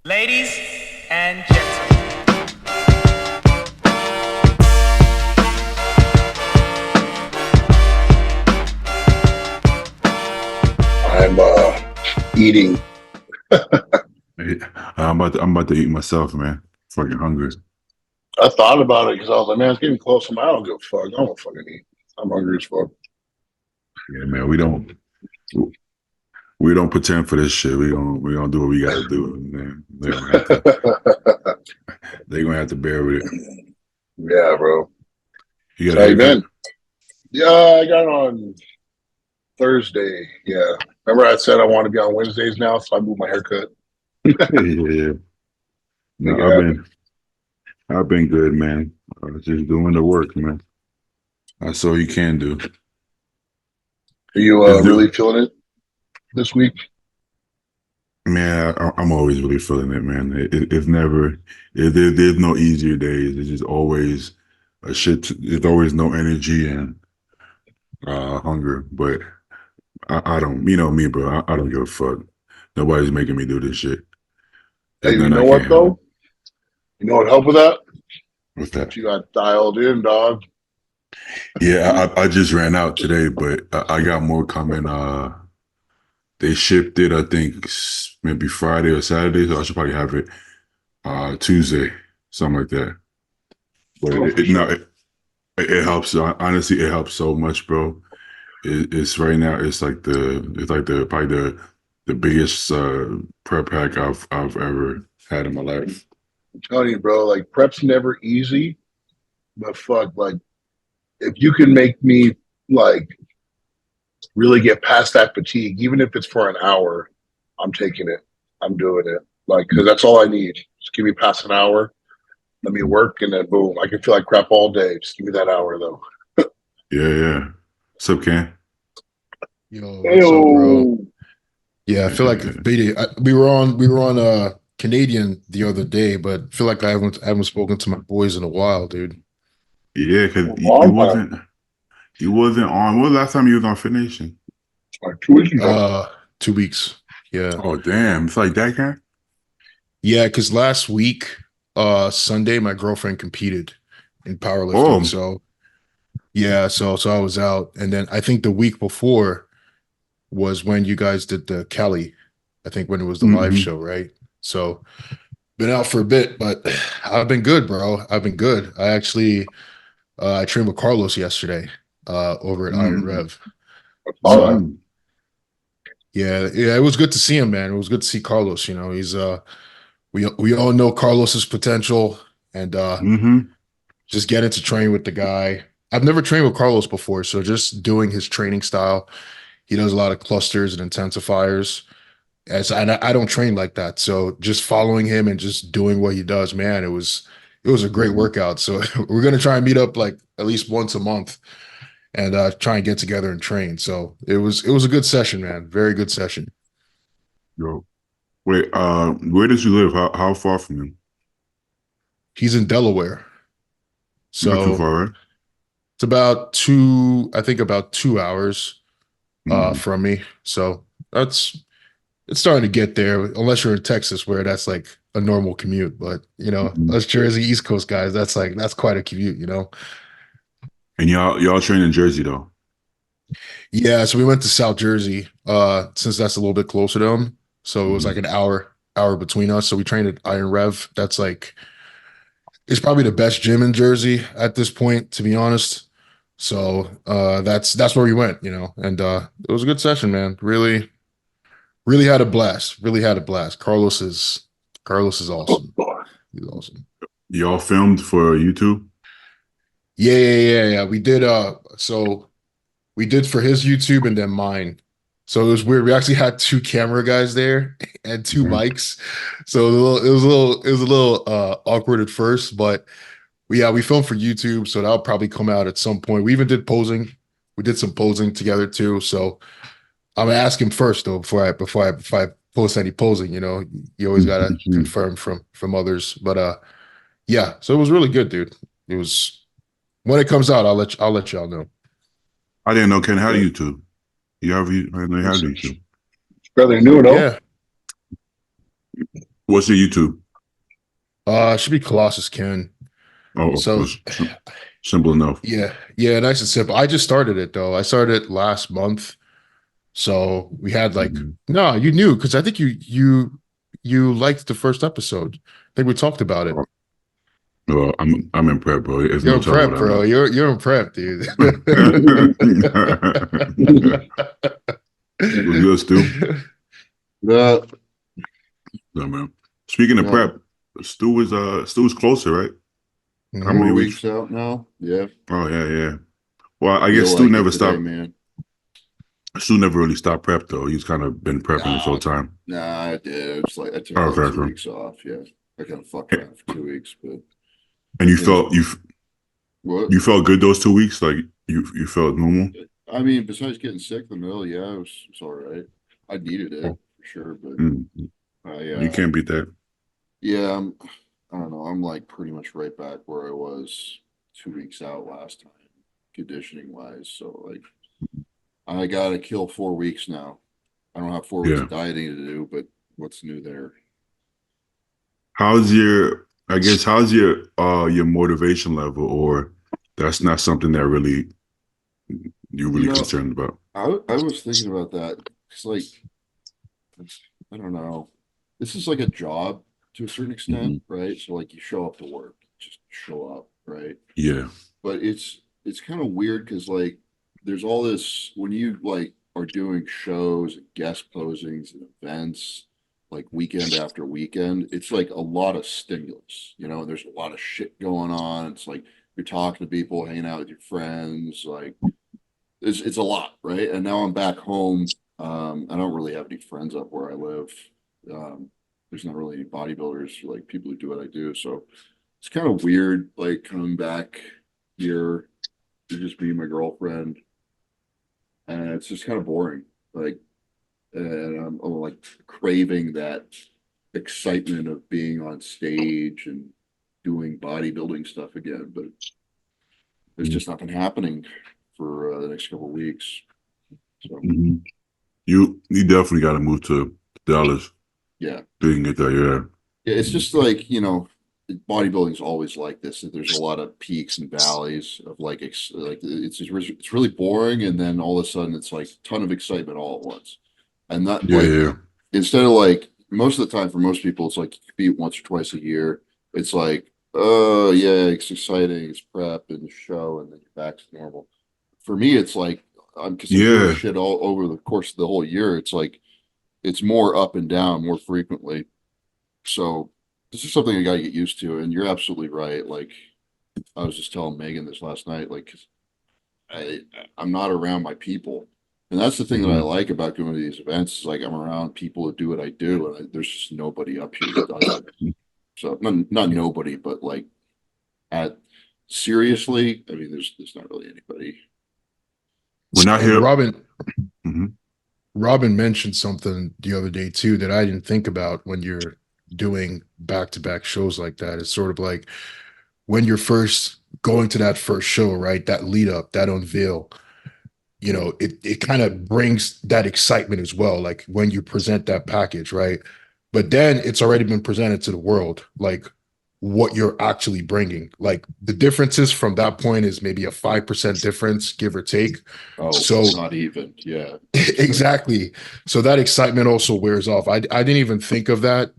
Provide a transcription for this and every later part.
Ladies and gentlemen, I'm eating. I'm about to eat myself, man. Fucking hungry. I thought about it because I was like, man, it's getting close. I don't give a fuck. I don't fucking eat. I'm hungry as fuck. Yeah, man. We don't pretend for this shit. We gonna do what we gotta do. Man. They gonna have to bear with it. Yeah, bro. You got So a how you been? haircut? Yeah, I got on Thursday. Yeah. Remember I said I want to be on Wednesdays now, so I moved my haircut. Yeah. Make No, it happen. I've been good, man. Just doing the work, man. That's all you can do. Are you Just really do, feeling it this week? man. I'm always really feeling it, man. It's never. There's no easier days. It's just always a shit. There's always no energy and hunger. But I don't. You know me, bro. I don't give a fuck. Nobody's making me do this shit. Hey, There's you nothing know I can't what handle. though? You know what helped with that? What's That that? you got dialed in, dog. Yeah, I just ran out today, but I got more coming. They shipped it, I think, maybe Friday or Saturday, so I should probably have it Tuesday, something like that. But Oh, for sure. it helps. Honestly, it helps so much, bro. It's right now. It's like the probably the biggest prep pack I've ever had in my life. I'm telling you, bro, like prep's never easy, but fuck, like if you can make me like really get past that fatigue, even if it's for an hour, I'm taking it. I'm doing it. Like, cause that's all I need. Just give me past an hour. Let me work, and then boom, I can feel like crap all day. Just give me that hour, though. Yeah, yeah. What's up, Ken? Yo, what's up, bro? Ew. Yeah, I feel like Brady. We were on Canadian the other day, but I feel like I haven't spoken to my boys in a while, dude. Yeah, because you Long time. wasn't on. When was the last time you was on Fit Nation? Like 2 weeks ago. 2 weeks. Yeah, Oh damn, it's like that, Ken. yeah. Because last week, Sunday, my girlfriend competed in Oh, powerlifting. So yeah, so I was out, and then I think the week before was when you guys did the Cali. I think when it was the live mm-hmm. show, right? So been out for a bit, but I've been good, bro. I've been good. I trained with Carlos yesterday over at Iron Mm-hmm. Rev. All So that. Mm-hmm. yeah, it was good to see him, man. It was good to see Carlos. You know, he's we all know Carlos's potential, and Mm-hmm. just getting to train with the guy. I've never trained with Carlos before, so just doing his training style. He does a lot of clusters and intensifiers. And I don't train like that, so just following him and just doing what he does, man, it was a great workout. So we're gonna try and meet up like at least once a month and try and get together and train. So it was a good session, man. Very good session. Yo, wait. Where does you live? How far from you? He's in Delaware, Not too so far, right? it's about 2 hours Mm-hmm. from me. So that's it's starting to get there, unless you're in Texas where that's like a normal commute. But Mm-hmm. us Jersey East Coast guys, that's quite a commute. And y'all train in Jersey though. Yeah, so we went to South Jersey, since that's a little bit closer to them. So it was like Mm-hmm. an hour between us. So we trained at Iron Rev. That's like it's probably the best gym in Jersey at this point, to be honest. So that's where we went. And it was a good session, man. Really, really had a blast. Really had a blast. Carlos is awesome. He's awesome. Y'all filmed for YouTube. Yeah. So we did for his YouTube and then mine. So it was weird. We actually had two camera guys there and two Okay. mics. So it was a little awkward at first, but we filmed for YouTube, so that'll probably come out at some point. We even did posing. We did some posing together too. So I'm gonna ask him first though before I post any posing. You always gotta Mhm. confirm from others. But yeah, so it was really good, dude. It was when it comes out, I'll let y'all know. I didn't know Ken had Yeah. YouTube. I didn't know you had YouTube. Fairly new, no? Yeah. What's your YouTube? It should be Colossus Ken. Oh, So simple enough. yeah, nice and simple. I just started it though. I started it last month. So we had like no, you knew because I think you liked the first episode. I think we talked about it. Well, I'm in prep, bro. It's You're no in telling prep, what I bro. know. You're in prep, dude. Was good, Stu? Yeah. No, man. Speaking of Yeah. prep, Stu's closer, right? How many 4 weeks? weeks out now. Yeah. Oh yeah. Well, I guess Feel Stu like never it today, stopped. man. Stu never really stopped prep though. He's kind of been prepping this whole time. Nah, I did. It's like I took Oh, like fair, 2 fair. weeks off. Yeah. I kind of fucked around for 2 weeks, but And you Yeah. felt what? you felt good those 2 weeks? Like you felt normal? I mean, besides getting sick in the middle, yeah, it was all right. I needed it for sure, but Mm. You can't beat that. yeah, I don't know. I'm like pretty much right back where I was 2 weeks out last time, conditioning wise. So like, I gotta kill 4 weeks now. I don't have 4 weeks Yeah. of dieting to do, but what's new there? How's your motivation level, or that's not something that really you're really You know, concerned about? I was thinking about that. It's like, I don't know. This is like a job to a certain extent, right? So like you show up to work, just show up, right? Yeah. But it's kind of weird because like there's all this when you like are doing shows and guest posings and events like weekend after weekend, it's like a lot of stimulus, and there's a lot of shit going on. It's like you're talking to people, hanging out with your friends, like it's a lot, right? And now I'm back home. I don't really have any friends up where I live. There's not really any bodybuilders, like people who do what I do. So it's kind of weird, like coming back here to just be my girlfriend. And it's just kind of boring. Like, and I'm like craving that excitement of being on stage and doing bodybuilding stuff again. But it's just not been happening for the next couple of weeks. So You definitely got to move to Dallas. yeah, So you can get there. Yeah. yeah. It's just like bodybuilding is always like this. There's a lot of peaks and valleys of like it's really boring, and then all of a sudden it's like a ton of excitement all at once. And not like instead of like most of the time for most people, it's like you compete once or twice a year. It's like, oh yeah, it's exciting, it's prep and the show, and then you're back to normal. For me, it's like because I'm doing shit all over the course of the whole year. It's like it's more up and down more frequently. So this is something I got to get used to. And you're absolutely right. Like I was just telling Megan this last night. Like I'm not around my people. And that's the thing that I like about going to these events is like I'm around people that do what I do, and there's just nobody up here that does it. So not nobody, but like seriously, I mean, there's not really anybody. We're not here. Robin mentioned something the other day too that I didn't think about when you're doing back-to-back shows like that. It's sort of like when you're first going to that first show, right? That lead up, that unveil. It kind of brings that excitement as well, like when you present that package, right? But then it's already been presented to the world, like what you're actually bringing. Like the differences from that point is maybe a 5% difference, give or take. Oh, so not even, yeah. Exactly. So that excitement also wears off. I didn't even think of that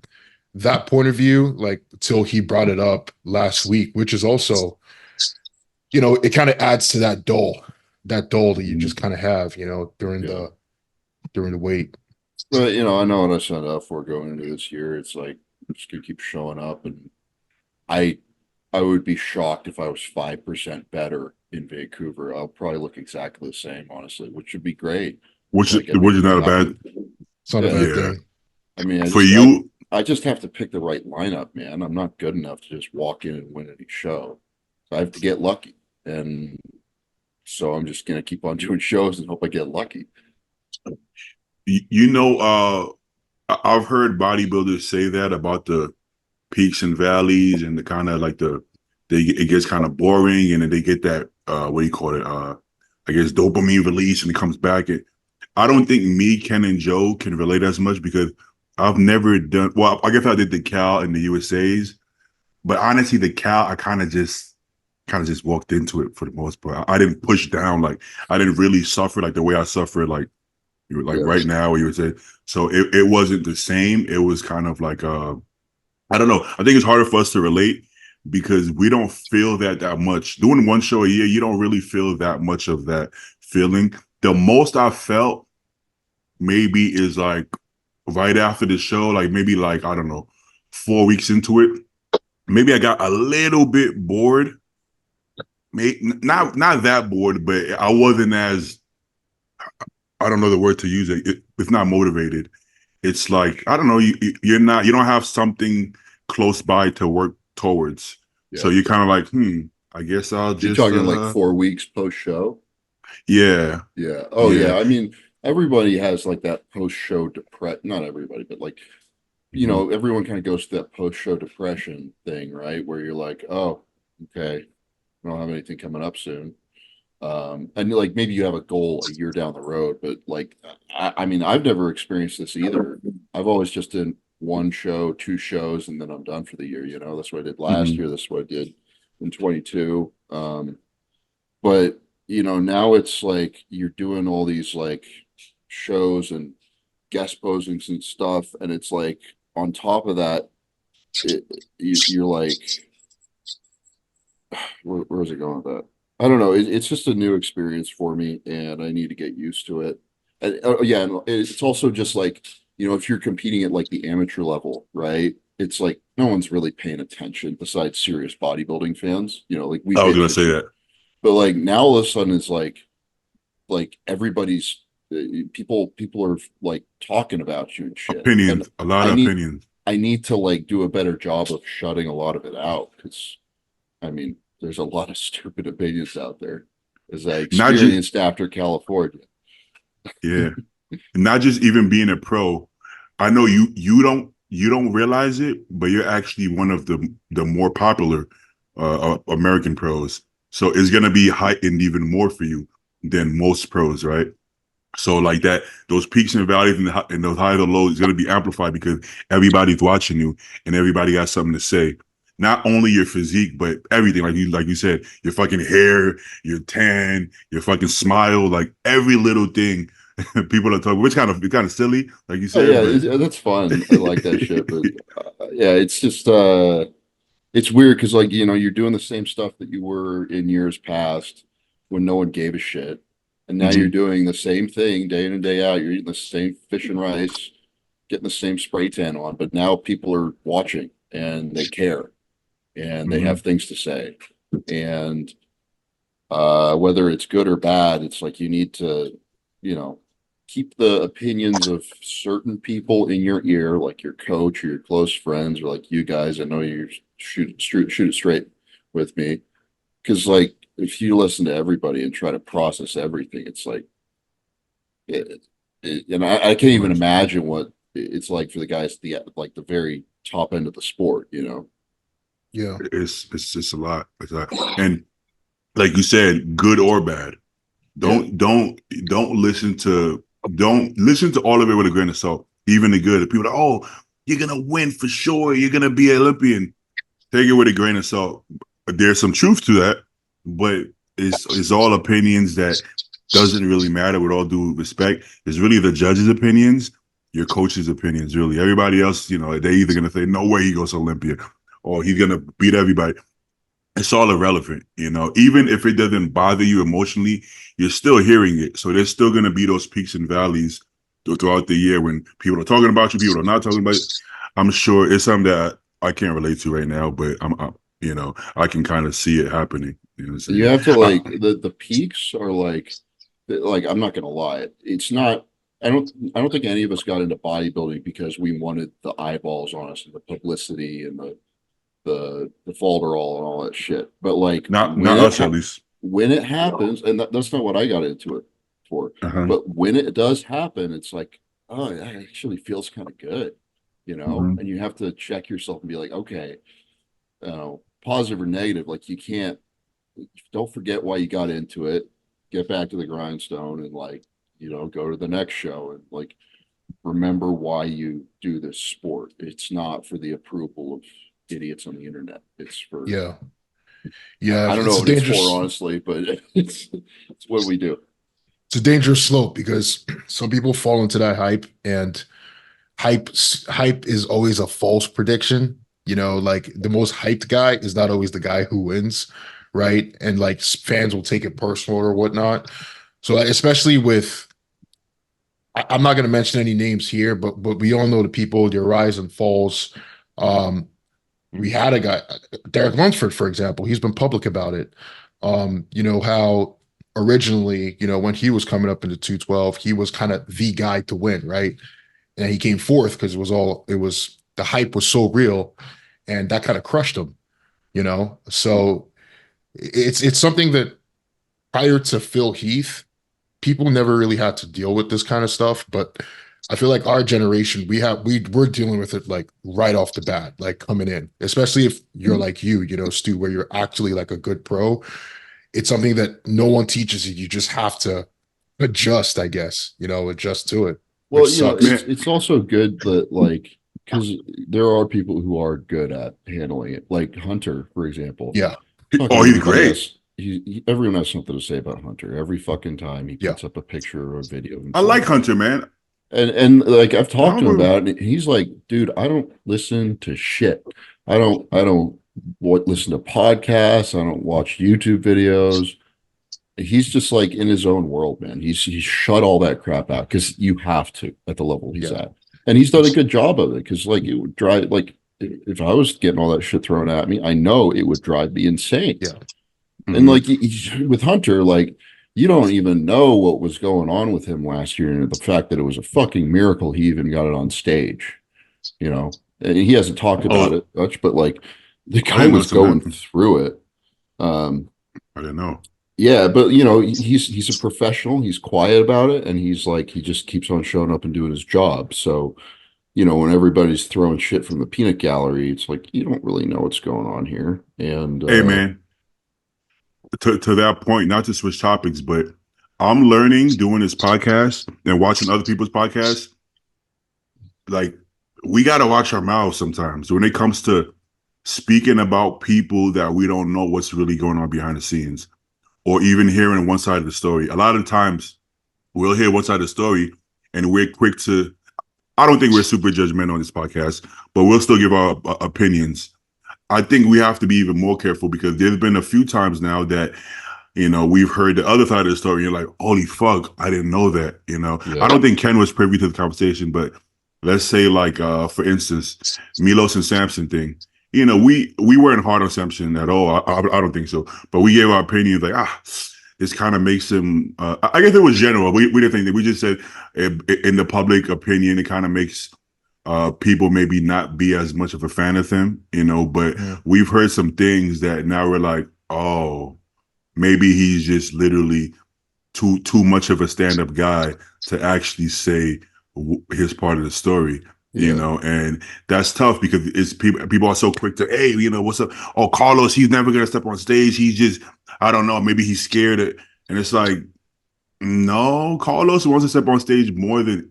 point of view, like till he brought it up last week, which is also, it kind of adds to that dull that you just kind of have, during the wait. But I know what I signed up for going into this year. It's like I'm just gonna keep showing up, and I would be shocked if I was 5% better in Vancouver. I'll probably look exactly the same, honestly, which would be great. Which is not a bad. It's not a bad thing. I mean, I just have to pick the right lineup, man. I'm not good enough to just walk in and win any show. So I have to get lucky, and so I'm just gonna keep on doing shows and hope I get lucky. I've heard bodybuilders say that about the peaks and valleys and the kind of like it gets kind of boring, and then they get that what do you call it? I guess dopamine release, and it comes back. I don't think me, Ken, and Joe can relate as much because I've never done. Well, I guess I did the Cal and the USA's, but honestly, the Cal, I kind of just walked into it for the most part. I didn't push down, like I didn't really suffer like the way I suffer, like you were like Yeah. right now, where you would say. So it wasn't the same. It was kind of like I don't know. I think it's harder for us to relate because we don't feel that much. Doing one show a year, you don't really feel that much of that feeling. The most I felt maybe is like right after the show, like maybe like I don't know, 4 weeks into it. Maybe I got a little bit bored. Not that bored, but I wasn't as I don't know the word to use. It's not motivated. It's like I don't know. You don't have something close by to work towards. Yeah. So you're kind of like, I guess I'll You're just talking like 4 weeks post show. yeah. Yeah. Oh Yeah. yeah. I mean, everybody has like that post show not everybody, but like, you know, everyone kind of goes through that post show depression thing, right? Where you're like, oh, okay, I don't have anything coming up soon. And like maybe you have a goal a year down the road, but like, I mean, I've never experienced this either. I've always just done one show, two shows, and then I'm done for the year. You know, that's what I did last Mhm. year. That's what I did in 22. But you know, now it's like you're doing all these like shows and guest posings and stuff, and it's like on top of that, you're like, where's it going with that? I don't know. It's just a new experience for me, and I need to get used to it. And, oh yeah, and it's also just like, you know, if you're competing at like the amateur level, right? It's like no one's really paying attention besides serious bodybuilding fans. You know, like we I pay was gonna say attention, that. but like now all of a sudden it's like everybody's people are like talking about you and shit, and Opinions, a lot I of need opinions. I need to like do a better job of shutting a lot of it out because I mean, there's a lot of stupid opinions out there, as I Not just experienced after California. yeah, not just even being a pro. I know you don't realize it, but you're actually one of the more popular American pros. So it's gonna be heightened even more for you than most pros, right? So like that, those peaks and valleys and those highs and lows is going to be amplified because everybody's watching you and everybody got something to say. Not only your physique, but everything. Like you said, your fucking hair, your tan, your fucking smile, like every little thing people are talking, which kind of silly, like you Oh said, yeah, but that's fun. I like that shit, but yeah, it's just it's weird because like you know you're doing the same stuff that you were in years past when no one gave a shit, and now you're Mhm. doing the same thing day in and day out. You're eating the same fish and rice, getting the same spray tan on, but now people are watching and they care and they have Mhm. things to say, and whether it's good or bad, it's like you need to, you know, keep the opinions of certain people in your ear, like your coach or your close friends, or like you guys. I know you shoot it straight with me, because like if you listen to everybody and try to process everything, it's like, and I can't even Much. imagine what it's like for the guys at the like the very top end of the sport, you know. Yeah. It's just a lot. It's like, and like you said, good or bad. Yeah. Don't listen to all of it with a grain of salt. Even the good. People are like, oh, you're gonna win for sure. You're gonna be an Olympian. Take it with a grain of salt. There's some truth to that, but it's all opinions that doesn't really matter. With all due respect, it's really the judge's opinions, your coach's opinions. Really, everybody else, they're either gonna say no way he goes to Olympia, or he's gonna beat everybody. It's all irrelevant, even if it doesn't bother you emotionally, you're still hearing it. So there's still going to be those peaks and valleys throughout the year when people are talking about you, people are not talking about you. I'm sure it's something that I can't relate to right now, but I can kind of see it happening. You know what I'm You saying? have to like the peaks are like I'm not gonna lie, it's not. I don't think any of us got into bodybuilding because we wanted the eyeballs on us and the publicity and the Falderall and all that shit. But like Not us at least. when it happens, and that's not what I got into it for. Uh-huh. But when it does happen, it's like, oh, it actually feels kind of good, you know. Mhm. And you have to check yourself and be like, okay, positive or negative. Like you can't. Don't forget why you got into it. Get back to the grindstone and like go to the next show and like remember why you do this sport. It's not for the approval of idiots on the internet. It's for Yeah. Yeah. I don't It's know a what it's dangerous, for, honestly, but it's what we do. it's a dangerous slope because some people fall into that hype, and hype is always a false prediction. Like the most hyped guy is not always the guy who wins, right? And like fans will take it personal or whatnot. So like, especially with, I'm not going to mention any names here, but we all know the people, their rise and falls. We had a guy, Derek Lunsford, for example. He's been public about it. How originally, when he was coming up into 212, he was kind of the guy to win, right? And he came fourth because the hype was so real, and that kind of crushed him. So it's something that prior to Phil Heath, people never really had to deal with this kind of stuff. But I feel like our generation, we're dealing with it like right off the bat, like coming in, especially if you're like Stu, where you're actually like a good pro. It's something that no one teaches you. You just have to adjust, I guess, adjust to it. Well, Which sucks. it's also good that like because there are people who are good at handling it, like Hunter, for example. Yeah. Fucking Oh, he's everybody great. has- everyone has something to say about Hunter. Every fucking time he Yeah. puts up a picture or a video. of I like himself. Hunter, man. And like I've talked to him Albert- about it, and he's like, dude, I don't listen to shit. I don't listen to podcasts. I don't watch YouTube videos. He's just like in his own world, man. He's shut all that crap out because you have to at the level he's Yeah. at. And he's done a good job of it because like it would drive like if I was getting all that shit thrown at me, I know it would drive me insane. Yeah. And like with Hunter, like you don't even know what was going on with him last year, and the fact that it was a fucking miracle he even got it on stage, and he hasn't talked about it much, but like the guy didn't know was something going happened. through it. I didn't know. Yeah, but he's a professional. He's quiet about it, and he's like he just keeps on showing up and doing his job. So, when everybody's throwing shit from the peanut gallery, it's like you don't really know what's going on here. And Hey, man, to that point, not to switch topics, but I'm learning doing this podcast and watching other people's podcasts. Like, we got to watch our mouths sometimes when it comes to speaking about people that we don't know what's really going on behind the scenes, or even hearing one side of the story. A lot of times we'll hear one side of the story and we're quick to, I don't think we're super judgmental on this podcast, but we'll still give our opinions. I think we have to be even more careful because there's been a few times now that, we've heard the other side of the story. You're like, holy fuck, I didn't know that, Yeah. I don't think Ken was privy to the conversation, but let's say like, for instance, Milos and Samson thing. We weren't hard on Samson at all. I don't think so. But we gave our opinions like, this kind of makes him, I guess it was general. We didn't think that. We just said in the public opinion, it kind of makes people maybe not be as much of a fan of him, but we've heard some things that now we're like, oh, maybe he's just literally too much of a stand-up guy to actually say his part of the story. And that's tough because it's people are so quick to, hey, what's up? Oh, Carlos, he's never gonna step on stage. He's just, I don't know, maybe he's scared. And it's like, no, Carlos wants to step on stage more than,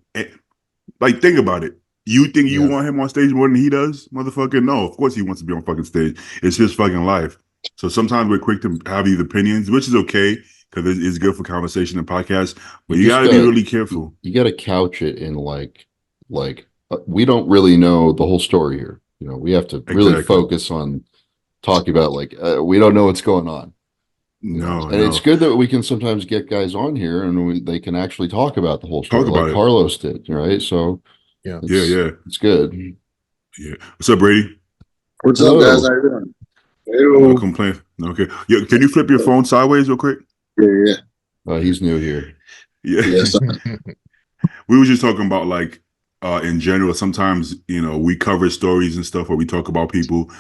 like, think about it. You think you want him on stage more than he does? Motherfucker, no. Of course he wants to be on fucking stage. It's his fucking life. So sometimes we're quick to have these opinions, which is okay because it's good for conversation and podcasts. But you got to be really careful. You got to couch it in like we don't really know the whole story here. We have to really focus on talking about like we don't know what's going on. No, it's good that we can sometimes get guys on here and they can actually talk about the whole story, like Carlos did, right? So it's good. Yeah. What's up, Brady? What's up, guys? How you doing? No complaint. Okay. Yeah, can you flip your phone sideways real quick? Yeah. He's new here. Yeah. Yes. We were just talking about like in general, sometimes, we cover stories and stuff where we talk about people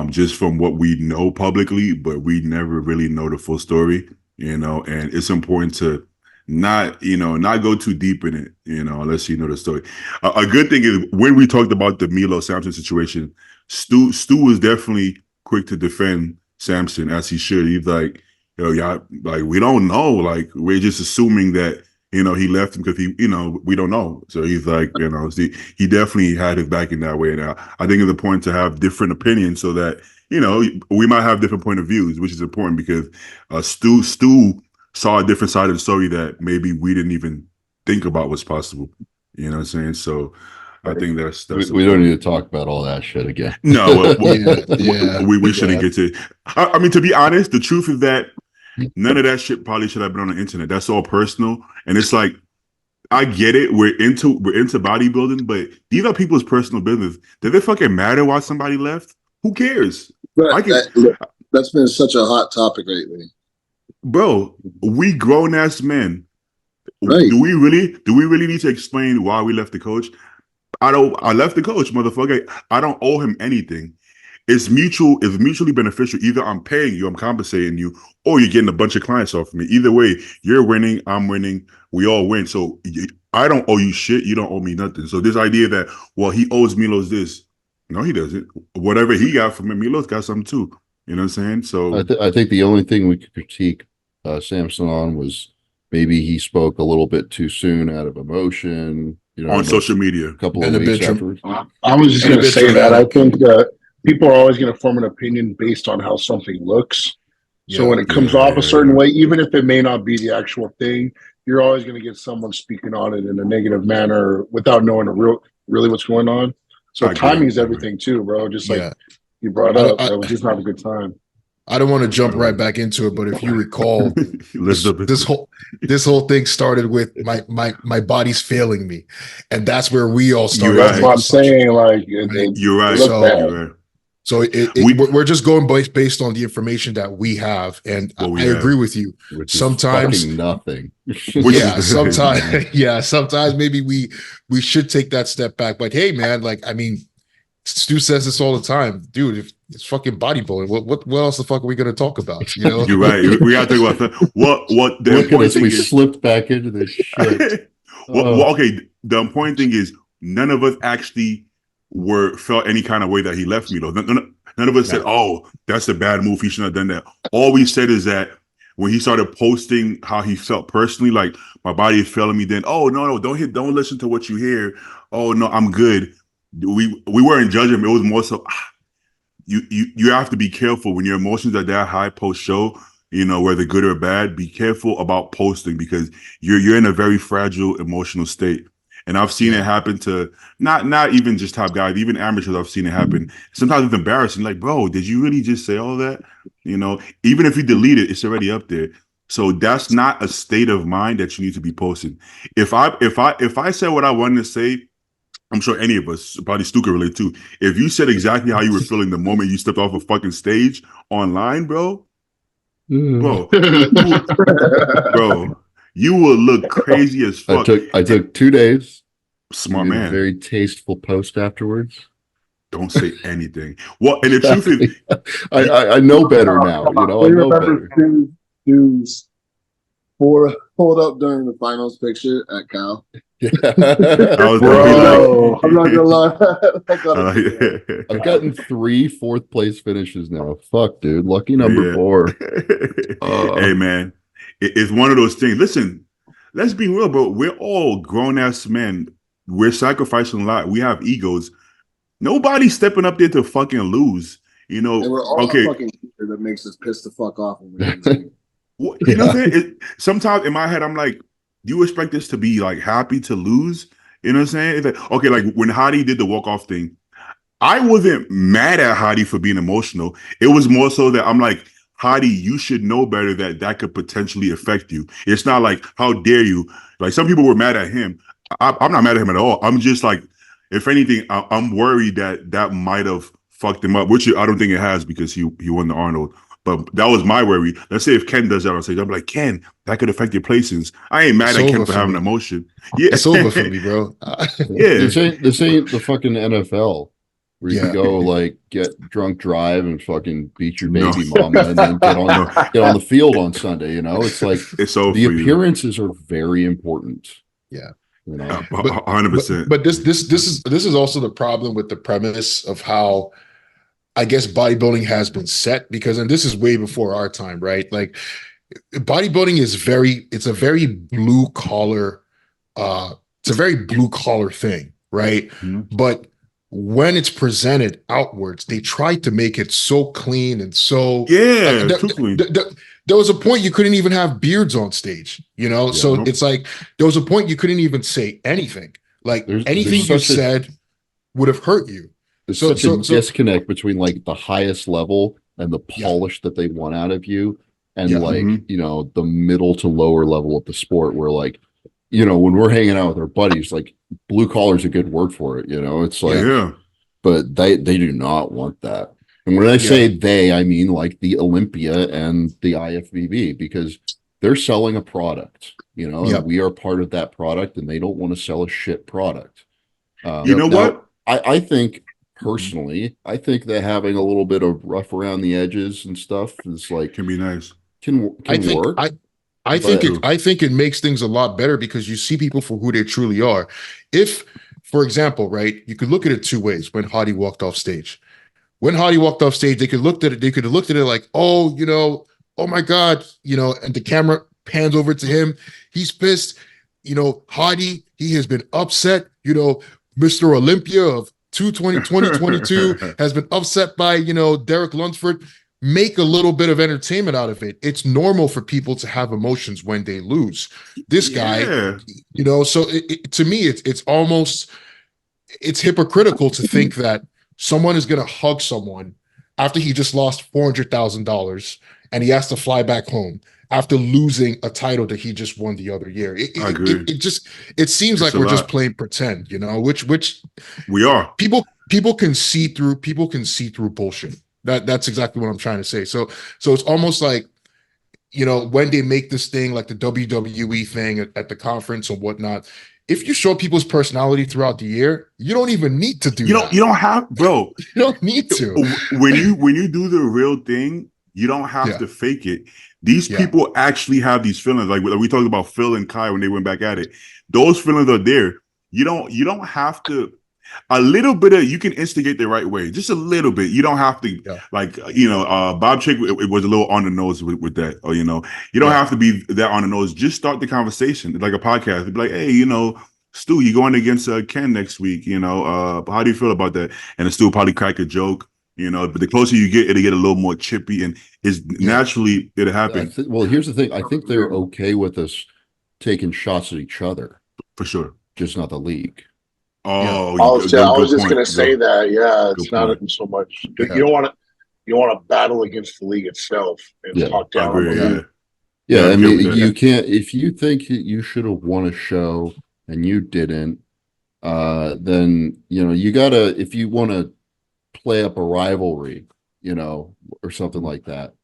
just from what we know publicly, but we never really know the full story, and it's important to not go too deep in it, unless you know the story. A good thing is when we talked about the Milo Samson situation, Stu was definitely quick to defend Samson as he should. He's like, y'all, like, we don't know. Like, we're just assuming that he left him because we don't know. So he's like, see, he definitely had his back in that way. Now, I think it's important to have different opinions so that, we might have different point of views, which is important because Stu saw a different side of the story that maybe we didn't even think about was possible. You know what I'm saying? So I think that's we don't need to talk about all that shit again. No, we shouldn't get to. I mean, to be honest, the truth is that none of that shit probably should have been on the internet. That's all personal, and it's like, I get it. We're into bodybuilding, but these are people's personal business. Does it fucking matter why somebody left? Who cares? But that's been such a hot topic lately, bro. We grown ass men. Right. Do we really need to explain why we left the coach? I left the coach, motherfucker. I don't owe him anything. It's mutually beneficial. Either I'm paying you, I'm compensating you, or you're getting a bunch of clients off of me. Either way, you're winning, I'm winning, we all win. So I don't owe you shit, you don't owe me nothing. So this idea that, well, he owes Milos this. No, he doesn't. Whatever he got from him, Milos got something too. You know what I'm saying? So I think the only thing we could critique Samson on was maybe he spoke a little bit too soon out of emotion. On social media. A couple of weeks afterwards. I was just going to say that. I think that people are always going to form an opinion based on how something looks. So when it comes off a certain way, even if it may not be the actual thing, you're always going to get someone speaking on it in a negative manner without knowing really what's going on. So timing is everything too, bro. Just like you brought up, that was just not a good time. I don't want to jump right back into it, but if you recall, this whole thing started with my body's failing me, and that's where we all started. That's what I'm saying. Like, you're right. So we're just going based on the information that we have, and I agree with you. Sometimes nothing. Sometimes maybe we should take that step back. But hey, man, like, I mean, Stu says this all the time, dude. If it's fucking bodybuilding, what else the fuck are we going to talk about? You're right. We got to think about that. What the important thing is, slipped back into this shit. Okay. The important thing is none of us actually felt any kind of way that he left me though. None of us said, "Oh, that's a bad move. He shouldn't have done that." All we said is that when he started posting how he felt personally, like my body is failing me, then no, don't listen to what you hear. Oh no, I'm good. We weren't judging him. It was more so you have to be careful when your emotions are that high post show, whether good or bad. Be careful about posting because you're in a very fragile emotional state. And I've seen it happen to not even just top guys, even amateurs. I've seen it happen. Sometimes it's embarrassing. Like, bro, did you really just say all that? Even if you delete it, it's already up there. So that's not a state of mind that you need to be posting. If I said what I wanted to say, I'm sure any of us, probably Stu can relate too. If you said exactly how you were feeling the moment you stepped off a fucking stage online, bro, you will look crazy as fuck. I took 2 days. Smart man. A very tasteful post afterwards. Don't say anything. Well, and the truth is, I know better now. I know better. Dudes pulled up during the finals picture at Cal. Bro, I'm not gonna lie. I've gotten 3 4th place finishes now. Fuck, dude. Lucky number 4. Hey, man. It's one of those things. Listen, let's be real, bro. We're all grown-ass men. We're sacrificing a lot. We have egos. Nobody's stepping up there to fucking lose. And we're all fucking that makes us piss the fuck off. What I'm saying? Sometimes in my head, I'm like, do you expect this to be like happy to lose? You know what I'm saying? It's like, okay, like when Hadi did the walk-off thing, I wasn't mad at Hadi for being emotional. It was more so that I'm like, Hadi, you should know better that could potentially affect you. It's not like, how dare you? Like some people were mad at him. I'm not mad at him at all. I'm just like, if anything, I'm worried that might have fucked him up, which I don't think it has because he won the Arnold. But that was my worry. Let's say if Ken does that on stage, I'm like, Ken, that could affect your placings. I ain't mad at Ken for having emotion. Yeah, it's over for me, bro. This ain't the fucking NFL where you can go like get drunk drive and fucking beat your baby mama and then get on the field on Sunday. It's like it's over. The appearances are very important. Yeah. 100%. But this is also the problem with the premise of how I guess bodybuilding has been set, because, and this is way before our time, right? Like bodybuilding is it's a very blue collar, it's a very blue collar thing, right? But when it's presented outwards, they try to make it so clean and so too clean. There was a point you couldn't even have beards on stage, so it's like there was a point you couldn't even say anything. Like anything you said would have hurt you. There's such a disconnect between like the highest level and the polish that they want out of you, and the middle to lower level of the sport, where like, when we're hanging out with our buddies, like blue collar is a good word for it. It's like, but they do not want that. And when I say they, I mean like the Olympia and the IFBB, because they're selling a product, and we are part of that product, and they don't want to sell a shit product. What? I think personally, I think that having a little bit of rough around the edges and stuff is like can be nice. Can work. I think it makes things a lot better because you see people for who they truly are. If, for example, right, you could look at it two ways. When Hadi walked off stage, they could look at it. They could have looked at it like, oh my God, and the camera pans over to him. He's pissed. Hadi, he has been upset. Mr. Olympia of 2022 has been upset by, Derek Lunsford. Make a little bit of entertainment out of it. It's normal for people to have emotions when they lose. This guy, so to me, it's almost, it's hypocritical to think that someone is going to hug someone after he just lost $400,000 and he has to fly back home after losing a title that he just won the other year. I agree. It seems like we're just playing pretend, which we are. People can see through bullshit. That's exactly what I'm trying to say. So it's almost like, when they make this thing like the WWE thing at the conference or whatnot, if you show people's personality throughout the year, you don't even need to do that. You don't have, bro. You don't need to. When you do the real thing, you don't have to fake it. These people actually have these feelings. Like we talked about Phil and Kai when they went back at it. Those feelings are there. You don't have to. A little bit of, you can instigate the right way, just a little bit. You don't have to Bob Chick, it was a little on the nose with that. Or you don't have to be that on the nose. Just start the conversation like a podcast. Be like, hey, Stu, you going against Ken next week? How do you feel about that? And the Stu will probably crack a joke. But the closer you get, it'll get a little more chippy, and it's naturally it'll happen. Well, here's the thing. I think they're okay with us taking shots at each other, for sure, just not the league. I was just going to say that. Yeah, it's not so much. You don't want to battle against the league itself and talk down on the league. Yeah, I mean, you can't. If you think you should have won a show and you didn't, then you gotta. If you want to play up a rivalry, or something like that,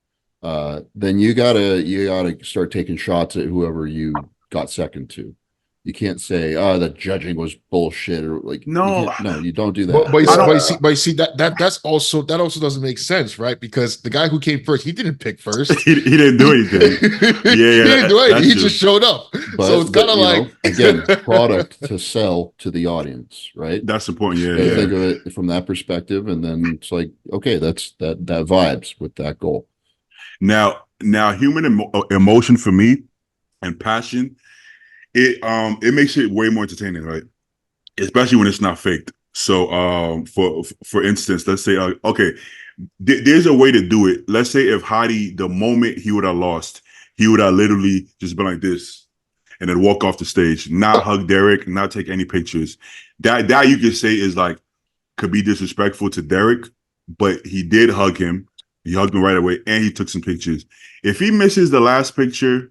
then you gotta start taking shots at whoever you got second to. You can't say, the judging was bullshit, or like, you don't do that. But you see that also doesn't make sense, right? Because the guy who came first, he didn't pick first. he didn't do anything. He didn't do anything. He just showed up. So it's kind of like again, product to sell to the audience, right? That's the point. Yeah, Think of it from that perspective, and then it's like, okay, that vibes with that goal. Now, human emotion for me and passion. It makes it way more entertaining, right? Especially when it's not faked. So, for instance, let's say, there's a way to do it. Let's say if Hadi, the moment he would have lost, he would have literally just been like this, and then walk off the stage, not hug Derek, not take any pictures. That you could say is like could be disrespectful to Derek, but he did hug him. He hugged him right away, and he took some pictures. If he misses the last picture,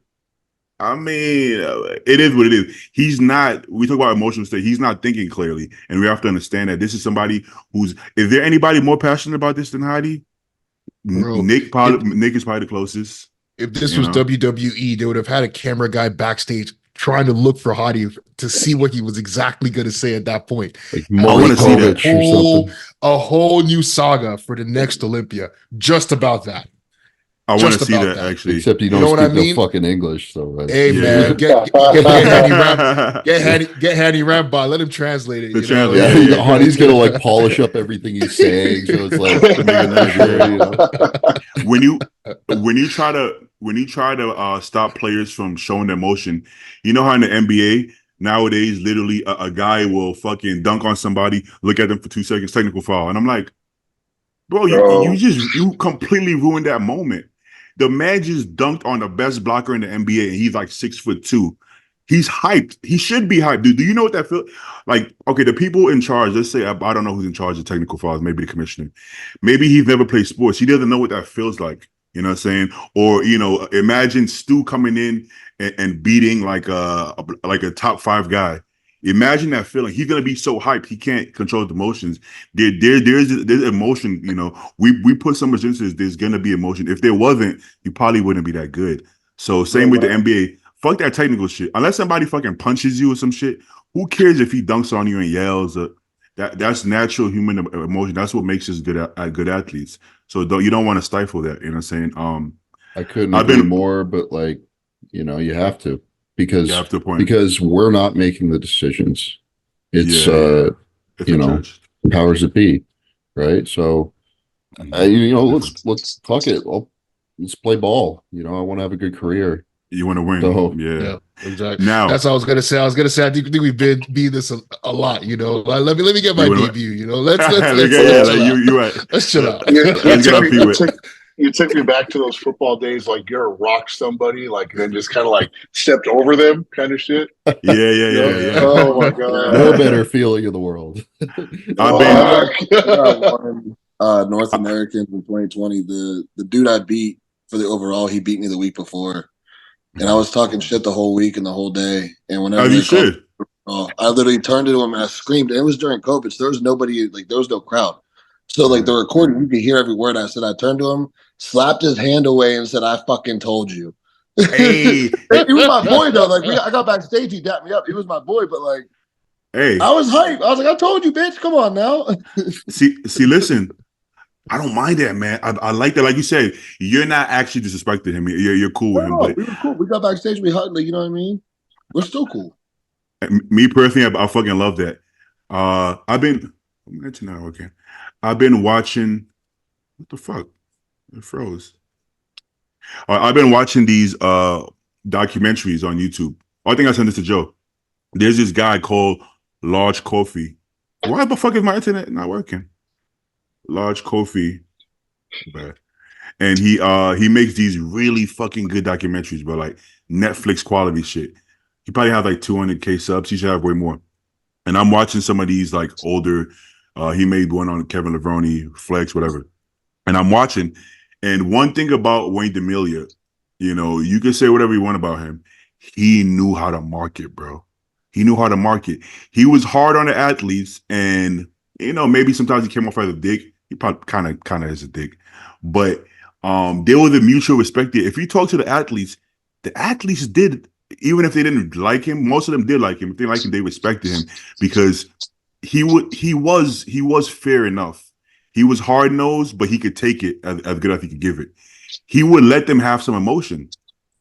I mean, it is what it is. He's not, we talk about emotional state, he's not thinking clearly. And we have to understand that this is somebody is there anybody more passionate about this than Hadi? Nick is probably the closest. If this was WWE, they would have had a camera guy backstage trying to look for Hadi to see what he was exactly going to say at that point. Like I want to see that. A whole new saga for the next Olympia, just about that. I want to see that actually. Except you don't speak no fucking English, so right. Hey man, get Handy Rambo. Let him translate it. Hadi's gonna like polish up everything he's saying, so it's like when you try to when you try to stop players from showing their emotion, you know how in the NBA nowadays, literally a guy will fucking dunk on somebody, look at them for 2 seconds, technical foul, and I'm like, bro, you completely ruined that moment. The man just dunked on the best blocker in the NBA, and he's like 6'2". He's hyped. He should be hyped. Do you know what that feels like? Okay, the people in charge, let's say, I don't know who's in charge of technical fouls, maybe the commissioner. Maybe he's never played sports. He doesn't know what that feels like. You know what I'm saying? Or, imagine Stu coming in and beating like a top 5 guy. Imagine that feeling. He's gonna be so hyped he can't control his emotions. There's emotion. We put so much into this. There's gonna be emotion. If there wasn't, he probably wouldn't be that good. So same with the NBA. Fuck that technical shit. Unless somebody fucking punches you or some shit, who cares if he dunks on you and yells? That's natural human emotion. That's what makes us good athletes. So you don't want to stifle that. You know what I'm saying? I couldn't agree more, but you have to because we're not making the decisions. It's powers that be, right? So let's talk it. Let's play ball. I want to have a good career. You want to win. So, yeah, exactly. Now that's what I was gonna say. I think we've been this a lot, Let me get my debut, Let's chill out. You took me back to those football days, like you're rock somebody, like then just kind of like stepped over them, kind of shit. Yeah. Oh my god, no better feeling in the world. North Americans in 2020. The dude I beat for the overall, he beat me the week before. And I was talking shit the whole week and the whole day. And whenever I literally turned to him and I screamed. And it was during COVID, so there was nobody, there was no crowd. So the recording, you could hear every word I said. I turned to him, slapped his hand away, and said, "I fucking told you." Hey, he was my boy though. I got backstage, he dapped me up. He was my boy, but hey, I was hyped. I was like, "I told you, bitch. Come on now." see, listen. I don't mind that, man. I like that. Like you said, you're not actually disrespecting him. You're cool with him. But we were cool. We got backstage. We hugged. You know what I mean? We're still cool. Me personally, I fucking love that. I've been watching. What the fuck? It froze. I've been watching these documentaries on YouTube. I think I sent this to Joe. There's this guy called Large Coffee. Why the fuck is my internet not working? Large Kofi, and he makes these really fucking good documentaries, bro, like Netflix quality shit. He probably have like 200K subs. He should have way more. And I'm watching some of these like older. He made one on Kevin Levrone, Flex, whatever. And I'm watching. And one thing about Wayne D'Amelia, you can say whatever you want about him. He knew how to market, bro. He knew how to market. He was hard on the athletes, and maybe sometimes he came off as a dick. He probably kind of is a dick, but there was a mutual respect there. If you talk to the athletes did, even if they didn't like him, most of them did like him. If they liked him, they respected him because he was fair enough. He was hard nosed, but he could take it as good as he could give it. He would let them have some emotion.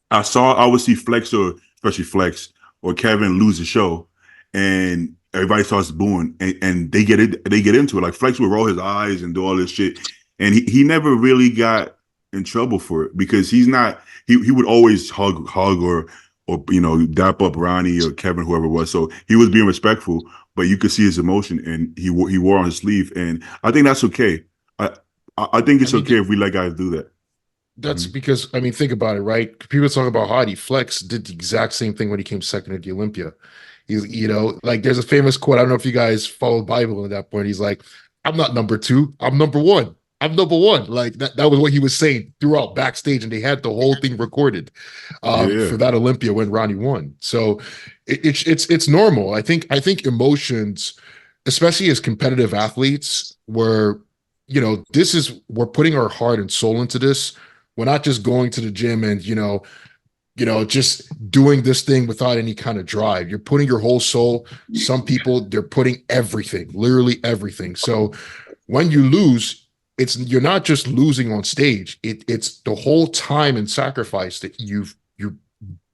I would see especially Flex or Kevin lose the show, and everybody starts booing, and they get into it. Like Flex would roll his eyes and do all this shit, and he never really got in trouble for it because he's not. He would always hug or dap up Ronnie or Kevin, whoever it was. So he was being respectful, but you could see his emotion, and he wore on his sleeve, and I think that's okay. I think it's okay if we let guys do that. That's because think about it, right? People talk about Hardy. Flex did the exact same thing when he came second at the Olympia. He's, there's a famous quote. I don't know if you guys follow Bible at that point. He's like, "I'm not number 2. I'm number 1. I'm number 1." Like that was what he was saying throughout backstage, and they had the whole thing recorded for that Olympia when Ronnie won. So it's normal. I think emotions, especially as competitive athletes, we're putting our heart and soul into this. We're not just going to the gym and just doing this thing without any kind of drive. You're putting your whole soul. Some people, they're putting everything, literally everything. So when you lose, you're not just losing on stage. It's the whole time and sacrifice that you've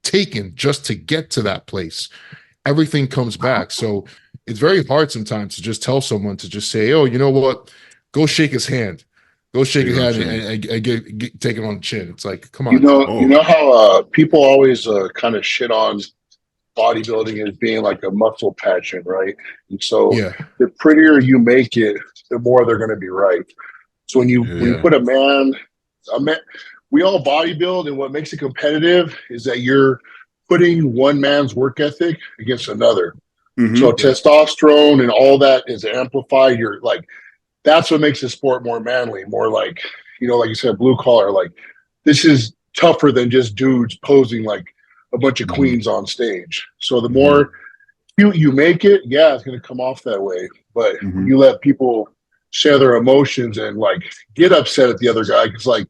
taken just to get to that place. Everything comes back. So it's very hard sometimes to just tell someone to just say, "Oh, you know what? Go shake his hand." Go shake his hand Take it on and take him on the chin. It's like, come You on. know, Oh. you know how people always kind of shit on bodybuilding as being like a muscle pageant, right? And so Yeah. the prettier you make it, the more they're going to be right. So when you put a man, we all bodybuild, and what makes it competitive is that you're putting one man's work ethic against another. Mhm. So testosterone and all that is amplified. You're like, that's what makes the sport more manly, more like, like you said, blue collar. Like, this is tougher than just dudes posing like a bunch of queens on stage. So the more cute you make it, yeah, it's going to come off that way. But when you let people share their emotions and like get upset at the other guy, because like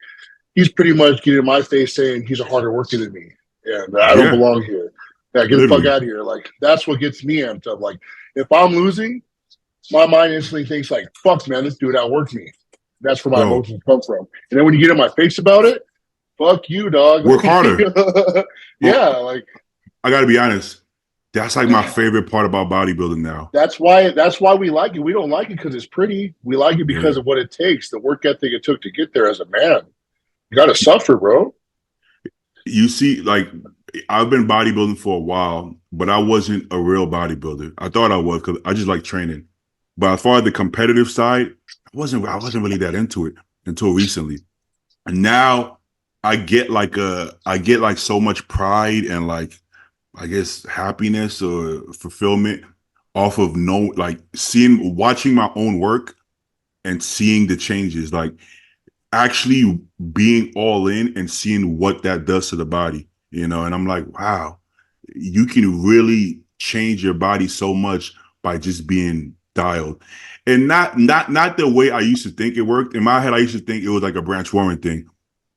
he's pretty much getting in my face saying he's a harder worker than me and I don't belong here. Yeah, get the fuck out of here. Like, that's what gets me amped up. Like, if I'm losing, my mind instantly thinks like, fuck, man, this dude outworked me. That's where my emotions come from. And then when you get in my face about it, fuck you, dog. Work harder. Yeah, like, I got to be honest. That's like my favorite part about bodybuilding now. That's why we like it. We don't like it because it's pretty. We like it because of what it takes, the work ethic it took to get there as a man. You got to suffer, bro. You see, like, I've been bodybuilding for a while, but I wasn't a real bodybuilder. I thought I was because I just like training. But as far as the competitive side, I wasn't really that into it until recently. And now I get like so much pride and like, I guess, happiness or fulfillment off of watching my own work and seeing the changes, like actually being all in and seeing what that does to the body, and I'm like, wow, you can really change your body so much by just being dialed. And not the way I used to think it worked. In my head, I used to think it was like a Branch Warren thing.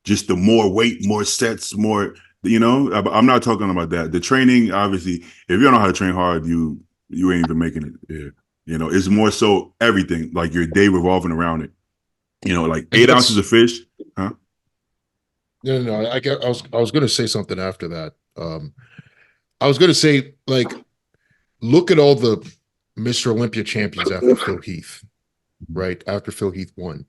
Just the more weight, more sets, more, I'm not talking about that. The training, obviously, if you don't know how to train hard, you ain't even making it. Yeah. It's more so everything, like your day revolving around it. Like 8 ounces of fish, huh? No. I was going to say something after that. I was going to say, like, look at all the Mr. Olympia champions after Phil Heath, right? After Phil Heath won.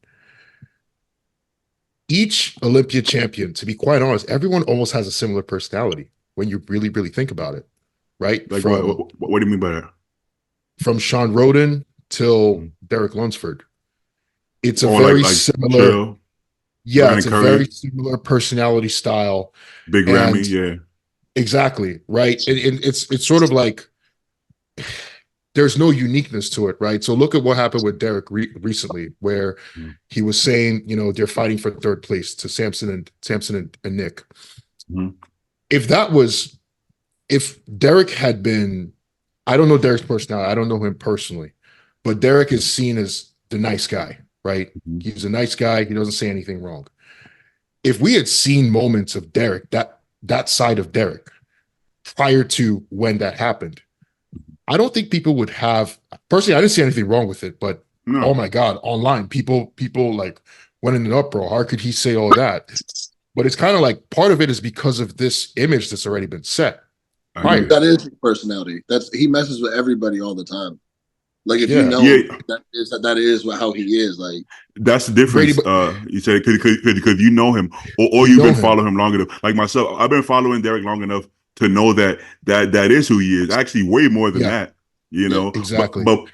Each Olympia champion, to be quite honest, everyone almost has a similar personality when you really, really think about it, right? Like, what do you mean by that? From Sean Roden till Derek Lunsford. It's a Or very like similar, Chill, it's a Curry. very similar personality style. Big Ramy, yeah. Exactly, right? And it's sort of like there's no uniqueness to it, right? So look at what happened with Derek recently, where he was saying, they're fighting for third place to Samson and Nick. If Derek had been, I don't know Derek's personality, I don't know him personally, but Derek is seen as the nice guy, right? He's a nice guy. He doesn't say anything wrong. If we had seen moments of Derek, that side of Derek prior to when that happened, I don't think people would have, personally, I didn't see anything wrong with it, but oh my God, online, people like went in an uproar. How could he say all that? But it's kind of like part of it is because of this image that's already been set. That is his personality. He messes with everybody all the time. Like, if you know that is how he is. Like, that's the difference. Brady, you said because you know him, or you've been following him long enough. Like myself, I've been following Derek long enough to know that is who he is. Actually, way more than that. Exactly. But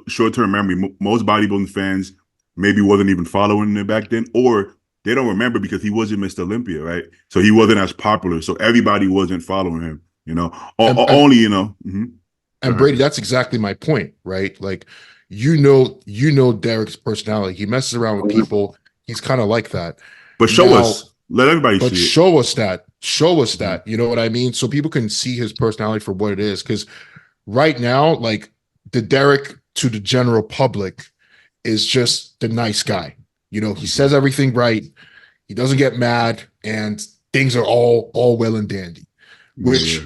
short-term memory. Most bodybuilding fans maybe wasn't even following him back then, or they don't remember because he wasn't Mr. Olympia, right? So he wasn't as popular. So everybody wasn't following him. And Brady, that's exactly my point, right? Like, Derek's personality. He messes around with people. He's kind of like that. But show us. Let everybody see it. Show us that. Show us that. You know what I mean? So people can see his personality for what it is. Because right now, like, the Derek to the general public is just the nice guy. He says everything right. He doesn't get mad, and things are all well and dandy. Which,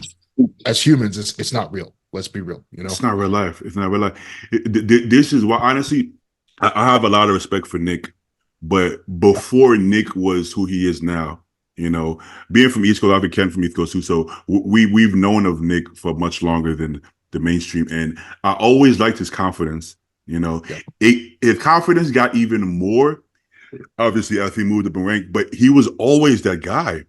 as humans, it's not real. Let's be real. It's not real life. It's not real life. This is why, honestly, I have a lot of respect for Nick. But before Nick was who he is now, being from East Coast, I've been Ken from East Coast too. So we've known of Nick for much longer than the mainstream. And I always liked his confidence. His confidence got even more obviously as he moved up in rank, but he was always that guy.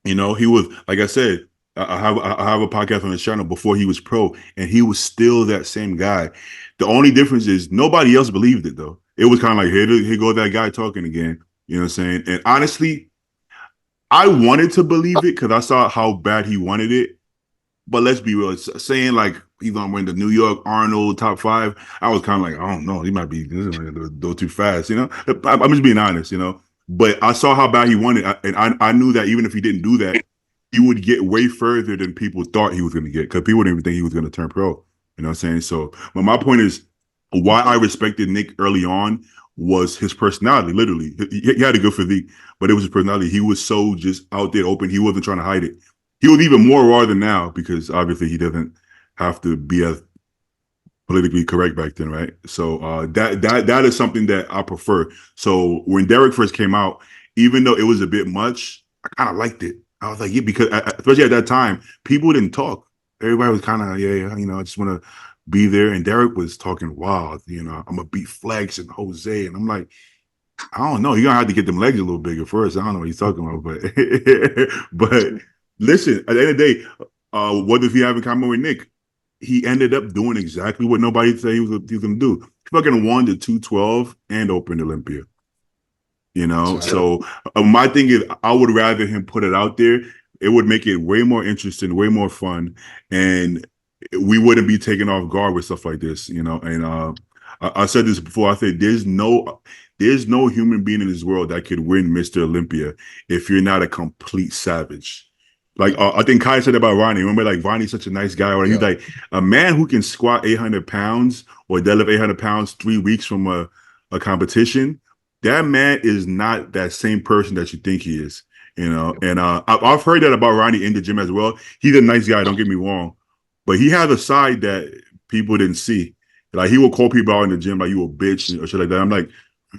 You know, he was, like I said, I have a podcast on his channel before he was pro, and he was still that same guy. The only difference is nobody else believed it though. It was kind of like, here go that guy talking again. You know what I'm saying? And honestly, I wanted to believe it because I saw how bad he wanted it. But let's be real, saying like he's gonna win the New York Arnold top 5, I was kind of like, I don't know, he might be go too fast, you know. I'm just being honest, you know. But I saw how bad he wanted, and I knew that even if he didn't do that, he would get way further than people thought he was going to get, because people didn't even think he was going to turn pro. You know what I'm saying? So, but my point is, why I respected Nick early on was his personality. Literally, he had a good physique, but it was his personality. He was so just out there open. He wasn't trying to hide it. He was even more raw than now, because obviously he doesn't have to be as politically correct back then, right? So that is something that I prefer. So when Derek first came out, even though it was a bit much, I kind of liked it. I was like, yeah, because especially at that time, people didn't talk. Everybody was kind of, yeah, you know, I just want to be there. And Derek was talking wild, you know, I'm gonna beat Flex and Jose, and I'm like, I don't know, you're gonna have to get them legs a little bigger first. I don't know what he's talking about, but listen, at the end of the day, what does he have in common with Nick? He ended up doing exactly what nobody said he was going to do. He fucking won the 212 and opened Olympia. You know, so my thing is, I would rather him put it out there. It would make it way more interesting, way more fun, and we wouldn't be taken off guard with stuff like this. You know, and I said this before. I said there's no human being in this world that could win Mr. Olympia if you're not a complete savage. Like I think Kai said about Ronnie. Remember, like Ronnie's such a nice guy. Or he's like a man who can squat 800 pounds or deadlift 800 pounds 3 weeks from a competition. That man is not that same person that you think he is. You know, and I've heard that about Ronnie in the gym as well. He's a nice guy. Don't get me wrong, but he has a side that people didn't see. Like he will call people out in the gym like you a bitch or shit like that. I'm like,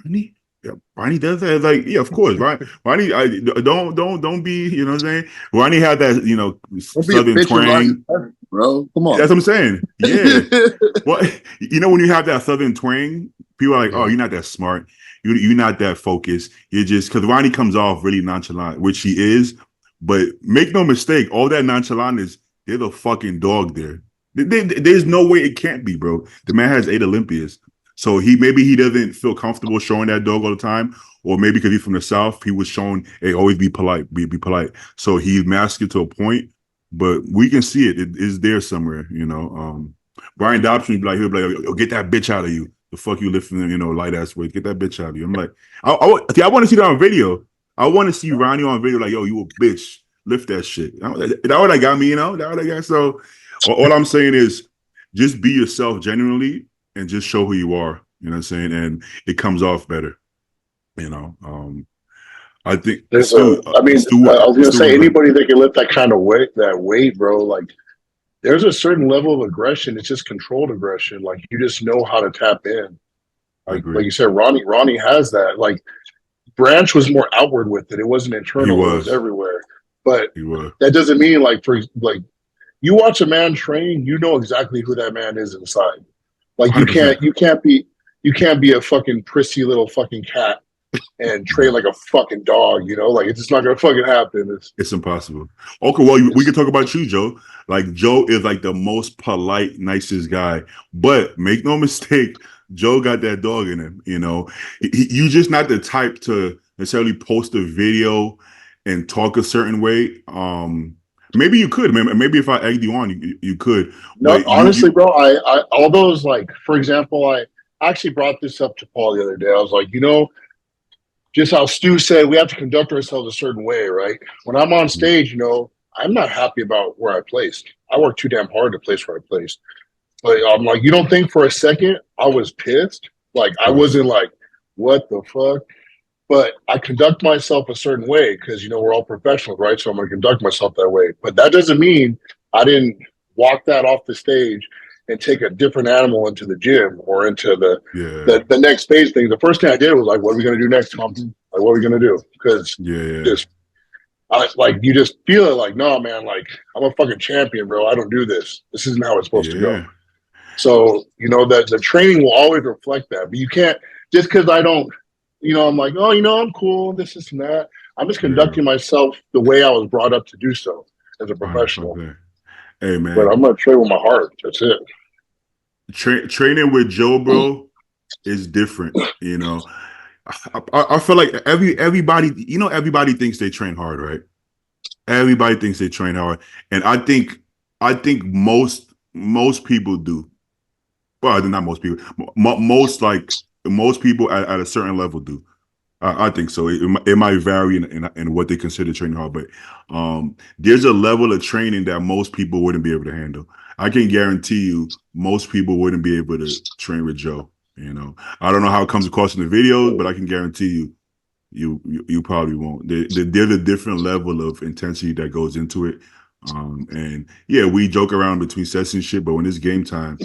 Ronnie. Yeah, Ronnie does that. It's like, yeah, of course, right? Ronnie, don't be, you know what I'm saying? Ronnie had that, you know, southern twang, bro. Come on, that's what I'm saying. Yeah, well, you know, when you have that southern twang, people are like, oh, you're not that smart. You're not that focused. You're just, because Ronnie comes off really nonchalant, which he is. But make no mistake, all that nonchalant is, they're the fucking dog there. There's no way it can't be, bro. The man has 8 Olympias. So maybe he doesn't feel comfortable showing that dog all the time, or maybe because he's from the South, he was shown, hey, always be polite, be polite. So he masked it to a point, but we can see it. It is there somewhere, you know. Brian Dobson he'll be like, oh, get that bitch out of you. The fuck you lifting, you know, light ass weight. Get that bitch out of you. I'm like, I want to see that on video. I want to see Ronnie on video like, yo, you a bitch. Lift that shit. That what that got me, you know. That what I got. So all I'm saying is, just be yourself genuinely. And just show who you are, you know what I'm saying? And it comes off better, you know? I think I was going to say, anybody that can lift that kind of weight, bro, like there's a certain level of aggression. It's just controlled aggression. Like you just know how to tap in. Like you said, Ronnie has that. Like Branch was more outward with it. It wasn't internal. It was everywhere. But that doesn't mean like you watch a man train, you know exactly who that man is inside. Like 100%. you can't be a fucking prissy little fucking cat and train like a fucking dog, you know? Like it's just not gonna fucking happen. It's impossible. Okay, well we can talk about you, Joe. Like Joe is like the most polite, nicest guy. But make no mistake, Joe got that dog in him, you know. You're just not the type to necessarily post a video and talk a certain way. Maybe you could. Maybe if I egged you on, you could. No, honestly, bro, I all those, like, for example, I actually brought this up to Paul the other day. I was like, you know, just how Stu said, we have to conduct ourselves a certain way, right? When I'm on stage, you know, I'm not happy about where I placed. I worked too damn hard to place where I placed. But I'm like, you don't think for a second I was pissed? Like, I wasn't like, what the fuck? But I conduct myself a certain way because, you know, we're all professionals, right? So I'm going to conduct myself that way. But that doesn't mean I didn't walk that off the stage and take a different animal into the gym or into the next stage thing. The first thing I did was like, what are we going to do next, Thompson? Like, what are we going to do? Because you just feel it like, no, man, like, I'm a fucking champion, bro. I don't do this. This isn't how it's supposed to go. So, you know, the training will always reflect that. But you can't, just because I don't, I'm like, oh, I'm cool, this and that. I'm just Yeah. conducting myself the way I was brought up to do so as a professional. Hey, man. But I'm going to train with my heart. That's it. Training with Joe, bro, is different. I feel like everybody, everybody thinks they train hard, right? Everybody thinks they train hard, and I think most people do. Well, not most people. Most people at a certain level do. I think so. It might vary in what they consider training hard, but there's a level of training that most people wouldn't be able to handle. I can guarantee you, most people wouldn't be able to train with Joe. I don't know how it comes across in the videos, but I can guarantee you probably won't. There's a different level of intensity that goes into it. And yeah, we joke around between sets and shit, but when it's game time,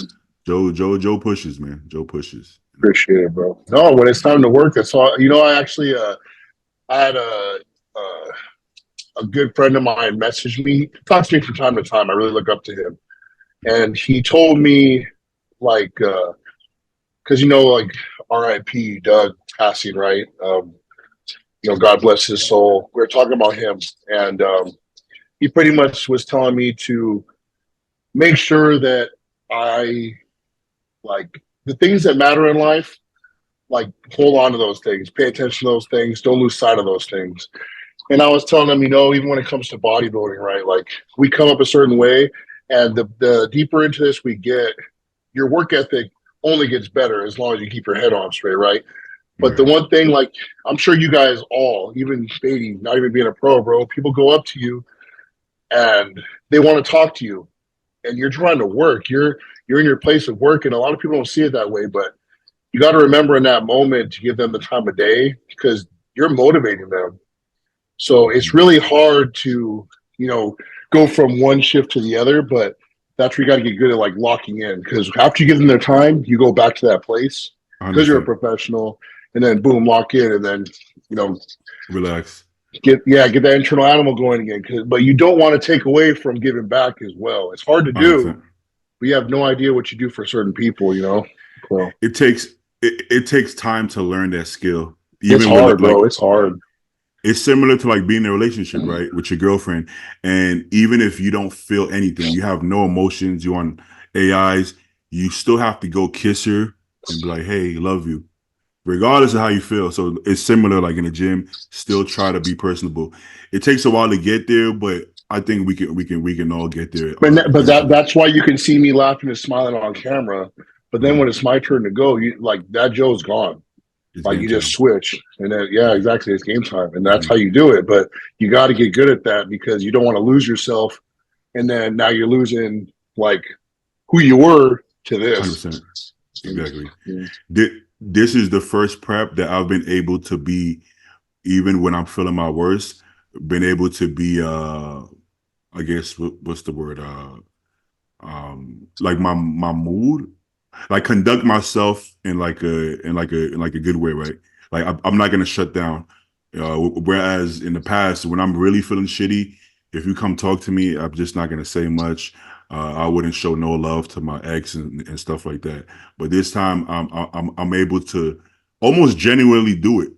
Joe pushes, man. Joe pushes. Appreciate it, bro. No, when it's time to work, that's all. I actually, I had a good friend of mine message me. He talks to me from time to time. I really look up to him, and he told me, like, because like R.I.P. Doug passing, right? God bless his soul. We were talking about him, and he pretty much was telling me to make sure that I like the things that matter in life, like hold on to those things, pay attention to those things, don't lose sight of those things. And I was telling them, even when it comes to bodybuilding, right? Like we come up a certain way, and the deeper into this we get, your work ethic only gets better as long as you keep your head on straight, right? But the one thing, like I'm sure you guys all, even Brady, not even being a pro, bro, people go up to you and they want to talk to you, and you're trying to work. You're in your place of work, and a lot of people don't see it that way, but you got to remember in that moment to give them the time of day because you're motivating them. So it's really hard to, go from one shift to the other, but that's where you got to get good at like locking in, because after you give them their time, you go back to that place because you're a professional, and then boom, lock in, and then, relax. Get that internal animal going again. But you don't want to take away from giving back as well. It's hard to do, 100%. but you have no idea what you do for certain people, So It takes time to learn that skill. It's hard, bro. It's hard. It's similar to like being in a relationship, right, with your girlfriend. And even if you don't feel anything, you have no emotions, you're on AIs, you still have to go kiss her and be like, hey, love you, regardless of how you feel. So it's similar, like in the gym, still try to be personable. It takes a while to get there, but I think we can all get there. But that's why you can see me laughing and smiling on camera. But then when it's my turn to go, that Joe's gone. Like you just switch, and then exactly, it's game time, and that's how you do it. But you got to get good at that because you don't want to lose yourself, and then now you're losing like who you were to this. 100%. Exactly. Yeah. This is the first prep that I've been able to be, even when I'm feeling my worst, been able to be I guess what's the word, like my mood, like conduct myself in like a good way, right? Like I'm not gonna shut down. Whereas in the past, when I'm really feeling shitty, if you come talk to me, I'm just not gonna say much. I wouldn't show no love to my ex and stuff like that. But this time, I'm able to almost genuinely do it.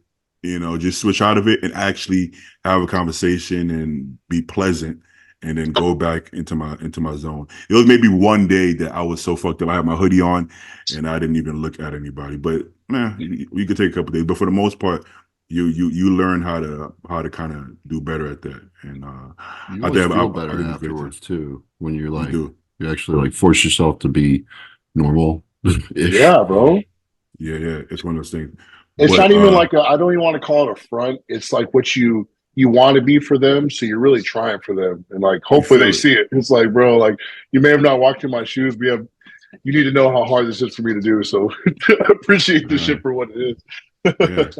Just switch out of it and actually have a conversation and be pleasant, and then go back into my zone. It was maybe one day that I was so fucked up. I had my hoodie on and I didn't even look at anybody. But man, we could take a couple days. But for the most part, you learn how to kind of do better at that. And you always feel better afterwards too, when you're like you actually like force yourself to be normal. Yeah, bro. Yeah. It's one of those things. It's not even like I don't even want to call it a front. It's like what you want to be for them, so you're really trying for them, and like hopefully they see it. It's like, bro, like you may have not walked in my shoes, but you need to know how hard this is for me to do. So appreciate this shit for what it is. Yeah.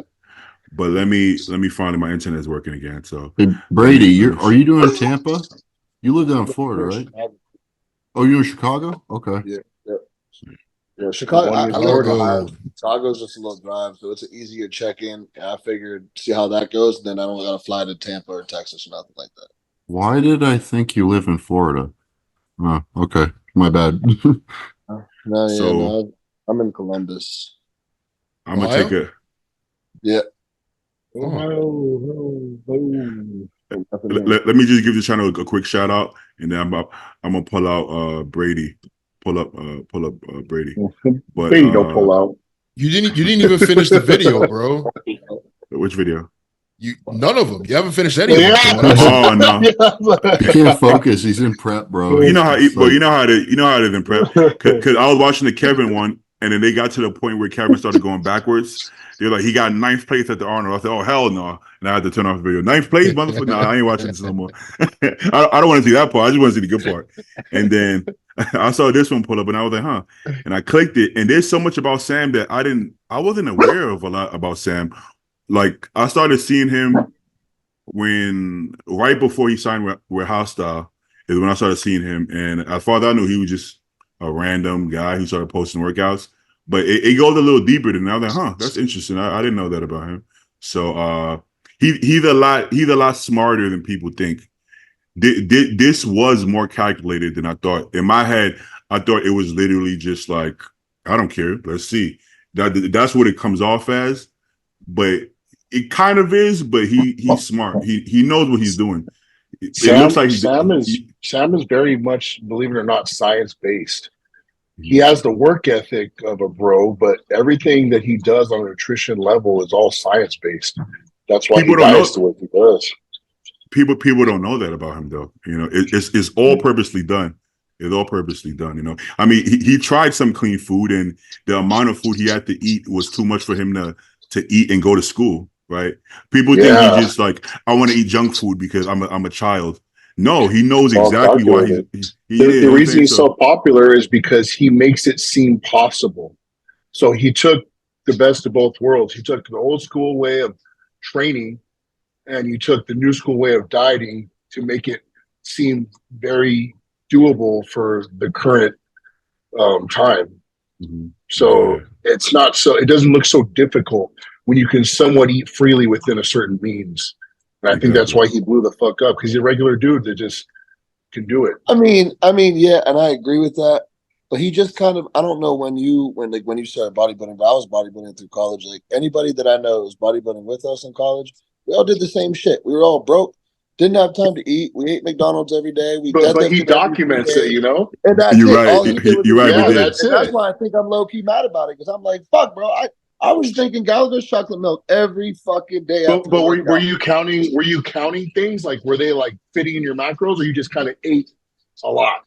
But let me find my internet's working again. So hey, Brady, are you doing Tampa? You live down in Florida, right? Oh, you're in Chicago? Okay. Yeah, Chicago. Chicago's just a little drive, so it's an easier check-in. And I figured see how that goes, and then I don't got to fly to Tampa or Texas or nothing like that. Why did I think you live in Florida? Oh, okay, my bad. No, I'm in Columbus. I'm gonna take Yeah. Let me just give the channel a quick shout out, and then I'm gonna pull out Brady. Pull up Brady. But Brady don't pull out. You didn't even finish the video, bro. Which video? None of them. You haven't finished any of them. Oh no, He can't focus. He's in prep, bro. You know how it is in prep. Because I was watching the Kevin one, and then they got to the point where Kevin started going backwards. They're like, he got ninth place at the Arnold. I said, oh hell no, and I had to turn off the video. Ninth place, motherfucker. No, I ain't watching this no more. I don't want to see that part. I just want to see the good part. And then I saw this one pull up, and I was like, huh. And I clicked it, and there's so much about Sam that I wasn't aware of a lot about Sam. Like, I started seeing him right before he signed with Hostile is when I started seeing him. And as far as I knew, he was just a random guy who started posting workouts. But it goes a little deeper than that. I was like, huh, that's interesting. I didn't know that about him. So he's a lot smarter than people think. This was more calculated than I thought. In my head, I thought it was literally just like, I don't care. Let's see. That's what it comes off as. But it kind of is, but he's smart. He knows what he's doing. It looks like Sam is very much, believe it or not, science based. He has the work ethic of a bro, but everything that he does on a nutrition level is all science based. That's why he diets the way he does. People don't know that about him, though. You know, it's all purposely done. It's all purposely done. You know, I mean, he tried some clean food, and the amount of food he had to eat was too much for him to eat and go to school. Right? People think he just like, I want to eat junk food because I'm a child. No, he knows exactly why the reason he's so popular is because he makes it seem possible. So he took the best of both worlds. He took the old school way of training, and he took the new school way of dieting to make it seem very doable for the current time. Mm-hmm. So it doesn't look so difficult when you can somewhat eat freely within a certain means. And I think that's why he blew the fuck up, because he's a regular dude that just can do it. I mean, yeah, and I agree with that. But he just kind of, I don't know when you started bodybuilding, but I was bodybuilding through college. Like, anybody that I know was bodybuilding with us in college, we all did the same shit. We were all broke, didn't have time to eat. We ate McDonald's every day. But he documents it, you know? And that's You're it. right. All he did was, You're right. yeah, that's why I think I'm low-key mad about it, because I'm like, fuck, bro, I was drinking Gallagher's chocolate milk every fucking day. But were you counting things? Like, were they like fitting in your macros, or you just kind of ate a lot?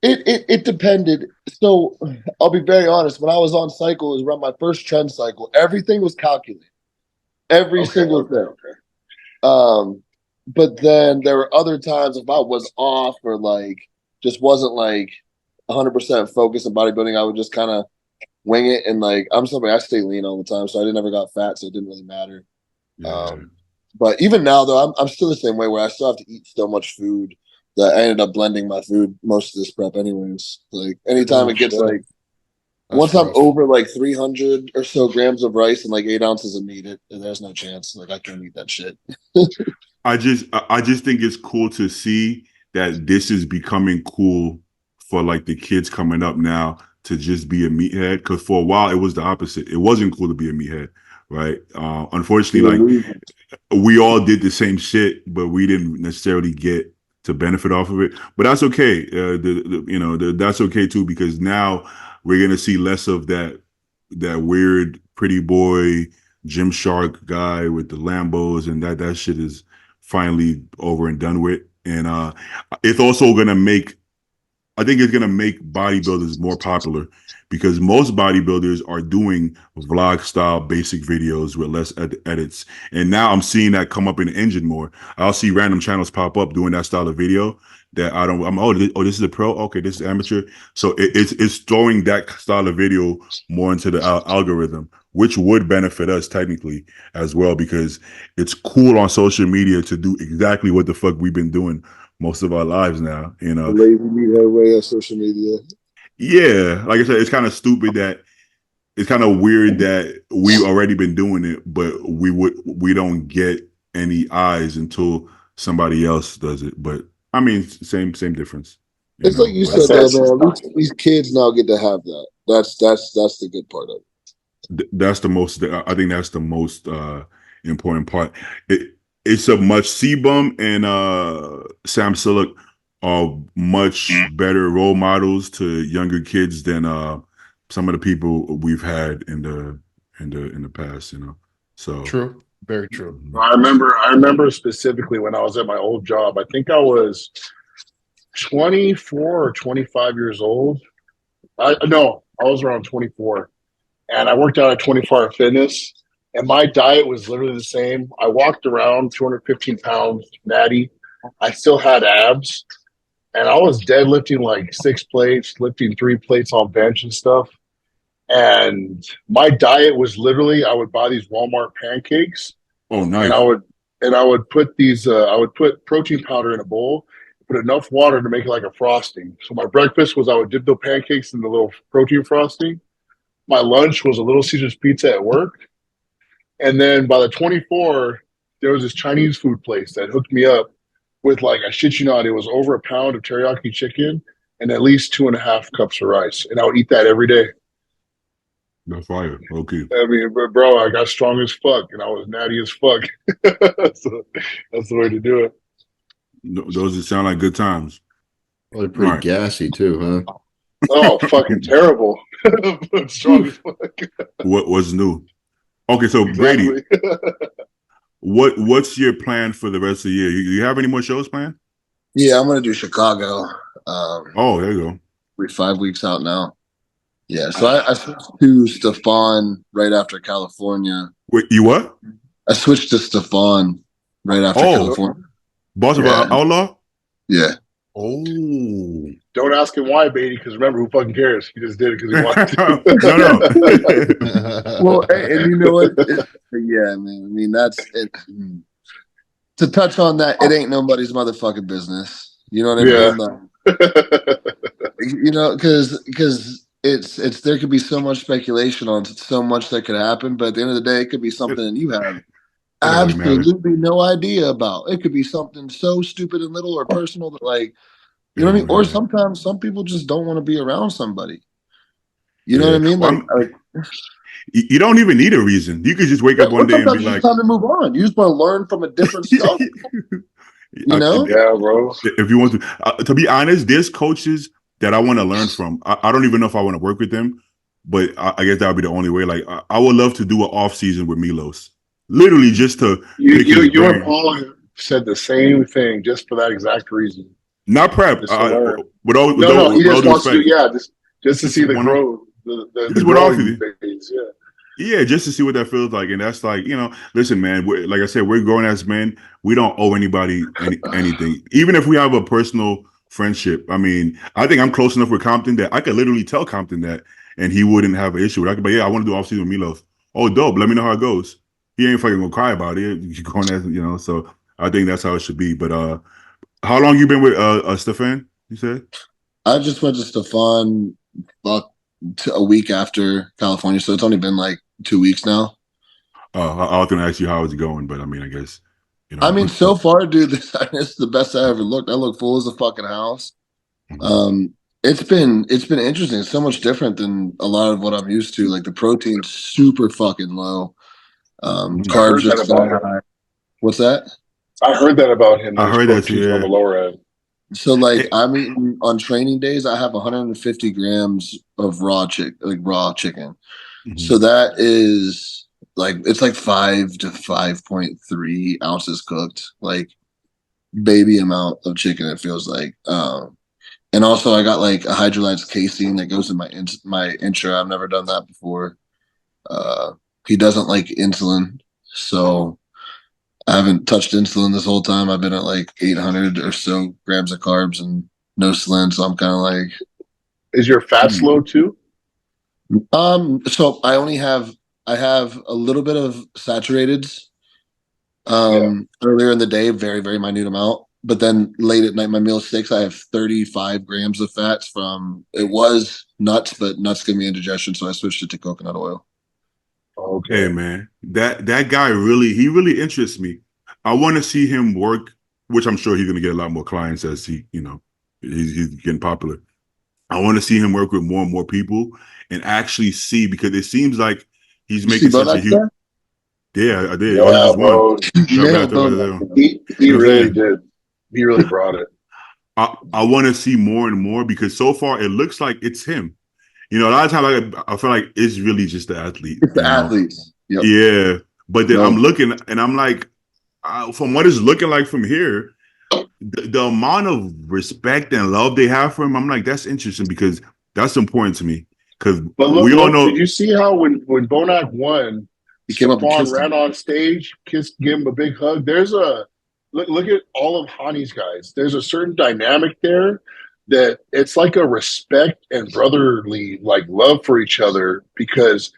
It depended. So I'll be very honest. When I was on cycle, it was around my first trend cycle. Everything was calculated, every single thing. Okay. But then there were other times if I was off or like just wasn't like 100% focused on bodybuilding, I would just kind of wing it. And like, I'm somebody, I stay lean all the time, so I never got fat, so it didn't really matter. Yeah. But even now, though, I'm still the same way, where I still have to eat so much food that I ended up blending my food most of this prep anyways. Like, anytime it gets like, once I'm over like 300 or so grams of rice and like 8 ounces of meat, there's no chance. Like, I can't eat that shit. I just think it's cool to see that this is becoming cool for like the kids coming up now to just be a meathead, because for a while it was the opposite. It wasn't cool to be a meathead, right? Unfortunately, like, we all did the same shit, but we didn't necessarily get to benefit off of it. But that's okay. That's okay too, because now we're gonna see less of that weird pretty boy Gymshark guy with the Lambos, and that shit is finally over and done with. And it's also gonna make, I think it's going to make bodybuilders more popular, because most bodybuilders are doing vlog style basic videos with less edits. And now I'm seeing that come up in the engine more. I'll see random channels pop up doing that style of video that this is a pro. Okay, this is amateur. So it's throwing that style of video more into the algorithm, which would benefit us technically as well, because it's cool on social media to do exactly what the fuck we've been doing most of our lives now, you know. The lazy meathead way of social media. Yeah, like I said, it's kind of stupid that it's kind of weird that we've already been doing it, but we don't get any eyes until somebody else does it. But I mean, same difference. It's like you said, though, man. These kids now get to have that. That's the good part of it. That's the most. I think that's the most important part. It's a much Sebum and Sam Sillick are much better role models to younger kids than some of the people we've had in the past, you know. So True. Very true. I remember specifically when I was at my old job. I think I was 24 or 25 years old. I was around 24, and I worked out at 24-hour fitness. And my diet was literally the same. I walked around 215 pounds, natty. I still had abs, and I was deadlifting like 6 plates, lifting 3 plates on bench and stuff. And my diet was literally, I would buy these Walmart pancakes. Oh, nice. And I would put these, I would put protein powder in a bowl, put enough water to make it like a frosting. So my breakfast was I would dip the pancakes in the little protein frosting. My lunch was a Little Caesars pizza at work. And then by the 24, there was this Chinese food place that hooked me up with, like, I shit you not, it was over a pound of teriyaki chicken and at least 2.5 cups of rice. And I would eat that every day. That's fire. Okay. I mean, but bro, I got strong as fuck and I was natty as fuck. So that's the way to do it. Those sound like good times. Probably pretty gassy too, huh? Oh, fucking terrible. Strong as fuck. What's new? Okay, so Exactly. Brady, what's your plan for the rest of the year? You have any more shows planned? Yeah, I'm gonna do Chicago. Oh, there you go. We're 5 weeks out now. Yeah, so I switched to Stefan right after California. Wait, you what? I switched to Stefan right after California. Boss of Outlaw? Yeah. Oh. Don't ask him why, Brady, because remember, who fucking cares? He just did it because he wanted to. No. Well, and you know what? Yeah, man. I mean, that's it. To touch on that, it ain't nobody's motherfucking business. You know what I mean? Like, you know, because it's there could be so much speculation on so much that could happen, but at the end of the day, it could be something you have absolutely no idea about. It could be something so stupid and little or personal that, like, you know what I mean? Or sometimes some people just don't want to be around somebody. You know what I mean? Like, you don't even need a reason. You could just wake up one day and be like, it's time to move on. You just want to learn from a different stuff. You know? Yeah, bro. If you want to be honest, there's coaches that I want to learn from. I don't even know if I want to work with them, but I guess that would be the only way. Like, I would love to do an off-season with Milos. Literally just to you and Paul said the same thing just for that exact reason. Not prep. He just wants to, just to see the growth. The growing phase, Yeah, just to see what that feels like. And that's like, you know, listen, man, like I said, we're grown as men. We don't owe anybody anything. Even if we have a personal friendship. I mean, I think I'm close enough with Compton that I could literally tell Compton that and he wouldn't have an issue with it. I could be, yeah, I want to do off-season with Milos. Oh, dope. Let me know how it goes. He ain't fucking gonna cry about it. You're going as, you know, so I think that's how it should be. But how long you been with Stefan, you said? I just went to Stefan a week after California, so it's only been like 2 weeks now. I was gonna ask you how it's going, but I mean, I guess, you know. I mean, so far, dude, this is the best I ever looked. I look full as a fucking house. It's been interesting. It's so much different than a lot of what I'm used to. Like, the protein's super fucking low. Carbs are so high. What's that? I heard that about him. I heard that too, on the lower end. So, like, I'm eating on training days. I have 150 grams of raw chicken. Mm-hmm. So that is like, it's like 5 to 5.3 ounces cooked, like baby amount of chicken. It feels like. And also, I got like a hydrolyzed casein that goes in my intra. I've never done that before. He doesn't like insulin, so I haven't touched insulin this whole time. I've been at like 800 or so grams of carbs and no Slen, so I'm kind of like. Is your fats low too? So I have a little bit of saturateds earlier in the day, very, very minute amount. But then late at night, my meal 6, I have 35 grams of fats from, it was nuts, but nuts give me indigestion, so I switched it to coconut oil. Okay, man. That guy really interests me. I want to see him work, which I'm sure he's going to get a lot more clients as he, you know, he's getting popular. I want to see him work with more and more people and actually see, because it seems like he's making such a huge. Yeah, I did. Yeah, All just one. bro. Nailed them. He You know what I'm really saying? did. He really brought it. I want to see more and more because so far it looks like it's him. You know, a lot of times I feel like it's really just the athlete. It's the You know, athletes. Yep. yeah. But then I'm No. looking and I'm like, from what it's looking like from here, the amount of respect and love they have for him, I'm like, that's interesting because that's important to me. Because But we all look, know. did you see how when Bonac won, He came up and Stephon kissed him. ran on stage, gave him a big hug? There's a look at all of Hani's guys. There's a certain dynamic there that it's like a respect and brotherly like love for each other because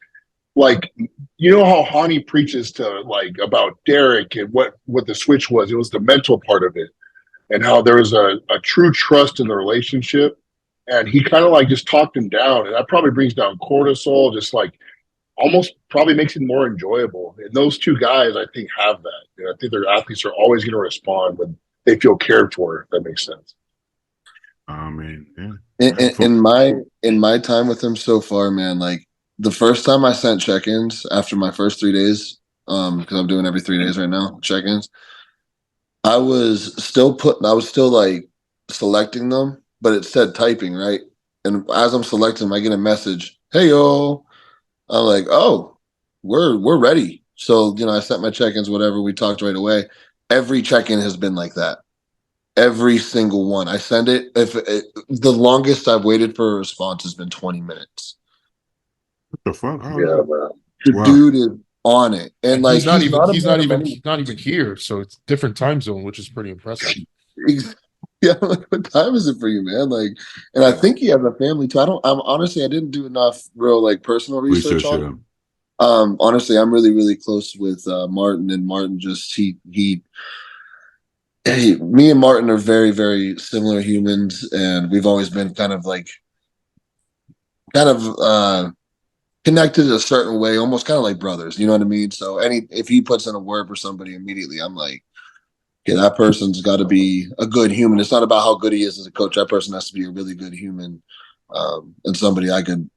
like you know how Hani preaches to like about Derek and what the switch was. It was the mental part of it and how there was a true trust in the relationship. And he kind of like just talked him down. And that probably brings down cortisol, just like almost probably makes it more enjoyable. And those two guys, I think, have that. You know, I think their athletes are always going to respond when they feel cared for, if that makes sense. I mean, yeah. In my time with him so far, man, like the first time I sent check-ins after my first 3 days, because I'm doing every 3 days right now, check-ins, I was still like selecting them, but it said typing, right? And as I'm selecting them, I get a message, "Hey yo." I'm like, "Oh, we're ready." So, I sent my check-ins, whatever, we talked right away. Every check-in has been like that. Every single one. I send it. The longest I've waited for a response has been 20 minutes. What the fuck? Yeah, man. The Wow. dude is on it. And like he's not a man of he's not even here, so it's different time zone, which is pretty impressive. Yeah, like, what time is it for you, man? Like, and I think he has a family too. I didn't do enough real like personal research on him. Honestly, I'm really, really close with Martin, and Martin just me and Martin are very, very similar humans, and we've always been kind of connected a certain way, almost kind of like brothers. You know what I mean? So if he puts in a word for somebody immediately, I'm like, okay, that person's got to be a good human. It's not about how good he is as a coach. That person has to be a really good human, and somebody I could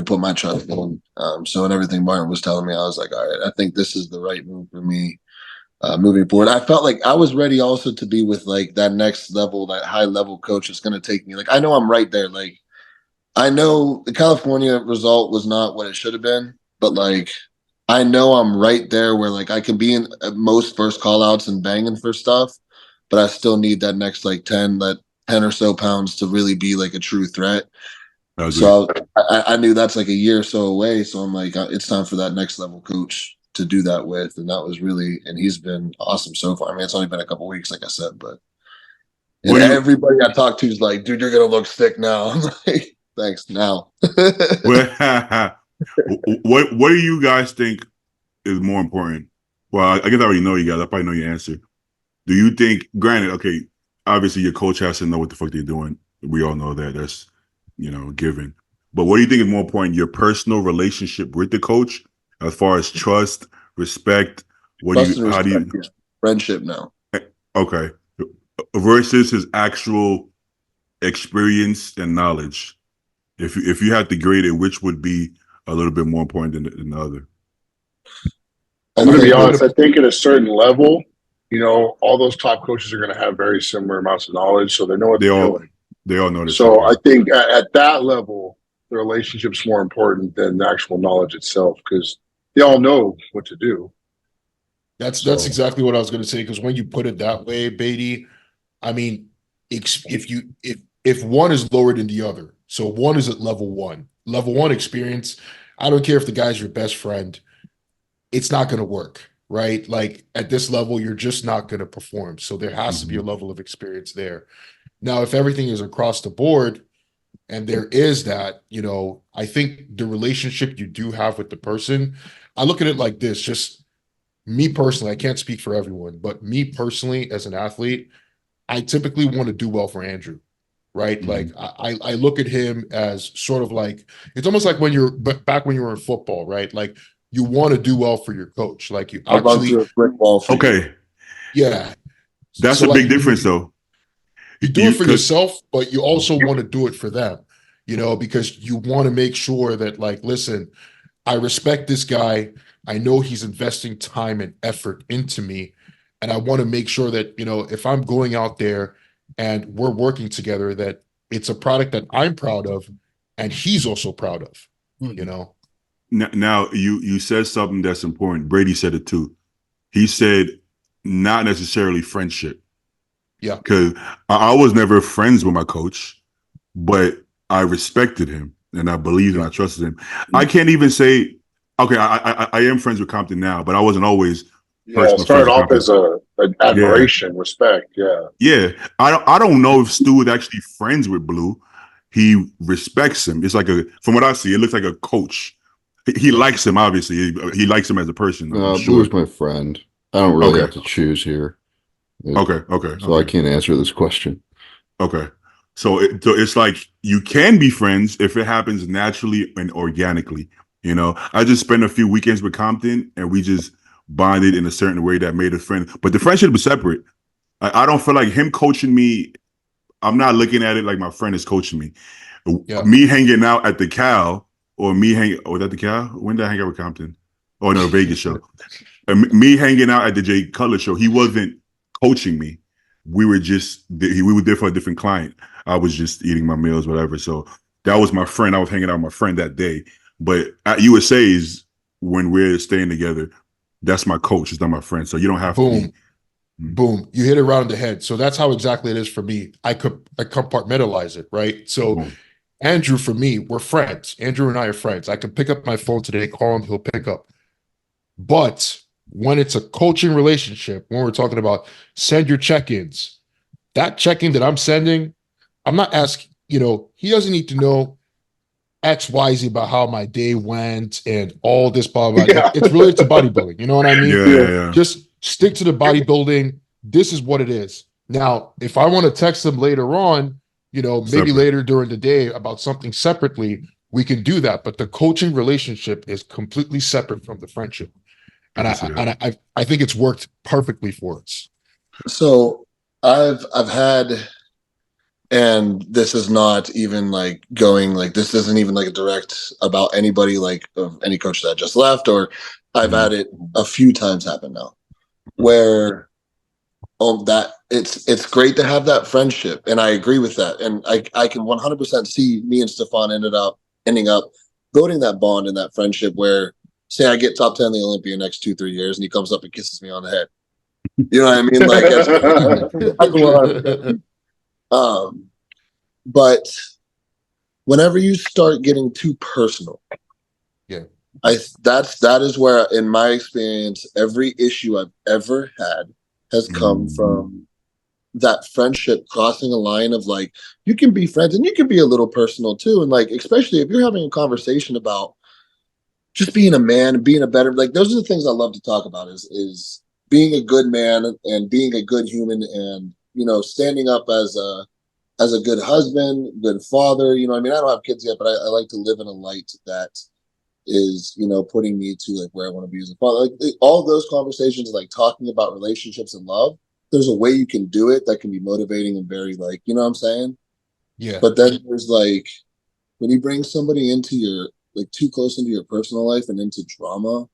put my trust in. So in everything Martin was telling me, I was like, all right, I think this is the right move for me moving forward. I felt like I was ready also to be with like that next level, that high level coach that's going to take me. Like, I know I'm right there. Like, I know the California result was not what it should have been, but like, I know I'm right there where like I can be in most first call outs and banging for stuff, but I still need that next like 10 or so pounds to really be like a true threat. So I knew that's like a year or so away. So I'm like, it's time for that next level coach to do that with. And that was and he's been awesome so far. I mean, it's only been a couple of weeks, like I said, but everybody I talk to is like, dude, you're going to look sick now. I'm like, thanks now. What do you guys think is more important? Well, I guess I already know you guys. I probably know your answer. Do you think, granted, okay, obviously your coach has to know what the fuck they're doing. We all know that. That's, given. But what do you think is more important? Your personal relationship with the coach, as far as trust, respect, friendship now. Okay. Versus his actual experience and knowledge. If you had to grade it, which would be a little bit more important than the other? I'm going to be honest. I think at a certain level, all those top coaches are going to have very similar amounts of knowledge, so they know what they're doing. They all know this. So I think at that level, the relationship's more important than the actual knowledge itself because they all know what to do. That's exactly what I was going to say. Because when you put it that way, Beatty, I mean, if one is lower than the other, so one is at level one experience. I don't care if the guy's your best friend, it's not going to work, right? Like at this level, you're just not going to perform. So there has to be a level of experience there. Now, if everything is across the board and there is that, I think the relationship you do have with the person, I look at it like this, just me personally, I can't speak for everyone, but me personally as an athlete, I typically want to do well for Andrew, right? Like I look at him as sort of like, it's almost like back when you were in football, right? Like you want to do well for your coach. Like you actually, okay. Yeah. That's a big difference though. You do it for yourself, but you also want to do it for them, because you want to make sure that like, listen, I respect this guy. I know he's investing time and effort into me. And I want to make sure that, if I'm going out there and we're working together, that it's a product that I'm proud of and he's also proud of, Now you said something that's important. Brady said it too. He said not necessarily friendship. Yeah. Because I was never friends with my coach, but I respected him and I believed and I trusted him. I can't even say, okay, I am friends with Compton now, but I wasn't always. Yeah, started off as an admiration, respect. Yeah. Yeah. I don't know if Stu is actually friends with Blue. He respects him. It's like from what I see, it looks like a coach. He likes him, obviously. He likes him as a person. Blue's my friend. I don't really have to choose here. Okay. So I can't answer this question. Okay. So it's like you can be friends if it happens naturally and organically. I just spent a few weekends with Compton and we just bonded in a certain way that made a friend. But the friendship was separate. I don't feel like him coaching me. I'm not looking at it like my friend is coaching me. Yeah. Me hanging out at the Cal or me hanging at the Cal. When did I hang out with Compton? Oh, no, Vegas show. Me hanging out at the Jay Cutler show. He wasn't coaching me. We were there for a different client. I was just eating my meals, whatever. So that was my friend. I was hanging out with my friend that day. But at USA's, when we're staying together, that's my coach. It's not my friend. So you don't have to. Boom. You hit it right on the head. So that's how exactly it is for me. I compartmentalize it, right? So Andrew, for me, we're friends. Andrew and I are friends. I can pick up my phone today, call him, he'll pick up. But when it's a coaching relationship, when we're talking about send your check-ins, that check-in that I'm sending, I'm not asking, he doesn't need to know X, Y, Z about how my day went and all this, blah, blah, blah. Yeah. It's related to bodybuilding. You know what I mean? Yeah. Just stick to the bodybuilding. This is what it is. Now, if I want to text them later on, maybe later during the day about something separately, we can do that. But the coaching relationship is completely separate from the friendship. And I think it's worked perfectly for us. So I've had, and this is not even like going like, this isn't even like a direct about anybody like of any coach that just left, or I've had it a few times happen now where that it's great to have that friendship. And I agree with that. And I can 100% see me and Stefan ending up building that bond and that friendship where, say I get top 10 in the Olympia next 2-3 years and he comes up and kisses me on the head. You know what I mean? Like, but whenever you start getting too personal, that is where, in my experience, every issue I've ever had has come from that friendship crossing a line of like, you can be friends and you can be a little personal too. And like, especially if you're having a conversation about just being a man and being a better, like those are the things I love to talk about is being a good man and being a good human and, standing up as a good husband, good father. I mean, I don't have kids yet, but I like to live in a light that is, putting me to like where I want to be as a father. Like all those conversations, like talking about relationships and love, there's a way you can do it that can be motivating and very like, you know what I'm saying? Yeah. But then there's like, when you bring somebody into your, like too close into your personal life and into drama,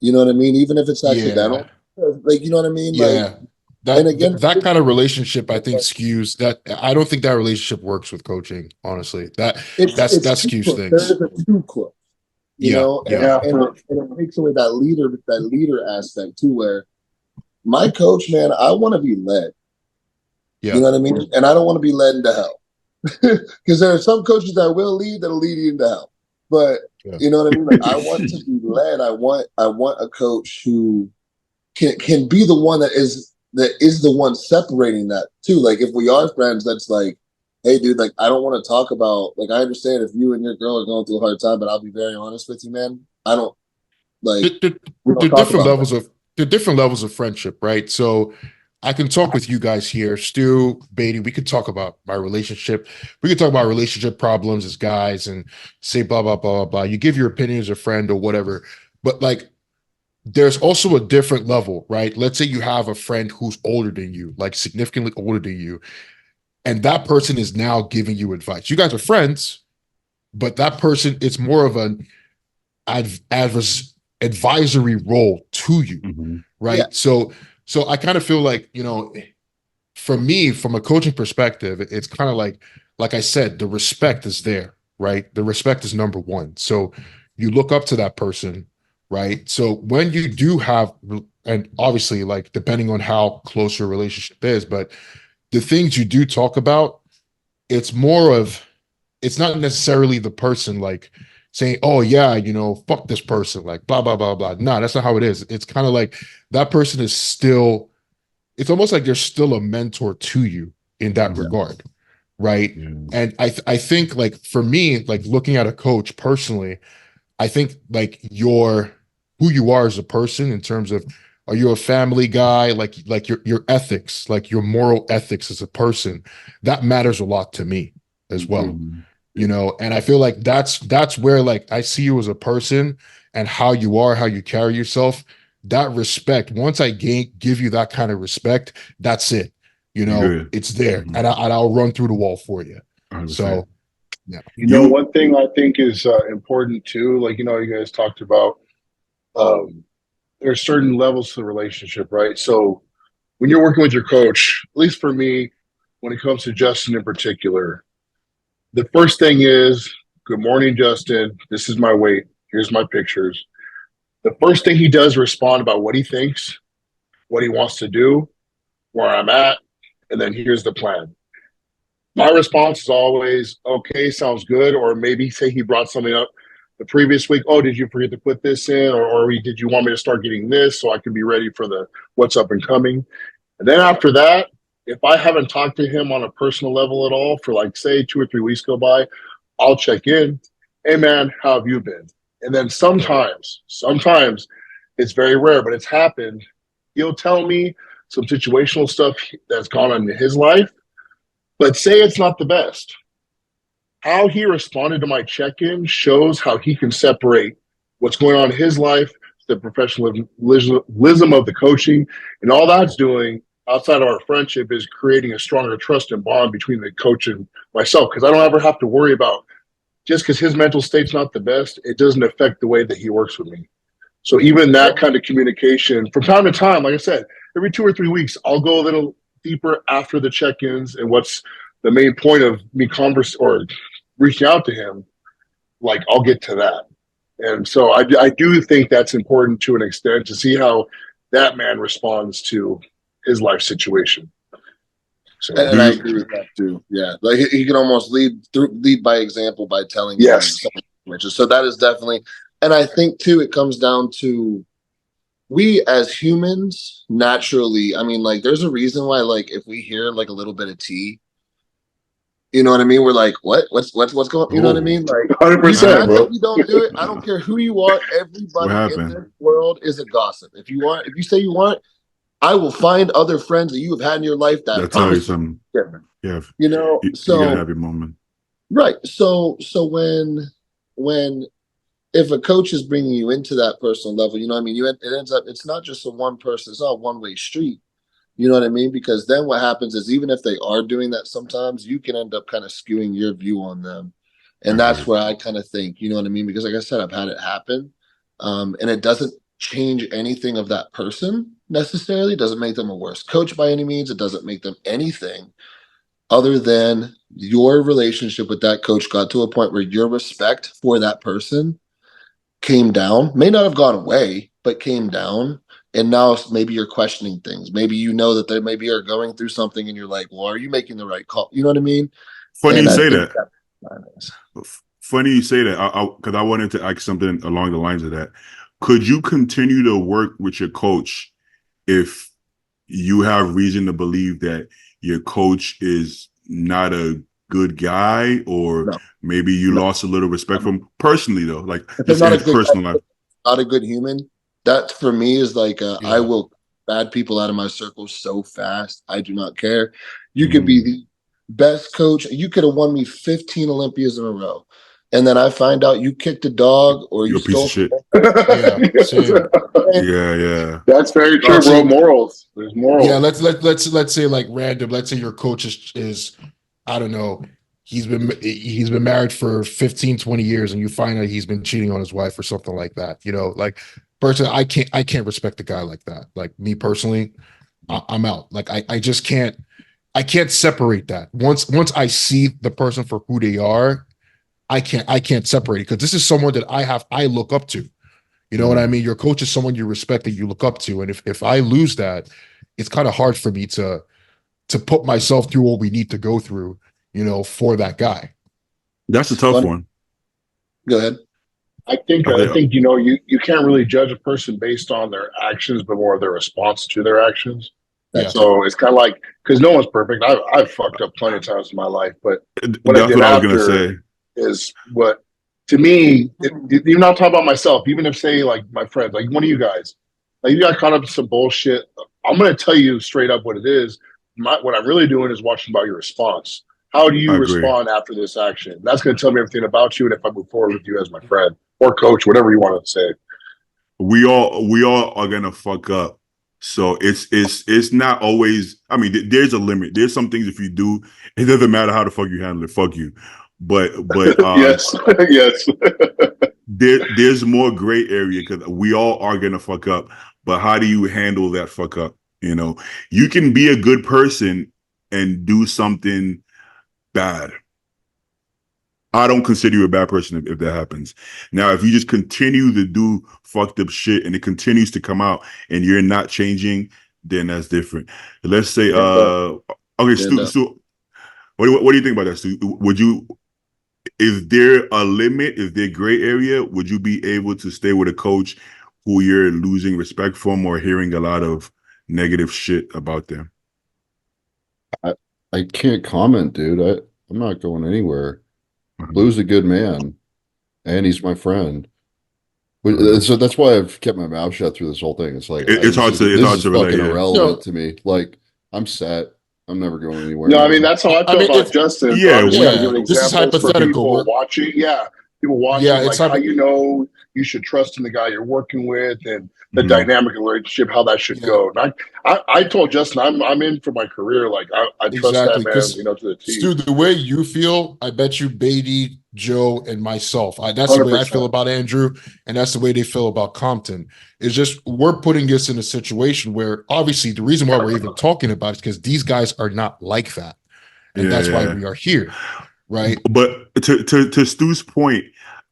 you know what I mean? Even if it's accidental, like, you know what I mean? Yeah. Like, that kind of relationship, I think, skews that. I don't think that relationship works with coaching, honestly. That skews things. There's a too close, you know? And it takes away that leader aspect too, where my coach, man, I want to be led. Yeah. You know what I mean? And I don't want to be led into hell. Because there are some coaches that will lead, that'll lead you into hell. But you know what I mean? Like, I want to be led. I want a coach who can be the one that is the one separating that too. Like if we are friends, that's like, hey dude, like I don't want to talk about, like I understand if you and your girl are going through a hard time, but I'll be very honest with you, man. I don't like the different levels of friendship, right? So I can talk with you guys here, Stu, Brady. We could talk about my relationship. We could talk about relationship problems as guys and say blah, blah, blah, blah, blah. You give your opinion as a friend or whatever. But like, there's also a different level, right? Let's say you have a friend who's older than you, like significantly older than you. And that person is now giving you advice. You guys are friends, but that person, it's more of an advisory role to you, right? Yeah. So I kind of feel like, for me, from a coaching perspective, it's kind of like I said, the respect is there, right? The respect is number one. So you look up to that person, right? So when you do have, and obviously, like, depending on how close your relationship is, but the things you do talk about, it's not necessarily the person like saying, oh yeah, fuck this person, like blah, blah, blah, blah. No, that's not how it is. It's kind of like that person is still, it's almost like they're still a mentor to you in that regard. Right. Yeah. And I think, like, for me, like, looking at a coach personally, I think like who you are as a person in terms of, are you a family guy? Like your ethics, like your moral ethics as a person, that matters a lot to me as well. And I feel like that's where, like, I see you as a person and how you are, how you carry yourself, that respect. Once I give you that kind of respect, that's it. It's there, and I'll run through the wall for you. 100%. So, yeah. One thing I think is important too, like, you guys talked about, there's certain levels to the relationship, right? So when you're working with your coach, at least for me, when it comes to Justin in particular, the first thing is, good morning, Justin. This is my weight. Here's my pictures. The first thing he does, respond about what he thinks, what he wants to do, where I'm at, and then here's the plan. My response is always, okay, sounds good. Or maybe say he brought something up the previous week. Oh, did you forget to put this in? Or did you want me to start getting this so I can be ready for the what's up and coming? And then after that, if I haven't talked to him on a personal level at all for, like, say 2 or 3 weeks go by, I'll check in. Hey man, how have you been? And then sometimes it's very rare, but it's happened. He'll tell me some situational stuff that's gone on in his life, but say it's not the best. How he responded to my check-in shows how he can separate what's going on in his life, the professionalism of the coaching, and all that's doing outside of our friendship is creating a stronger trust and bond between the coach and myself, because I don't ever have to worry about, just because his mental state's not the best, it doesn't affect the way that he works with me. So even that kind of communication from time to time, like I said, every 2 or 3 weeks, I'll go a little deeper after the check-ins and what's the main point of me reaching out to him, like, I'll get to that. And so I do think that's important to an extent, to see how that man responds to his life situation. So, and I agree with that too. Yeah, like he can almost lead by example by telling yes. you. So that is definitely, and I think too, it comes down to, we as humans naturally, I mean, like, there's a reason why, like, if we hear like a little bit of tea, you know what I mean? We're like, what's going on? You know what I mean? Like, 100%, bro. If you don't do it, I don't care who you are. Everybody in this world is a gossip. If you say you want, I will find other friends that you have had in your life that tell you something. Yeah. You gotta have your moment. Right. So when if a coach is bringing you into that personal level, you know what I mean? It ends up, it's not just a one person, it's not a one-way street. You know what I mean? Because then what happens is, even if they are doing that, sometimes you can end up kind of skewing your view on them. And that's where I kind of think, you know what I mean? Because like I said, I've had it happen. And it doesn't change anything of that person necessarily. It doesn't make them a worse coach by any means. It doesn't make them anything other than your relationship with that coach got to a point where your respect for that person came down. May not have gone away, but came down. And now maybe you're questioning things. Maybe you know that they maybe are going through something and you're like, well, are you making the right call? You know what I mean? Funny you say that. Funny you say that, because I wanted to ask something along the lines of that. Could you continue to work with your coach if you have reason to believe that your coach is not a good guy, or maybe you lost a little respect from him personally, though? Like, just in his personal life. Not a good human. That for me is like, I will bad people out of my circle so fast. I do not care. You could be the best coach. You could have won me 15 Olympias in a row. And then I find out you kicked a dog or you stole shit. Yeah. That's very true, bro. Morals. There's morals. Yeah, let's say, like, random. Let's say your coach is I don't know, he's been married for 15, 20 years, and you find out he's been cheating on his wife or something like that. Like personally, I can't respect a guy like that. Like me personally, I'm out. Like I just can't. I can't separate that. Once I see the person for who they are, I can't separate it, because this is someone that I look up to. You know what I mean? Your coach is someone you respect, that you look up to. And if I lose that, it's kind of hard for me to put myself through what we need to go through, for that guy. That's a tough one. Go ahead. I think you can't really judge a person based on their actions, but more their response to their actions. Yeah. So it's kind of like, because no one's perfect. I've fucked up plenty of times in my life, but what That's I did what I was after gonna say. is what, to me, even not talking about myself, even if, say, like my friends, like one of you guys, like you got caught up in some bullshit, I'm going to tell you straight up what it is. What I'm really doing is watching about your response. How do you respond after this action? That's going to tell me everything about you, and if I move forward with you as my friend or coach, whatever you want to say. We all are gonna fuck up. So it's not always. I mean, there's a limit. There's some things, if you do, it doesn't matter how the fuck you handle it. Fuck you. But yes. there's more gray area, because we all are gonna fuck up. But how do you handle that fuck up? You can be a good person and do something bad. I don't consider you a bad person if that happens. Now, if you just continue to do fucked up shit and it continues to come out and you're not changing, then that's different. Let's say, okay, Stu, what do you think about that, Stu? Is there a limit? Is there gray area? Would you be able to stay with a coach who you're losing respect from or hearing a lot of negative shit about them? I can't comment, dude. I'm not going anywhere. Blue's a good man, and he's my friend. So that's why I've kept my mouth shut through this whole thing. It's like it's hard to relate. Fucking irrelevant to me. Like, I'm set. I'm never going anywhere. No, I mean, that's how I feel about Justin. Yeah, this is hypothetical. People watching, like how you should trust in the guy you're working with, and the dynamic of the relationship, how that should go. And I told Justin, I'm in for my career. Like I trust that man, to the T. Stu, the way you feel, I bet you Brady, Joe, and myself. That's 100%. The way I feel about Andrew, and that's the way they feel about Compton. It's just we're putting this in a situation where, obviously, the reason why we're even talking about it is because these guys are not like that, and that's why we are here, right? But to Stu's point,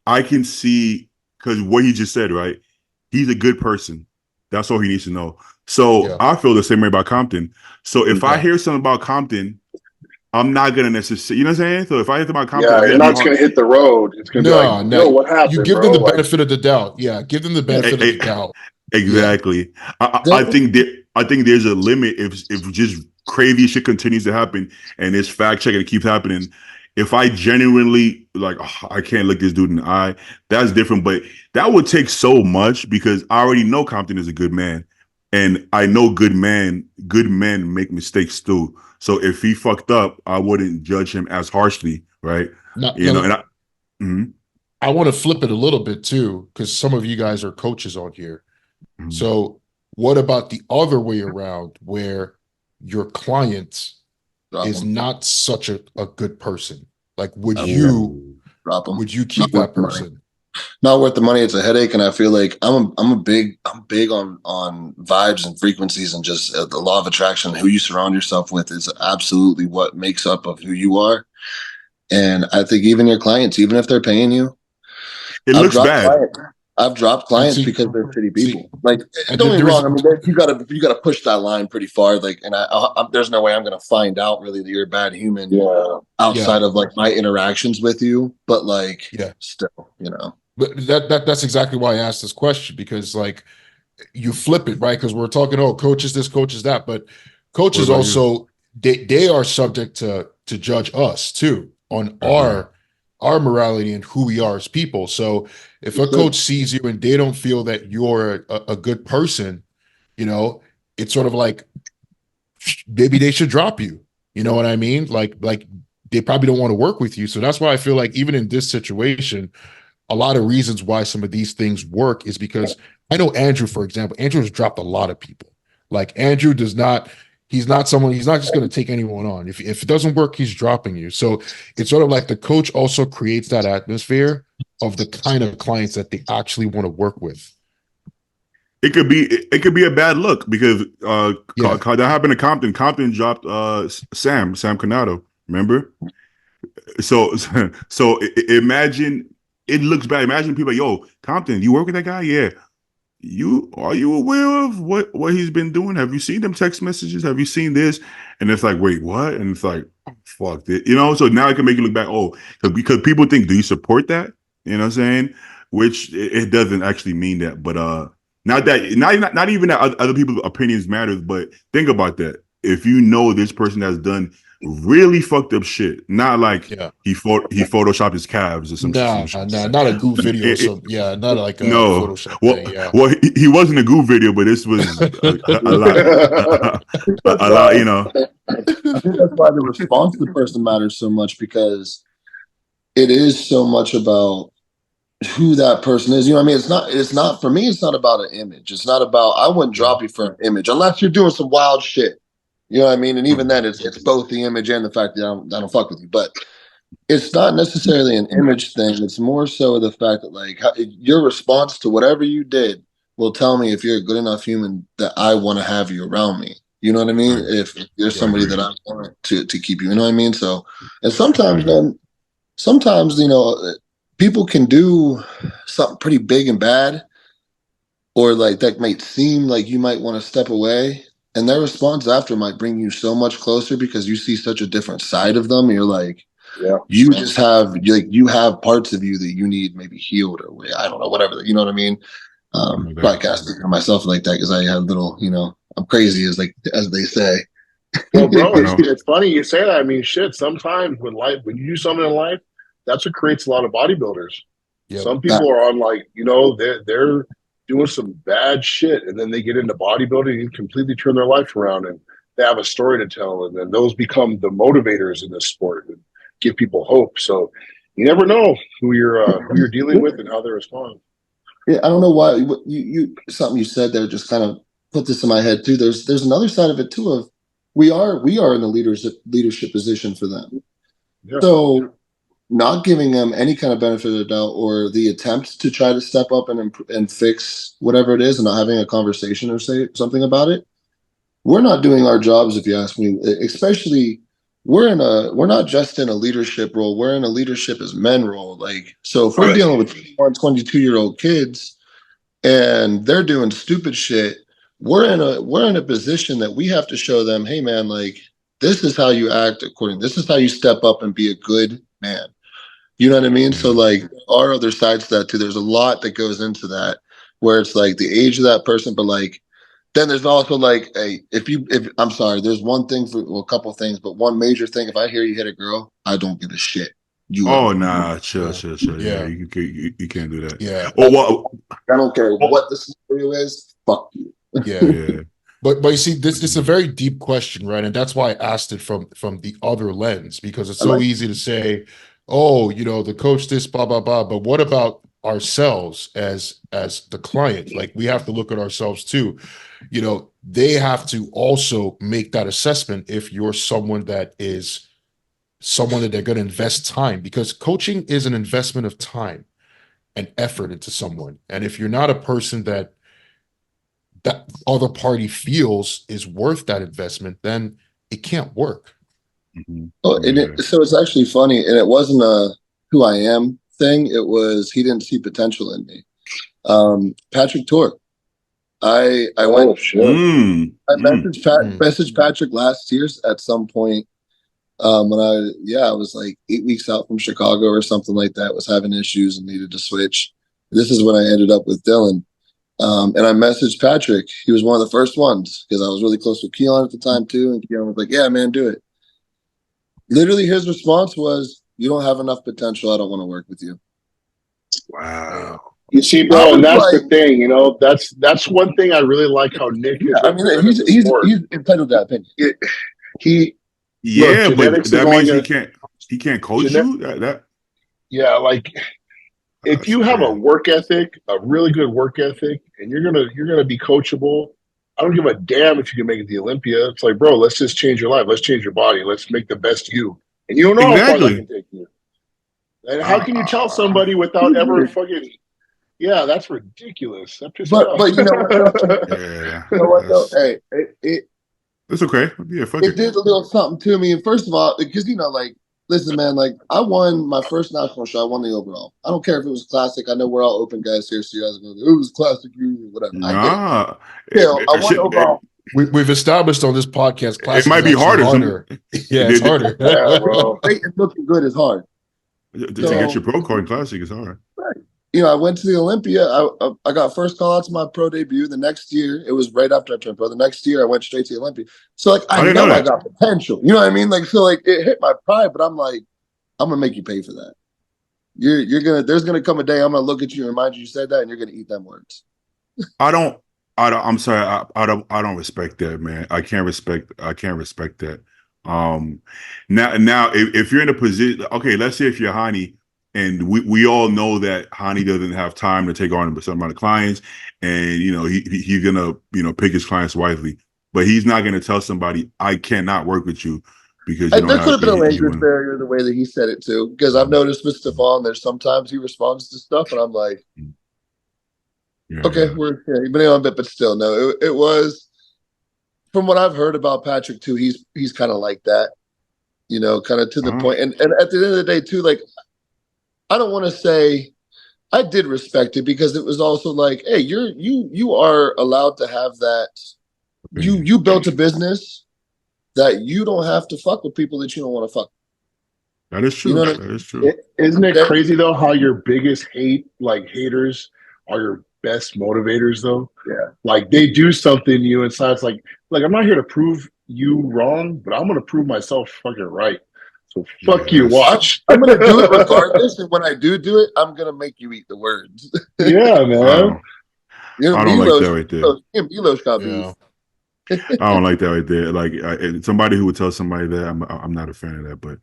I can see, because what he just said, right? He's a good person. That's all he needs to know. So I feel the same way about Compton. So if I hear something about Compton, I'm not gonna necessarily, you know what I'm saying? So if I hear about Compton, you're not gonna hit the road. It's gonna be like, no, what happened? You give them the benefit of the doubt. Yeah, give them the benefit of the doubt. Exactly. Yeah. I think there's a limit if just crazy shit continues to happen and it's fact checking, it keeps happening. If I genuinely I can't look this dude in the eye, that's different. But that would take so much, because I already know Compton is a good man, and I know good men make mistakes too. So if he fucked up, I wouldn't judge him as harshly, right? I want to flip it a little bit too, because some of you guys are coaches on here. Mm-hmm. So what about the other way around, where your client is not such a good person? Like, would you keep that person? Not worth the money. It's a headache, and I feel like I'm big on vibes and frequencies, and just the law of attraction. Who you surround yourself with is absolutely what makes up of who you are. And I think even your clients, even if they're paying you, it looks bad. I've dropped clients because they're shitty people. Like, don't get me wrong. I mean, you gotta push that line pretty far. Like, and I there's no way I'm gonna find out really that you're a bad human outside of like my interactions with you. But like, still, But that's exactly why I asked this question, because like you flip it, right? Because we're talking, coaches this, coaches that, but coaches also they are subject to judge us too on our morality and who we are as people. So if a coach sees you and they don't feel that you're a good person, it's sort of like maybe they should drop you. You know what I mean? Like they probably don't want to work with you. So that's why I feel like even in this situation, a lot of reasons why some of these things work is because I know Andrew, for example, Andrew has dropped a lot of people. Like Andrew does not, He's not someone, he's not just going to take anyone on. If it doesn't work, he's dropping you. So it's sort of like the coach also creates that atmosphere of the kind of clients that they actually want to work with. It could be a bad look because that happened to Compton. Compton dropped Sam Canado, remember? So imagine it looks bad. Imagine people like, yo, Compton, you work with that guy? Yeah. Are you aware of what he's been doing? Have you seen them text messages? Have you seen this? And it's like, wait, what? And it's like, oh, fuck it. So now it can make you look back. Oh, because people think, do you support that? You know what I'm saying? Which it doesn't actually mean that. But not even that other people's opinions matters. But think about that. If you know this person has done really fucked up shit, not like he photoshopped his calves or some shit. Not a goof video. Not like a Photoshop thing. Yeah. Well, he wasn't a goof video, but this was a lot. A lot, I think that's why the response to the person matters so much, because it is so much about who that person is. You know what I mean? It's not for me. It's not about an image. It's not about, I wouldn't drop you for an image unless you're doing some wild shit. You know what I mean? And even then, it's both the image and the fact that I don't fuck with you. But it's not necessarily an image thing. It's more so the fact that, like, your response to whatever you did will tell me if you're a good enough human that I want to have you around me. You know what I mean? If you're somebody that I want to keep you. You know what I mean? So, and sometimes, people can do something pretty big and bad, or like that might seem like you might want to step away. And their response after might bring you so much closer because you see such a different side of them. You're like, you just have, you have parts of you that you need maybe healed, or I don't know, whatever. You know what I mean? Probably can't speak for myself like that because I had little, I'm crazy as they say. Well, bro, it's funny you say that. I mean, shit. Sometimes when you do something in life, that's what creates a lot of bodybuilders. Yep. Some people are on they're doing some bad shit, and then they get into bodybuilding and completely turn their life around, and they have a story to tell, and then those become the motivators in this sport and give people hope. So you never know who you're dealing with and how they respond. Yeah, I don't know why you something you said there just kind of put this in my head too. There's another side of it too, of we are in the leadership position for them. Yeah. So not giving them any kind of benefit of the doubt, or the attempt to try to step up and fix whatever it is, and not having a conversation or say something about it, we're not doing our jobs, if you ask me. Especially, we're not just in a leadership role, we're in a leadership as men role. Like, so if we're dealing with 21, 22-year-old kids and they're doing stupid shit, we're in a position that we have to show them, hey man, like, this is how you act this is how you step up and be a good man. You know what I mean? So, like, there are other sides to that too. There's a lot that goes into that, where it's like the age of that person, but like, then there's also like I'm sorry, there's one thing a couple of things, but one major thing, if I hear you hit a girl, I don't give a shit. Chill. Yeah. You can't do that. Yeah. I don't care what the scenario is. Fuck you. Yeah. But you see, this is a very deep question, right? And that's why I asked it from the other lens, because it's so easy to say, oh, the coach this, blah, blah, blah. But what about ourselves as the client? Like, we have to look at ourselves too. They have to also make that assessment if you're someone that they're going to invest time, because coaching is an investment of time and effort into someone. And if you're not a person that other party feels is worth that investment, then it can't work. Mm-hmm. Oh, so it's actually funny, and it wasn't a who I am thing. It was he didn't see potential in me. Patrick Tork. I messaged Patrick last year at some point when I was like 8 weeks out from Chicago or something like that, was having issues and needed to switch. This is when I ended up with Dylan. And I messaged Patrick. He was one of the first ones because I was really close with Keelan at the time too. And Keelan was like, yeah, man, do it. Literally, his response was, you don't have enough potential. I don't want to work with you. Wow. You see, bro, and that's the thing, that's one thing I really like how Nick is. I mean, he's entitled to that opinion. But that means he can't coach you? Yeah, like, if you have a work ethic, a really good work ethic, and you're gonna be coachable, I don't give a damn if you can make it to the Olympia. It's like, bro, let's just change your life. Let's change your body. Let's make the best you. And you don't know how far that can take you. And how can you tell somebody without ever fucking? Yeah, that's ridiculous. That pisses me off. But you know what? Yeah. You know what though? Hey, it It's okay. Yeah, fuck it it. did a little something to me. And first of all, because you know, like, listen, man, like I won my first national show. I won the overall. I don't care if it was classic. I know we're all open guys here, so you guys are going, it was classic, whatever. I get it. Nah. Still, I won overall. We've established on this podcast. It might be harder. Yeah, it's harder. Yeah, bro. Great and looking good is hard. To get your pro card in classic is hard. Right. You know, I went to the Olympia. I got first call out to my pro debut. The next year, it was right after I turned pro. The next year, I went straight to the Olympia. So, like, I know I got potential. You know what I mean? Like, so, like, it hit my pride, but I'm like, I'm gonna make you pay for that. There's gonna come a day I'm gonna look at you and remind you said that, and you're gonna eat them words. I'm sorry. I don't respect that, man. I can't respect that. Now, if you're in a position, okay, let's say if you're Hani, and we all know that Hani doesn't have time to take on a certain amount of clients, and you know he's gonna pick his clients wisely, but he's not gonna tell somebody I cannot work with you because you there could have been a language barrier the way that he said it too, because I've noticed with Stefan, there's sometimes he responds to stuff, and I'm like, okay, you've been on a bit, but still, no, it was. From what I've heard about Patrick too, he's kind of like that, you know, kind of to the point. And at the end of the day too, like, I don't want to say I did respect it because it was also like, hey, you are allowed to have that. You built a business that you don't have to fuck with people that you don't want to fuck. That is true. You know that is true. Isn't it crazy though how your biggest haters are your best motivators though? Yeah. Like they do something to you inside. It's like I'm not here to prove you wrong, but I'm gonna prove myself fucking right. So fuck you, watch. I'm gonna do it regardless, and when I do it, I'm gonna make you eat the words. Yeah, man. I don't like that right there. I don't like that right there. Like somebody who would tell somebody that, I'm not a fan of that, but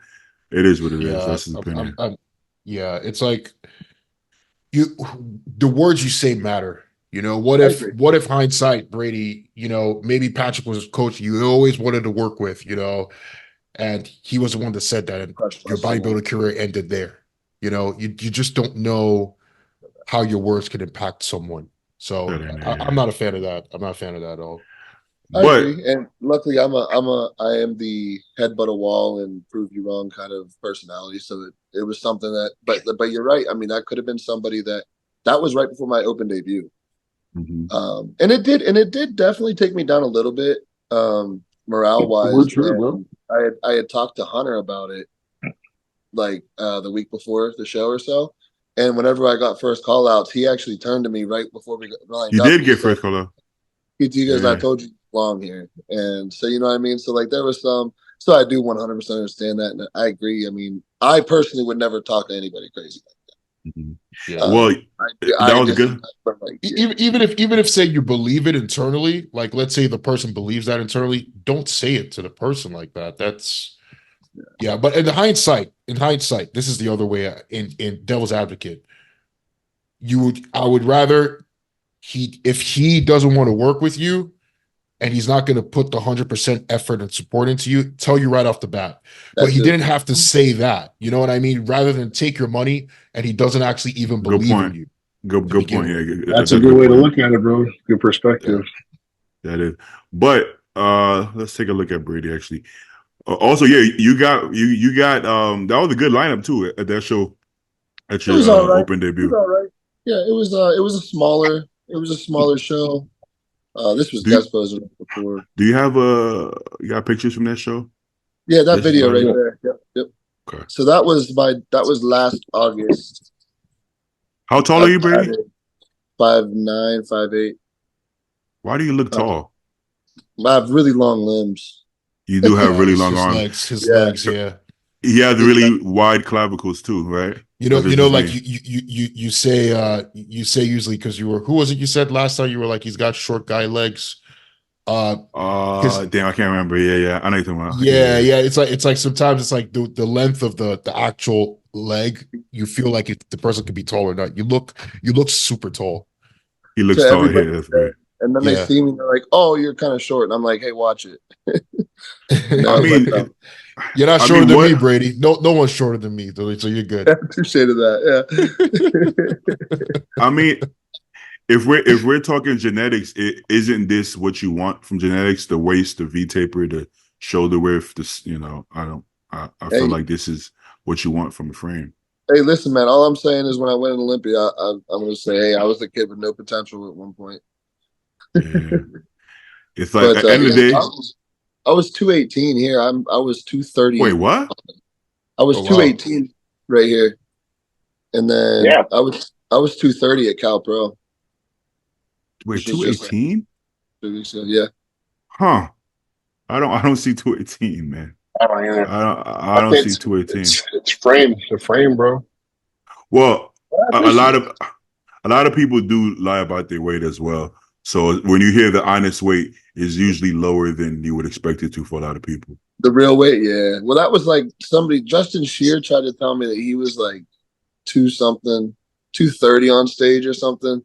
it is what it is. That's his opinion. It's like the words you say matter. You know, what if hindsight, Brady, you know, maybe Patrick was a coach you always wanted to work with, you know, and he was the one that said that, and your bodybuilding career ended there. You know, you just don't know how your words can impact someone. So I'm not a fan of that. I'm not a fan of that at all. I agree. And luckily I am the headbutt a wall and prove you wrong kind of personality. So it was something that, but you're right. I mean, that could have been somebody that was right before my open debut. Mm-hmm. And it did definitely take me down a little bit, morale wise. I had talked to Hunter about it like the week before the show or so. And whenever I got first call outs, he actually turned to me right before we got lined up. You did get first call out. Because I told you long here. And so, you know what I mean? So like there was some, so I do 100% understand that. And I agree. I mean, I personally would never talk to anybody crazy like that. Mm-hmm. Yeah. Well, that was good. Like, even if say you believe it internally, like let's say the person believes that internally, don't say it to the person like that. That's but in hindsight, this is the other way. In devil's advocate, I would rather if he doesn't want to work with you and he's not going to put the 100% effort and support into you, tell you right off the bat. But he didn't have to say that. You know what I mean? Rather than take your money and he doesn't actually even believe in you. Good point. Yeah, that's a good way to look at it, bro. Good perspective. Yeah. That is. But let's take a look at Brady actually. Also, you got that was a good lineup too at that show at your open debut. It was all right. Yeah, it was a smaller show. This was guest posing before. Do you have you got pictures from that show? Yeah, that video right there. Yep. Okay. So that was last August. How tall are you, Brady? 5'9", 5'8". Why do you look tall? I have really long limbs. You do have really long arms. His legs, yeah. He has really wide clavicles too, right? You know, like you say usually because you were, who was it you said last time? You were like, he's got short guy legs. Damn, I can't remember. Yeah. I know you're talking about. Yeah. It's like sometimes it's like the length of the actual leg. You feel like the person could be tall or not. You look super tall. He looks tall here. That's great. And then they see me and they're like, "Oh, you're kind of short." And I'm like, "Hey, watch it." I mean, you're not shorter than me, Brady. No one's shorter than me, though, so you're good. Touche to that. Yeah. I mean, if we're talking genetics, isn't this what you want from genetics? The waist, the V taper, the shoulder width. This, I feel like this is what you want from a frame. Hey, listen, man. All I'm saying is, when I win an Olympia, I'm going to say, hey, I was the kid with no potential at one point. Yeah. It's like at the end of the day, I was 218 here. I was 230. Wait, what? I was 218 right here, and then I was 230 at Cal Pro. Wait, 218? 2 weeks ago, yeah. Huh? I don't see 218, man. I don't either. I don't see 218. It's frame. It's a frame, bro. Well, a lot of people do lie about their weight as well. So when you hear the honest weight, is usually lower than you would expect it to for a lot of people. The real weight, yeah. Well, that was like Justin Shear tried to tell me that he was like 230 on stage or something.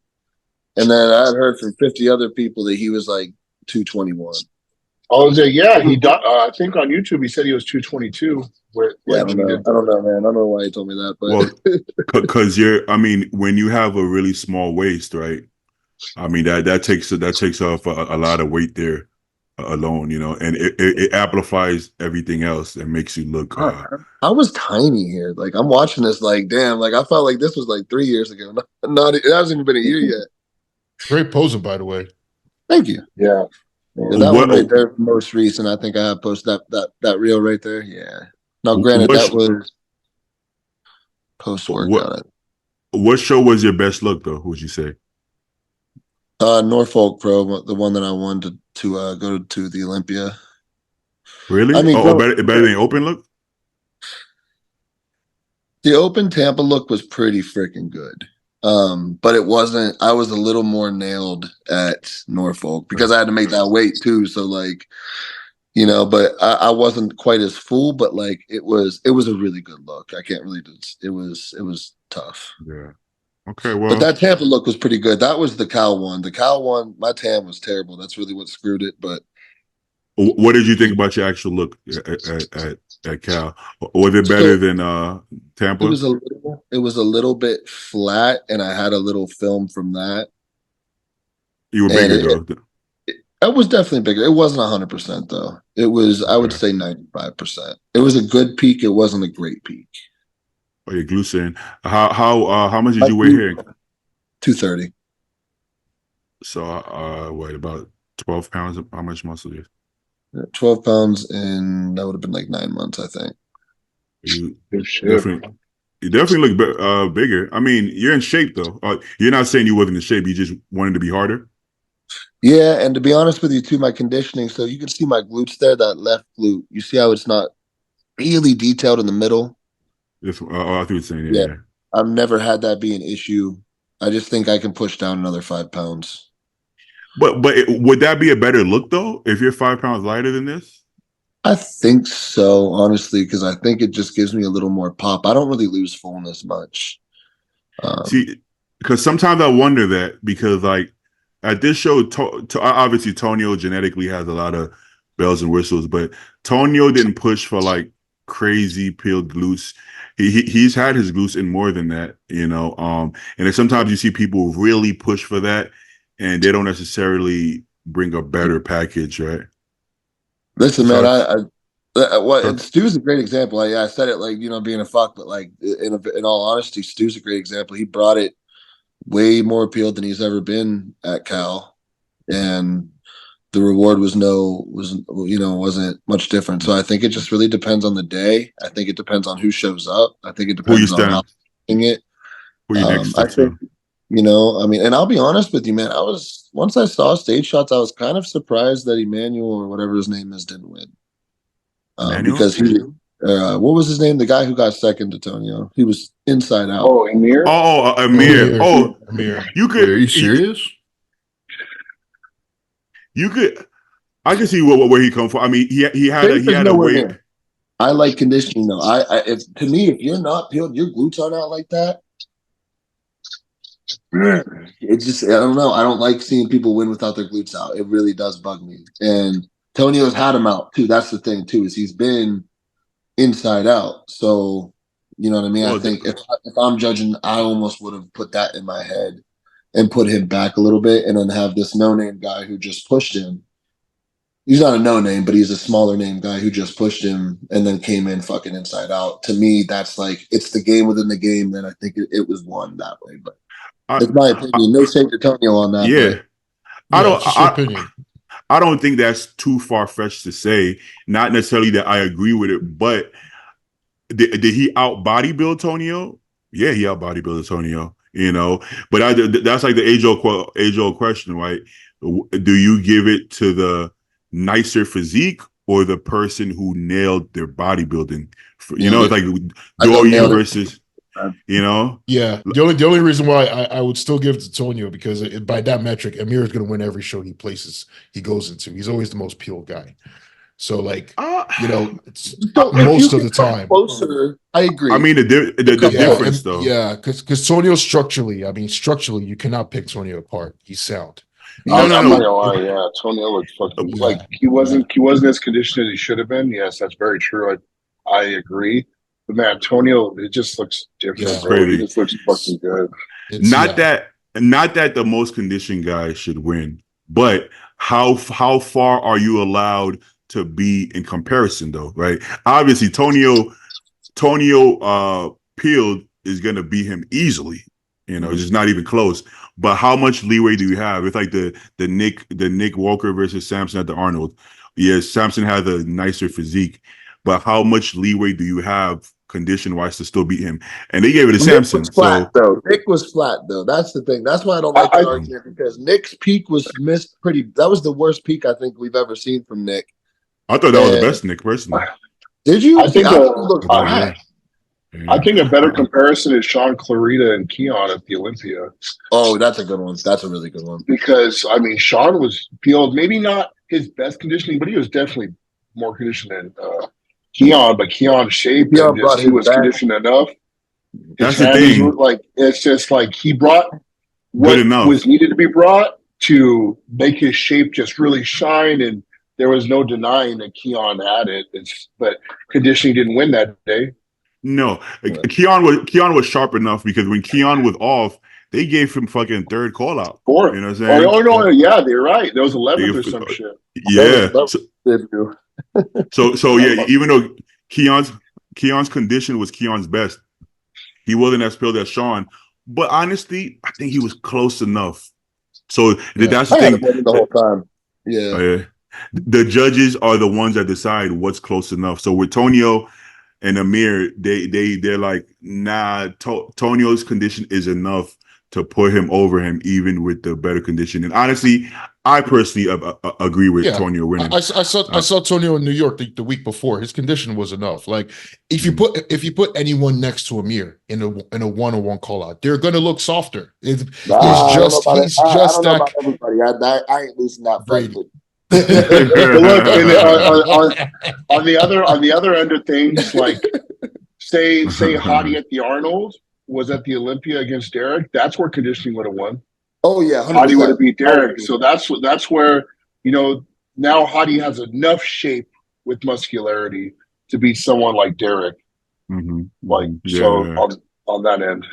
And then I had heard from 50 other people that he was like 221. Oh, yeah, he died. I think on YouTube he said he was 222. I don't know, man. I don't know why he told me that, but because when you have a really small waist, right? I mean that takes off a lot of weight there alone, and it amplifies everything else and makes you look. I was tiny here. Like, I'm watching this, like, damn, like I felt like this was like 3 years ago. It hasn't even been a year yet. Great posing, by the way. Thank you. Yeah. That one right there, most recent. I think I have posted that reel right there. Yeah. Now, granted, that was post workout. What show was your best look, though? Would you say? Norfolk Pro, the one that I wanted to go to the Olympia. Really? I mean, better than open look? The open Tampa look was pretty freaking good. But it wasn't. I was a little more nailed at Norfolk because I had to make that weight too. So like, but I wasn't quite as full, but like it was a really good look. I can't really it was tough. Yeah. Okay, well, but that Tampa look was pretty good. That was the Cal one. The Cal one, my tan was terrible. That's really what screwed it. But what did you think about your actual look at Cal? Was it better than Tampa? It was a little bit flat, and I had a little film from that. You were bigger though. It was definitely bigger. It wasn't 100% though. It was, I would say, 95%. It was a good peak. It wasn't a great peak. Oh, your glutes in. How much did you weigh here? 230. So what, about 12 pounds? How much muscle do you have? 12 pounds, and that would have been like 9 months, I think. You definitely look bigger. I mean, you're in shape though. You're not saying you wasn't in shape. You just wanted to be harder. Yeah, and to be honest with you too, my conditioning. So you can see my glutes there. That left glute. You see how it's not really detailed in the middle. I see what you're saying. Yeah. I've never had that be an issue. I just think I can push down another 5 pounds. But would that be a better look though if you're 5 pounds lighter than this? I think so, honestly, because I think it just gives me a little more pop. I don't really lose fullness much. See, because sometimes I wonder that because like at this show, obviously Tonio genetically has a lot of bells and whistles, but Tonio didn't push for like crazy peeled glutes. He's had his glutes in more than that, and then sometimes you see people really push for that and they don't necessarily bring a better package, right? Listen, man, Stu's a great example. I said it like, being a fuck, but like in all honesty, Stu's a great example. He brought it way more appealed than he's ever been at Cal, and the reward wasn't much different. So I think it just really depends on the day. I think it depends on who shows up. I think it depends on how it. Who you next I think, and I'll be honest with you, man. Once I saw stage shots, I was kind of surprised that Emmanuel or whatever his name is didn't win. Because what was his name? The guy who got second to Tonio. He was inside out. Oh, Amir. Amir. Amir. You could. Are you serious? You could. I can see where he come from. I mean, he had a weight. I like conditioning though. If you're not peeled, your glutes are not like that. It's just, I don't know. I don't like seeing people win without their glutes out. It really does bug me. And Tonio's had him out too. That's the thing too, is he's been inside out. So, you know what I mean? Well, I think if I'm judging, I almost would have put that in my head and put him back a little bit and then have this no-name guy who just pushed him. He's not a no-name, but he's a smaller name guy who just pushed him and then came in fucking inside out. To me, that's like, it's the game within the game. Then I think it was won that way. But it's my opinion. No shade to Tonio on that. Yeah. Opinion. I don't think that's too far-fetched to say. Not necessarily that I agree with it, but did he out bodybuild Tonio? Yeah, he out bodybuilded Tonio, you know. But that's like the age-old question, right? Do you give it to the nicer physique or the person who nailed their bodybuilding? You know, it's like Dorian versus, you know? Yeah. The only reason why I would still give it to Tonio, because by that metric, Amir is going to win every show he goes into. He's always the most peeled guy. So, like, you know, it's most of the time. Closer, I agree. I mean, the difference, though. Yeah, because Tonio structurally, you cannot pick Tonio apart. He's sound. I'm not gonna lie, yeah. Tonio looks fucking like he wasn't as conditioned as he should have been. Yes, that's very true. I agree. But man, Tonio, it just looks different. Yeah, bro. He just looks fucking good. Not that the most conditioned guy should win, but how far are you allowed to be in comparison, though? Right? Obviously, Tonio peeled is gonna beat him easily. You know, it's just not even close. But how much leeway do you have? It's like the Nick Walker versus Samson at the Arnold. Yes, Samson had a nicer physique, but how much leeway do you have condition-wise to still beat him? And they gave it to Samson. Nick was flat, though. That's the thing. That's why I don't like the argument, because Nick's peak was missed pretty. That was the worst peak I think we've ever seen from Nick. I thought that was the best Nick, personally. Did you? I think I think a better comparison is Sean Clarita and Keon at the Olympia. Oh, that's a good one. That's a really good one. Because, I mean, Sean was peeled, maybe not his best conditioning, but he was definitely more conditioned than Keon. But Keon's shape, he was conditioned enough. That's the thing. It's just like he brought what was needed to be brought to make his shape just really shine, and there was no denying that Keon had it. But conditioning didn't win that day. No, Keon was sharp enough, because when Keon was off, they gave him fucking third call out. Fourth. You know what I'm saying? Oh no, yeah, they're right. There was 11th or some shit. Yeah. So yeah, even though Keon's condition was Keon's best, he wasn't as peeled as Sean. But honestly, I think he was close enough. So that's the thing. The whole time. Yeah. The judges are the ones that decide what's close enough. So with Tonio and Amir, they're like, nah, Tonio's condition is enough to put him over him, even with the better condition. And honestly, I personally agree with Tonio winning. I saw Tonio in New York the week before. His condition was enough. Like, if you put anyone next to Amir in a one-on-one call out, they're gonna look softer. He's just that. Everybody, I ain't losing that Brady. Look, on the other end of things, like say Hadi at the Arnold was at the Olympia against Derek, that's where conditioning would have won. Oh yeah, 100%. Hadi would have beat Derek. So that's where, you know, now Hadi has enough shape with muscularity to beat someone like Derek. Mm-hmm. Like on that end.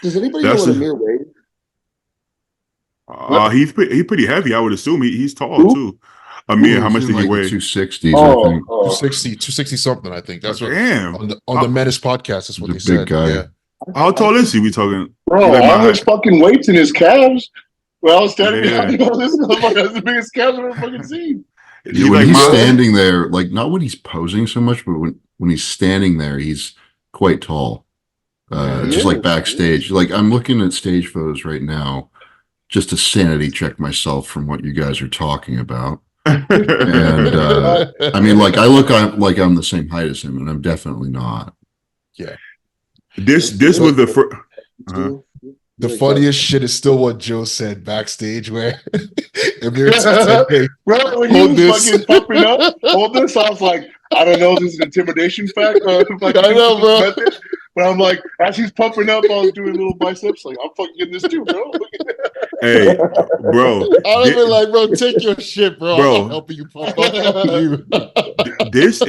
Does anybody know what Amir weighs? He's pretty heavy. I would assume he's tall too. Amir, how much did he weigh? 260s, I think. 260 something, I think. That's what. Damn. On the Menace podcast, that's what they said. Big guy. Yeah. How tall is he? We talking? Bro, all his fucking weights in his calves. Well, I was standing behind him. This motherfucker has the biggest calves I've ever fucking seen. Yeah, when he's standing there, like, not when he's posing so much, but when he's standing there, he's quite tall. Just like backstage. Like, I'm looking at stage photos right now just to sanity check myself from what you guys are talking about. And I mean, like, I look like I'm the same height as him, and I'm definitely not. Yeah. This was the first. The funniest shit is still what Joe said backstage, where Amir said, "Hey, right when he was fucking popping up, hold this." I was like, I don't know, this is an intimidation fact. I know, bro. But But I'm like, as he's pumping up, I was doing little biceps. Like, I'm fucking getting this too, bro. Hey, bro. I'd have been like, bro, take your shit, bro. I'm Bro. not helping you pump. I'm helping you. This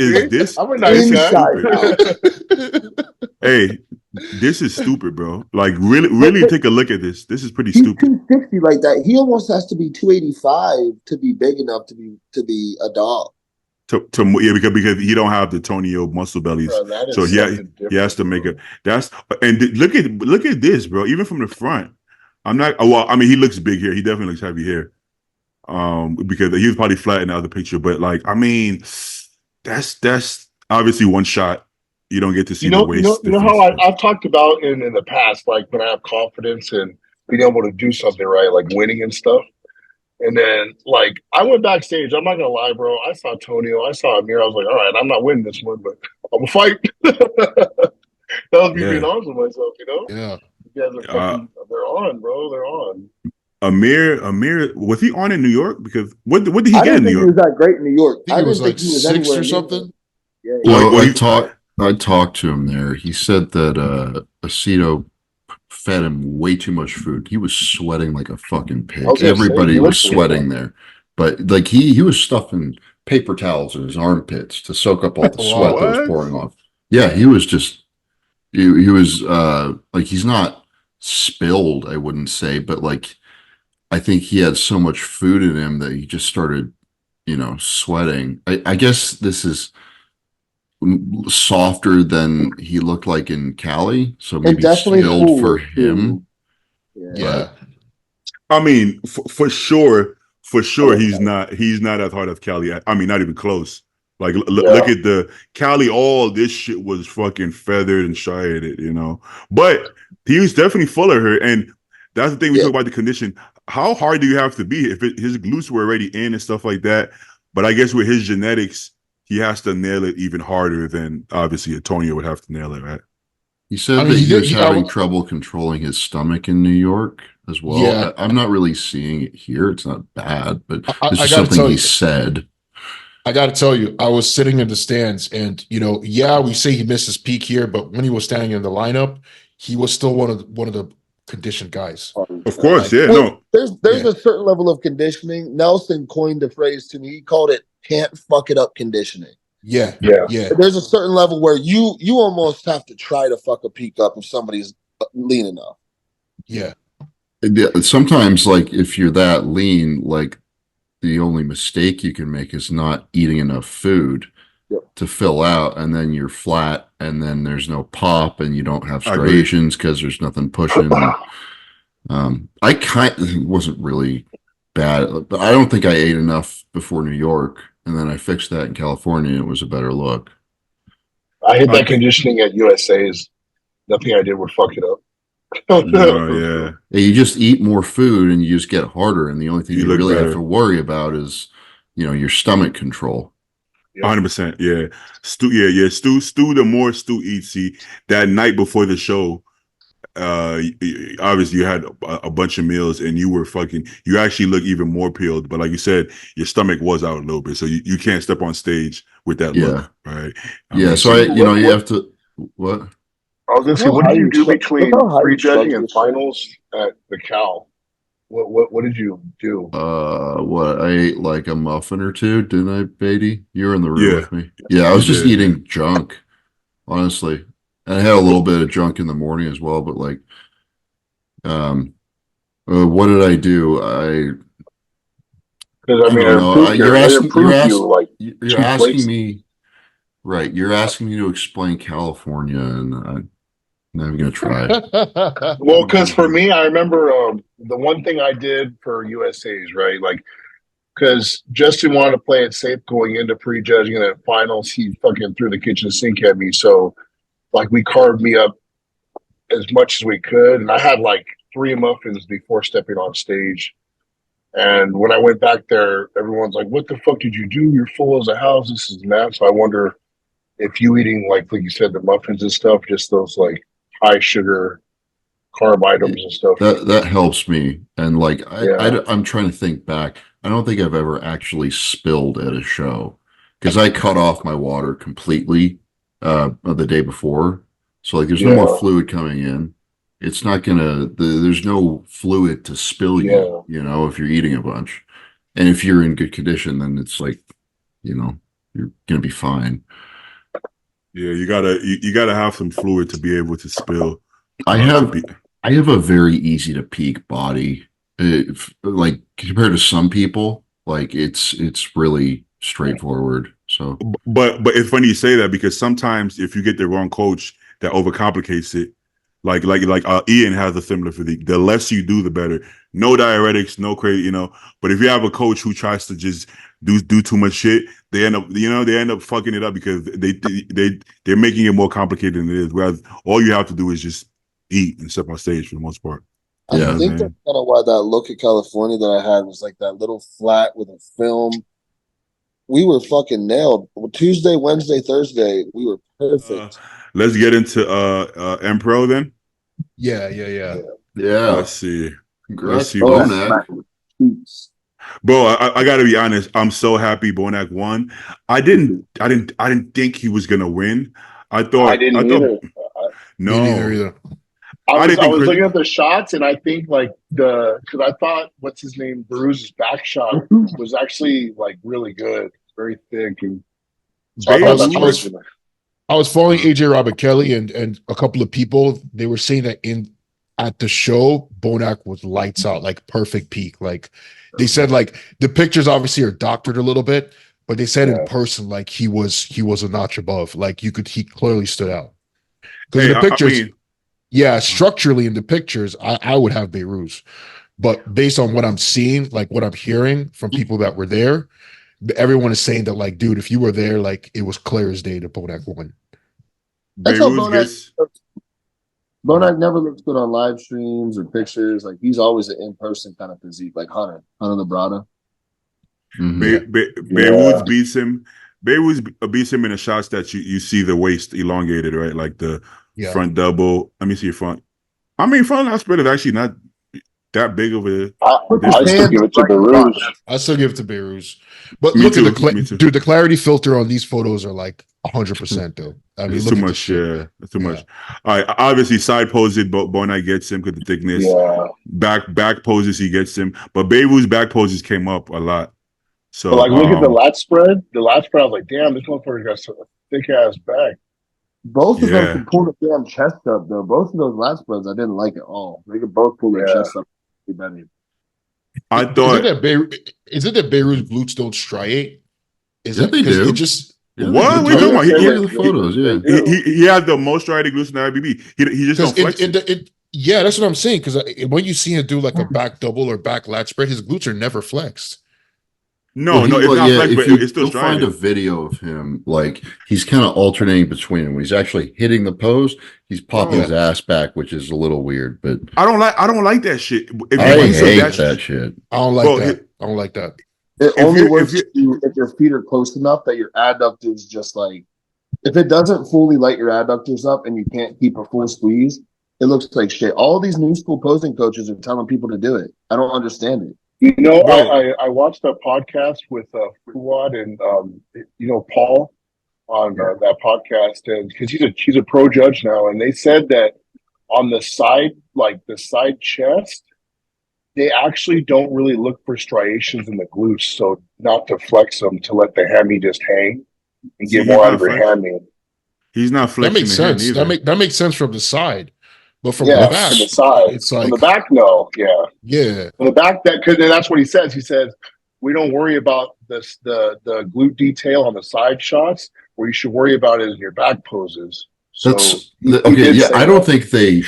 I'm a nice is guy. stupid. Hey, this is stupid, bro. Like, really take a look at this. This is pretty He's stupid. 260 like that. He almost has to be 285 to be big enough to be a dog. Yeah, because he don't have the Tonio muscle bellies, Bro, so he has to make it. Look at this, bro. Even from the front, I'm not. Well, I mean, he looks big here. He definitely looks heavy here. Because he was probably flat in the other picture, but like, I mean, that's obviously one shot. You don't get to see the waist. You know how I've talked about in the past, like when I have confidence and being able to do something right, like winning and stuff. And then, like, I went backstage. I'm not gonna lie, bro. I saw Tonio. I saw Amir. I was like, all right, I'm not winning this one, but I'm gonna fight. That was me being honest with myself, you know? Yeah. You guys are fucking, they're on, bro. They're on. Amir, was he on in New York? Because what did he I get in didn't New think he York? was that great in New York. I think it was like he was 6 anywhere or near something. Yeah. Well, What I talked to him there. He said that Aceto fed him way too much food. He was sweating like a fucking pig. I was gonna say, Everybody he was looked sweating there. But like he was stuffing paper towels in his armpits to soak up all the sweat that was What? pouring off. Yeah, he was just he was like he's not spilled, I wouldn't say, but like I think he had so much food in him that he just started, sweating. I guess this is softer than he looked like in Cali, so maybe definitely spilled for full, him. Yeah. I mean, for sure, he's not as hard as Cali. I mean, not even close. Like, look at the Cali. All this shit was fucking feathered and striated, But he was definitely full of her, and that's the thing we talk about the condition. How hard do you have to be if his glutes were already in and stuff like that? But I guess with his genetics, he has to nail it even harder than obviously Antonio would have to nail it, right? He said that he was having trouble controlling his stomach in New York as well. Yeah. I'm not really seeing it here. It's not bad, but I this is gotta something tell he you. said. I got to tell you, I was sitting in the stands, and we say he missed his peak here, but when he was standing in the lineup, he was still one of the conditioned guys. Of course, There's a certain level of conditioning. Nelson coined the phrase to me. He called it "can't fuck it up" conditioning. Yeah. There's a certain level where you almost have to try to fuck a peak up if somebody's lean enough. Yeah. Sometimes, like if you're that lean, like the only mistake you can make is not eating enough food to fill out, and then you're flat, and then there's no pop, and you don't have striations because there's nothing pushing. I wasn't really bad, but I don't think I ate enough before New York, and then I fixed that in California. It was a better look. I hit that conditioning at USA's. Nothing I did would fuck it up. Yeah. You just eat more food and you just get harder, and the only thing you really have to worry about is, your stomach control. 100%. Yeah. Stu. The more Stu eats, that night before the show, obviously you had a bunch of meals and you actually look even more peeled, but like you said, your stomach was out a little bit, so you can't step on stage with that look, right? So you have to what? I was gonna say, what did you do between prejudging and finals at the Cal? What did you do? I ate like a muffin or two, didn't I, Brady? You were in the room with me. Yeah, I was just eating junk, honestly. And I had a little bit of junk in the morning as well, but like, what did I do? Because I mean, you're asking me, right? You're asking me to explain California, and I'm not going to try. Well, because for me, I remember the one thing I did for USA's, right? Like, because Justin wanted to play it safe going into prejudging, and at finals, he fucking threw the kitchen sink at me. So, like, we carved me up as much as we could, and I had like 3 muffins before stepping on stage. And when I went back there, everyone's like, "What the fuck did you do? You're full as a house. This is that." So I wonder if you eating like you said, the muffins and stuff, just those like high sugar carb items and stuff. That helps me. And like I'm trying to think back. I don't think I've ever actually spilled at a show because I cut off my water completely the day before. So like there's no more fluid coming in. It's not gonna there's no fluid to spill you, you know, if you're eating a bunch. And if you're in good condition, then it's like, you know, you're gonna be fine. Yeah, you gotta have some fluid to be able to spill. I have a very easy to peak body. Like compared to some people, like it's really straightforward. So, but it's funny you say that, because sometimes if you get the wrong coach that overcomplicates it, like Ian has a similar physique. The less you do, the better. No diuretics, no crazy, you know. But if you have a coach who tries to just do too much shit, they end up fucking it up, because they're making it more complicated than it is. Whereas all you have to do is just eat and step on stage for the most part. I think that's kind of why that look at California that I had was like that little flat with a film. We were fucking nailed. Tuesday, Wednesday, Thursday, we were perfect. Let's get into M Pro then. Yeah. Let's see. Congrats, Bonac. Bro, I gotta be honest. I'm so happy Bonac won. I didn't think he was gonna win. I thought either. No, Me neither either. I was looking at the shots, and I think like because I thought what's his name, Bruce's back shot was actually like really good, very thick, and so I was following AJ Robert Kelly and a couple of people. They were saying that at the show, Bonac was lights out, like perfect peak. Like they said, like the pictures obviously are doctored a little bit, but they said in person, like he was a notch above. Like he clearly stood out. Because in the pictures, structurally in the pictures, I would have BOYZ. But based on what I'm seeing, like what I'm hearing from people that were there, everyone is saying that, like, dude, if you were there, like it was clear as day that Bonac won. That's how Bonac never looks good on live streams or pictures. Like he's always an in-person kind of physique, like Hunter Labrada. BOYZ beats him. BOYZ beats him in the shots that you see the waist elongated, right? Like the front double. Let me see your front. I mean, front lat spread is actually not that big of a. I still give it to BOYZ. I still give it to BOYZ. But look at the clarity filter on these photos are like 100% though. I mean, it's too much. Yeah, it's too much. All right, obviously side poses, Bonac gets him because the thickness. Yeah. Back poses, he gets him, but BOYZ back poses came up a lot. So but like, look at the lat spread. The lat spread, I was like, damn, this motherfucker got a thick ass back. Both of them could pull the damn chest up though. Both of those lat spreads, I didn't like at all. They could both pull their chest up. I thought is it that BOYZ glutes don't striate? Is it they do? It just what we talking about? The photos, he has the most striated glutes in the IBB. He just don't flex it. Yeah, that's what I'm saying. Because when you see him do like a back double or back lat spread, his glutes are never flexed. No, it's not flex, but it's still striated. Find a video of him, like he's kind of alternating between them. When he's actually hitting the pose, he's popping his ass back, which is a little weird. But I don't like that shit. I hate that shit. I don't like that. I don't like that. It only works if your feet are close enough that your adductors just like, if it doesn't fully light your adductors up and you can't keep a full squeeze, it looks like shit. All these new school posing coaches are telling people to do it. I don't understand it. You know, I watched a podcast with Fuad and Paul on that podcast, and because he's a pro judge now, and they said that on the side, like the side chest, they actually don't really look for striations in the glutes, so not to flex them, to let the hammy just hang and get more out of your hammy. He's not flexing. That makes sense. That makes sense from the side. But from the back, from the side, it's like from the back, no, yeah. From the back, that's what he says. He says we don't worry about this the glute detail on the side shots. What you should worry about is your back poses. So I don't think they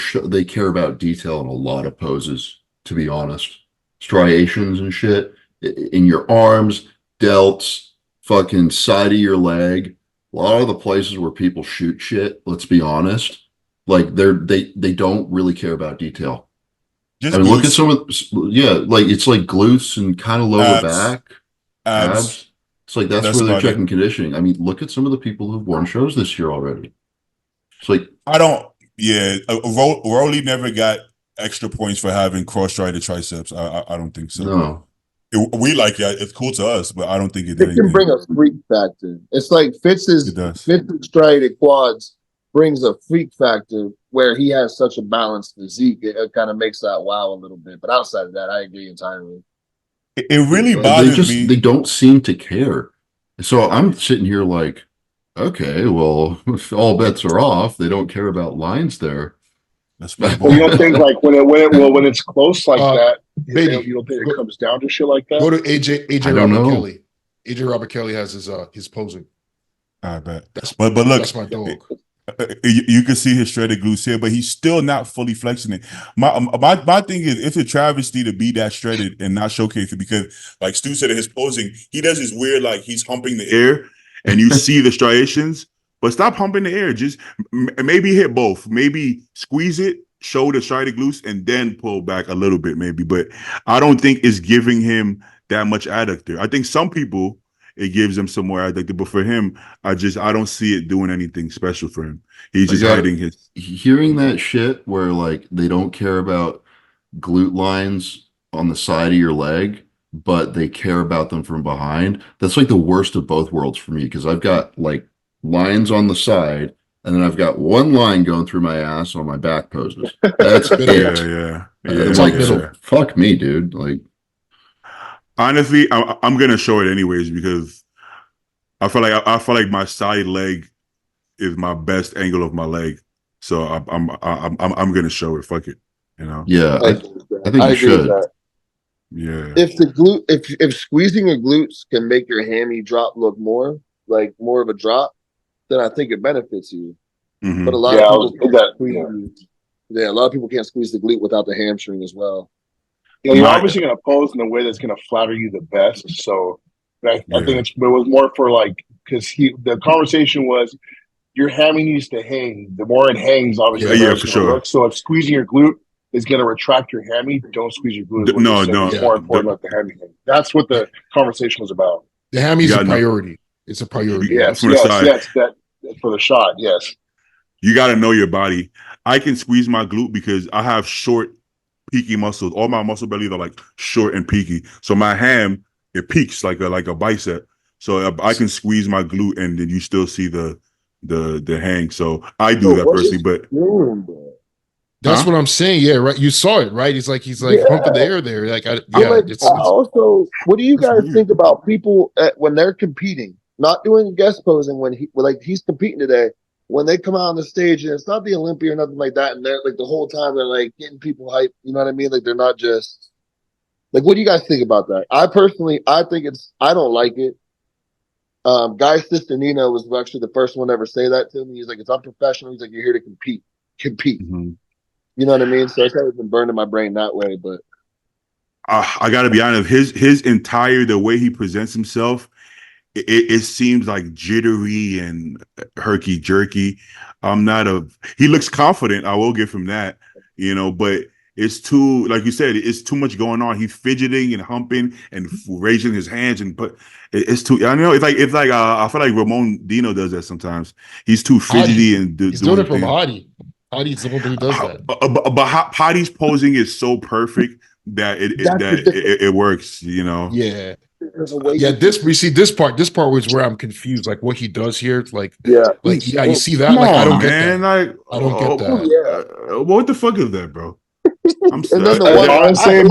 care about detail in a lot of poses. To be honest, striations and shit in your arms, delts, fucking side of your leg. A lot of the places where people shoot shit. Let's be honest. Like they don't really care about detail. Just look at some of like it's like glutes and kind of lower back, abs. It's like that's where they're checking conditioning. I mean, look at some of the people who've won shows this year already. It's like Rolly never got extra points for having cross-striated triceps. I don't think so. No. We like it. It's cool to us, but I don't think it can bring a freak factor. It's like Fitz's striated quads brings a freak factor where he has such a balanced physique. It kind of makes that wow a little bit. But outside of that, I agree entirely. It really They bothers me. they don't seem to care. So I'm sitting here like, okay, well, all bets are off. They don't care about lines there. That's my Well, you boy. don't think like when it's close like that, Brady, you don't think it comes down to shit like that? Go to AJ I don't Robert know. Kelly. AJ Robert Kelly has his posing. I bet. That's But look, that's my dog. you can see his shredded glutes here, but he's still not fully flexing it. My thing is, it's a travesty to be that shredded and not showcase it because, like Stu said in his posing, he does this weird, like he's humping the air, and you see the striations. But stop humping the air. Just maybe hit both. Maybe squeeze it, show the shredded glutes, and then pull back a little bit, maybe. But I don't think it's giving him that much adductor. I think some people, it gives him some more adductor, but for him, I don't see it doing anything special for him. He's just hiding his. Hearing that shit where like they don't care about glute lines on the side of your leg, but they care about them from behind. That's like the worst of both worlds for me because I've got like lines on the side, and then I've got one line going through my ass on my back poses. That's it. Yeah. It's like, fuck me, dude. Like, honestly, I'm gonna show it anyways because I feel like my side leg is my best angle of my leg, so I'm gonna show it. Fuck it, you know. Yeah, I think you should. Yeah. If squeezing your glutes can make your hammy drop look more of a drop, then I think it benefits you. Mm-hmm. But a lot of people a lot of people can't squeeze the glute without the hamstring as well. Yeah, you're obviously going to pose in a way that's going to flatter you the best. So I think it was more for like because the conversation was your hammy needs to hang. The more it hangs, obviously, yeah, for sure. Look. So if squeezing your glute is going to retract your hammy, don't squeeze your glute. No. It's more important let the hammy hang. That's what the conversation was about. The hammy is a priority. It's a priority. Yes, that for the shot. Yes, you got to know your body. I can squeeze my glute because I have short, peaky muscles. All my muscle bellies are like short and peaky. So my ham, it peaks like a bicep. So I can squeeze my glute and then you still see the hang. So I do that personally, but that's what I'm saying. Yeah, right. You saw it, right? He's like humping the air there. Like, also, what do you guys think about people when they're competing, not doing guest posing when he's competing today? When they come out on the stage and it's not the Olympia or nothing like that, and they're like the whole time they're like getting people hyped, you know what I mean? Like they're not just like. What do you guys think about that? I think I don't like it. Guy's sister Nina was actually the first one to ever say that to me. He's like, it's unprofessional. He's like, you're here to compete. Mm-hmm. You know what I mean? So it's always been burned in my brain that way. But I got to be honest, his entire the way he presents himself. It seems like jittery and herky jerky. He looks confident. I will give him that, but it's too, like you said, it's too much going on. He's fidgeting and humping and raising his hands it's too, I know it's like, I feel like Ramon Dino does that sometimes. He's too fidgety and he's doing it from Hadi. Hadi's the one who does that. But Hadi's posing is so perfect that it works, Yeah. Yeah, this part was where I'm confused. Like what he does here, you see that? I don't get that. I don't get that. What the fuck is that, bro? I'm sorry.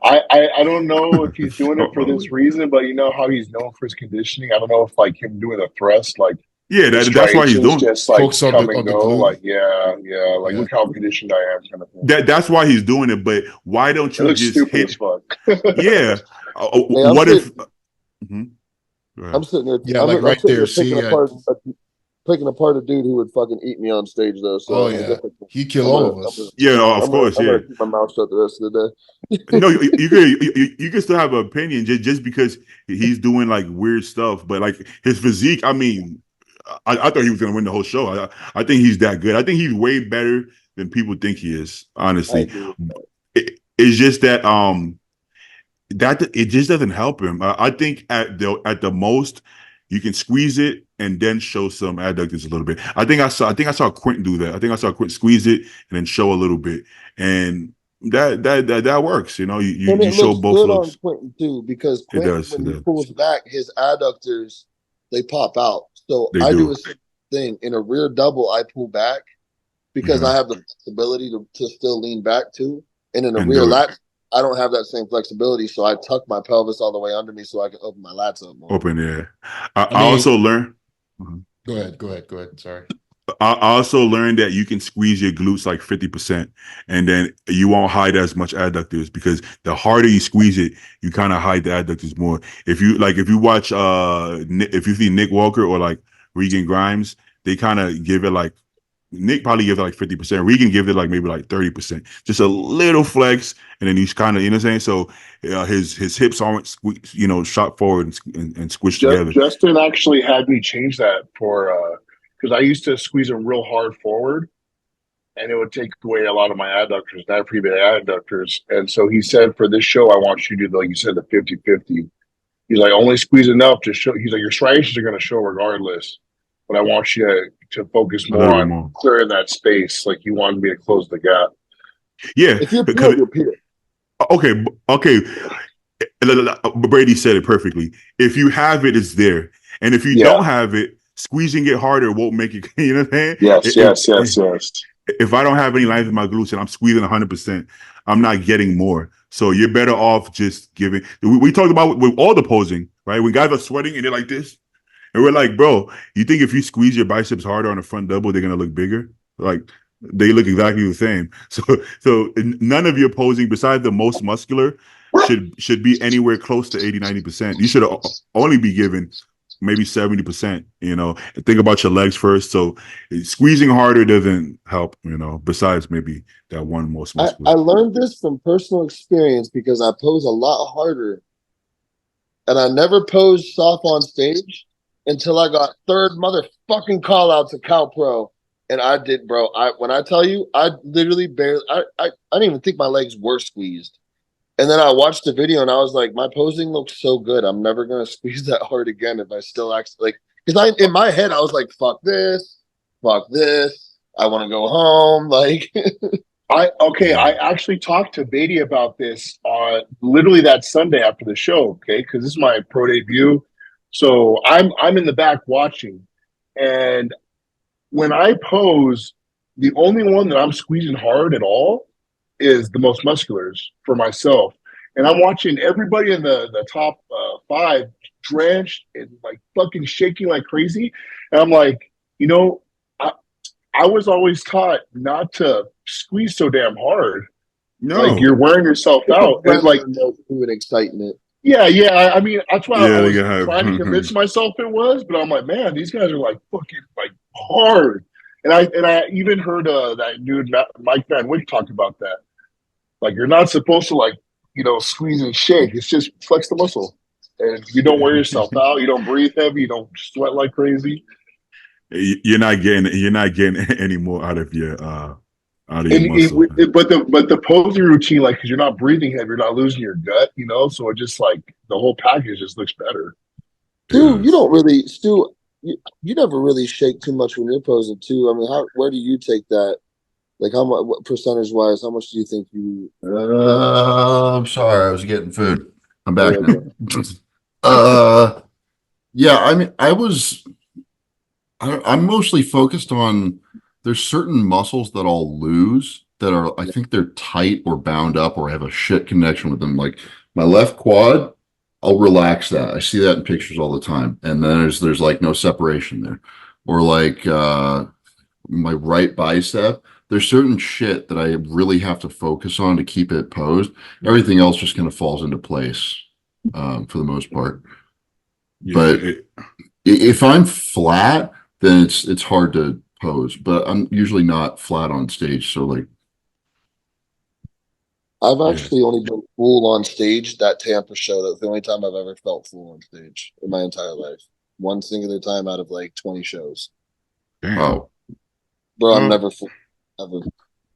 I don't know if he's doing it for this reason, but you know how he's known for his conditioning. I don't know if like him doing a thrust, like that's why he's doing just like come and go, like look how conditioned I am, kind of thing. That's why he's doing it. But why don't you just hit? As fuck. Yeah. What if? I'm sitting there. Yeah, like right there. Picking apart a dude who would fucking eat me on stage, though. So he kill all of us. Of course. I'm gonna keep my mouth shut the rest of the day. No, you can still have an opinion just because he's doing like weird stuff, but like his physique. I mean, I thought he was gonna win the whole show. I think he's that good. I think he's way better than people think he is. Honestly, it's just that that it just doesn't help him. I think at the most you can squeeze it and then show some adductors a little bit. I think I saw Quentin do that. I think I saw Quentin squeeze it and then show a little bit, and that works. You show both looks. On Quentin too, because Quentin, when he pulls back, his adductors they pop out. So I do thing. In a rear double, I pull back because I have the flexibility to still lean back too. And in a rear lat, I don't have that same flexibility, so I tuck my pelvis all the way under me so I can open my lats up more. Open, yeah. I also learned. Go ahead. Sorry. I also learned that you can squeeze your glutes like 50%, and then you won't hide as much adductors, because the harder you squeeze it, you kind of hide the adductors more. If you watch if you see Nick Walker or like Regan Grimes, they kind of give it like, Nick probably gives it like 50%. Regan gives it like maybe like 30%, just a little flex, and then he's kind of, you know what I'm saying? So his hips aren't shot forward and squished together. Justin actually had me change that for because I used to squeeze them real hard forward, and it would take away a lot of my adductors. And I have pretty big adductors. And so he said, for this show, I want you to do, like you said, the 50-50. He's like, only squeeze enough to show. He's like, your striations are going to show regardless, but I want you to focus more on clearing that space. Like, you wanted me to close the gap. Yeah. If you're peeled, you're peeled. Okay. Brady said it perfectly. If you have it, it's there. And if you don't have it, squeezing it harder won't make it, you know what I'm saying? Yes. If I don't have any length in my glutes and I'm squeezing 100%, I'm not getting more. So you're better off just giving. We talked about with all the posing, right? When guys are sweating and they're like this, and we're like, bro, you think if you squeeze your biceps harder on a front double, they're gonna look bigger? Like, they look exactly the same. So none of your posing, besides the most muscular, should be anywhere close to 80-90%. You should only be given maybe 70%, think about your legs first. So squeezing harder doesn't help, besides maybe that one most muscular. I learned this from personal experience because I pose a lot harder, and I never posed soft on stage until I got third motherfucking call out to Cal Pro. And I did, bro. When I tell you, I literally barely, I didn't even think my legs were squeezed. And then I watched the video and I was like, my posing looks so good. I'm never going to squeeze that hard again if I still act like, because in my head, I was like, fuck this. I want to go home. Like, I actually talked to Brady about this on literally that Sunday after the show. Okay. Cause this is my pro debut. So I'm in the back watching, and when I pose, the only one that I'm squeezing hard at all is the most musculars for myself. And I'm watching everybody in the top 5 drenched and like fucking shaking like crazy. And I'm like, I was always taught not to squeeze so damn hard. No. Like, you're wearing yourself out. It's like with excitement. Yeah. I mean, that's why I was trying to convince myself it was, but I'm like, man, these guys are like fucking like hard. And I even heard that dude Mike Van Wyck talk about that. Like, you're not supposed to squeeze and shake. It's just flex the muscle, and you don't wear yourself out. You don't breathe heavy. You don't sweat like crazy. You're not getting any more out of your muscle. But the posing routine, like, because you're not breathing heavy, you're not losing your gut, so it just like the whole package just looks better. Dude, you don't really, Stu. You never really shake too much when you're posing too. I mean, where do you take that? Like, how much percentage wise? How much do you think you? I'm sorry, I was getting food. I'm back now. Yeah, I mean, I'm mostly focused on. There's certain muscles that I'll lose that are, I think they're tight or bound up or have a shit connection with them. Like my left quad, I'll relax that. I see that in pictures all the time. And then there's like no separation there. Or like my right bicep, there's certain shit that I really have to focus on to keep it posed. Everything else just kind of falls into place for the most part. Yeah, but if I'm flat, then it's hard to pose, but I'm usually not flat on stage. So like, I've actually only been full on stage that Tampa show. That's the only time I've ever felt full on stage in my entire life. One singular time out of like 20 shows. Oh, bro, I'm never full. Ever.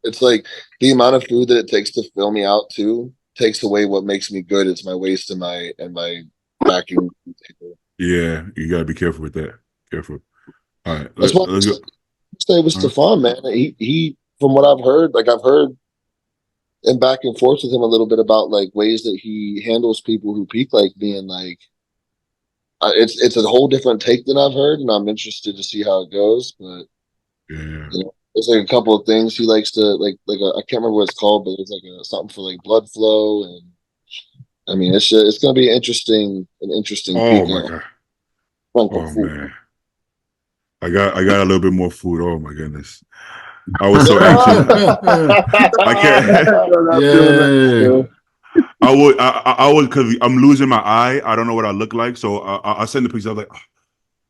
It's like the amount of food that it takes to fill me out too takes away what makes me good. It's my waist and my backing. Yeah, you gotta be careful with that. Careful. All right, let's go. Say with Stefan, man. He from what I've heard, and back and forth with him a little bit about like ways that he handles people who peak, like being like, it's a whole different take than I've heard, and I'm interested to see how it goes. But Yeah. there's like a couple of things he likes to I can't remember what it's called, but it's like something for like blood flow, and I mean it's going to be an interesting Oh peek my out. god. Funk Oh of food. man. I got a little bit more food. Oh my goodness. I was so anxious. I can't. Yeah. I would because I'm losing my eye. I don't know what I look like, so I send the picture. I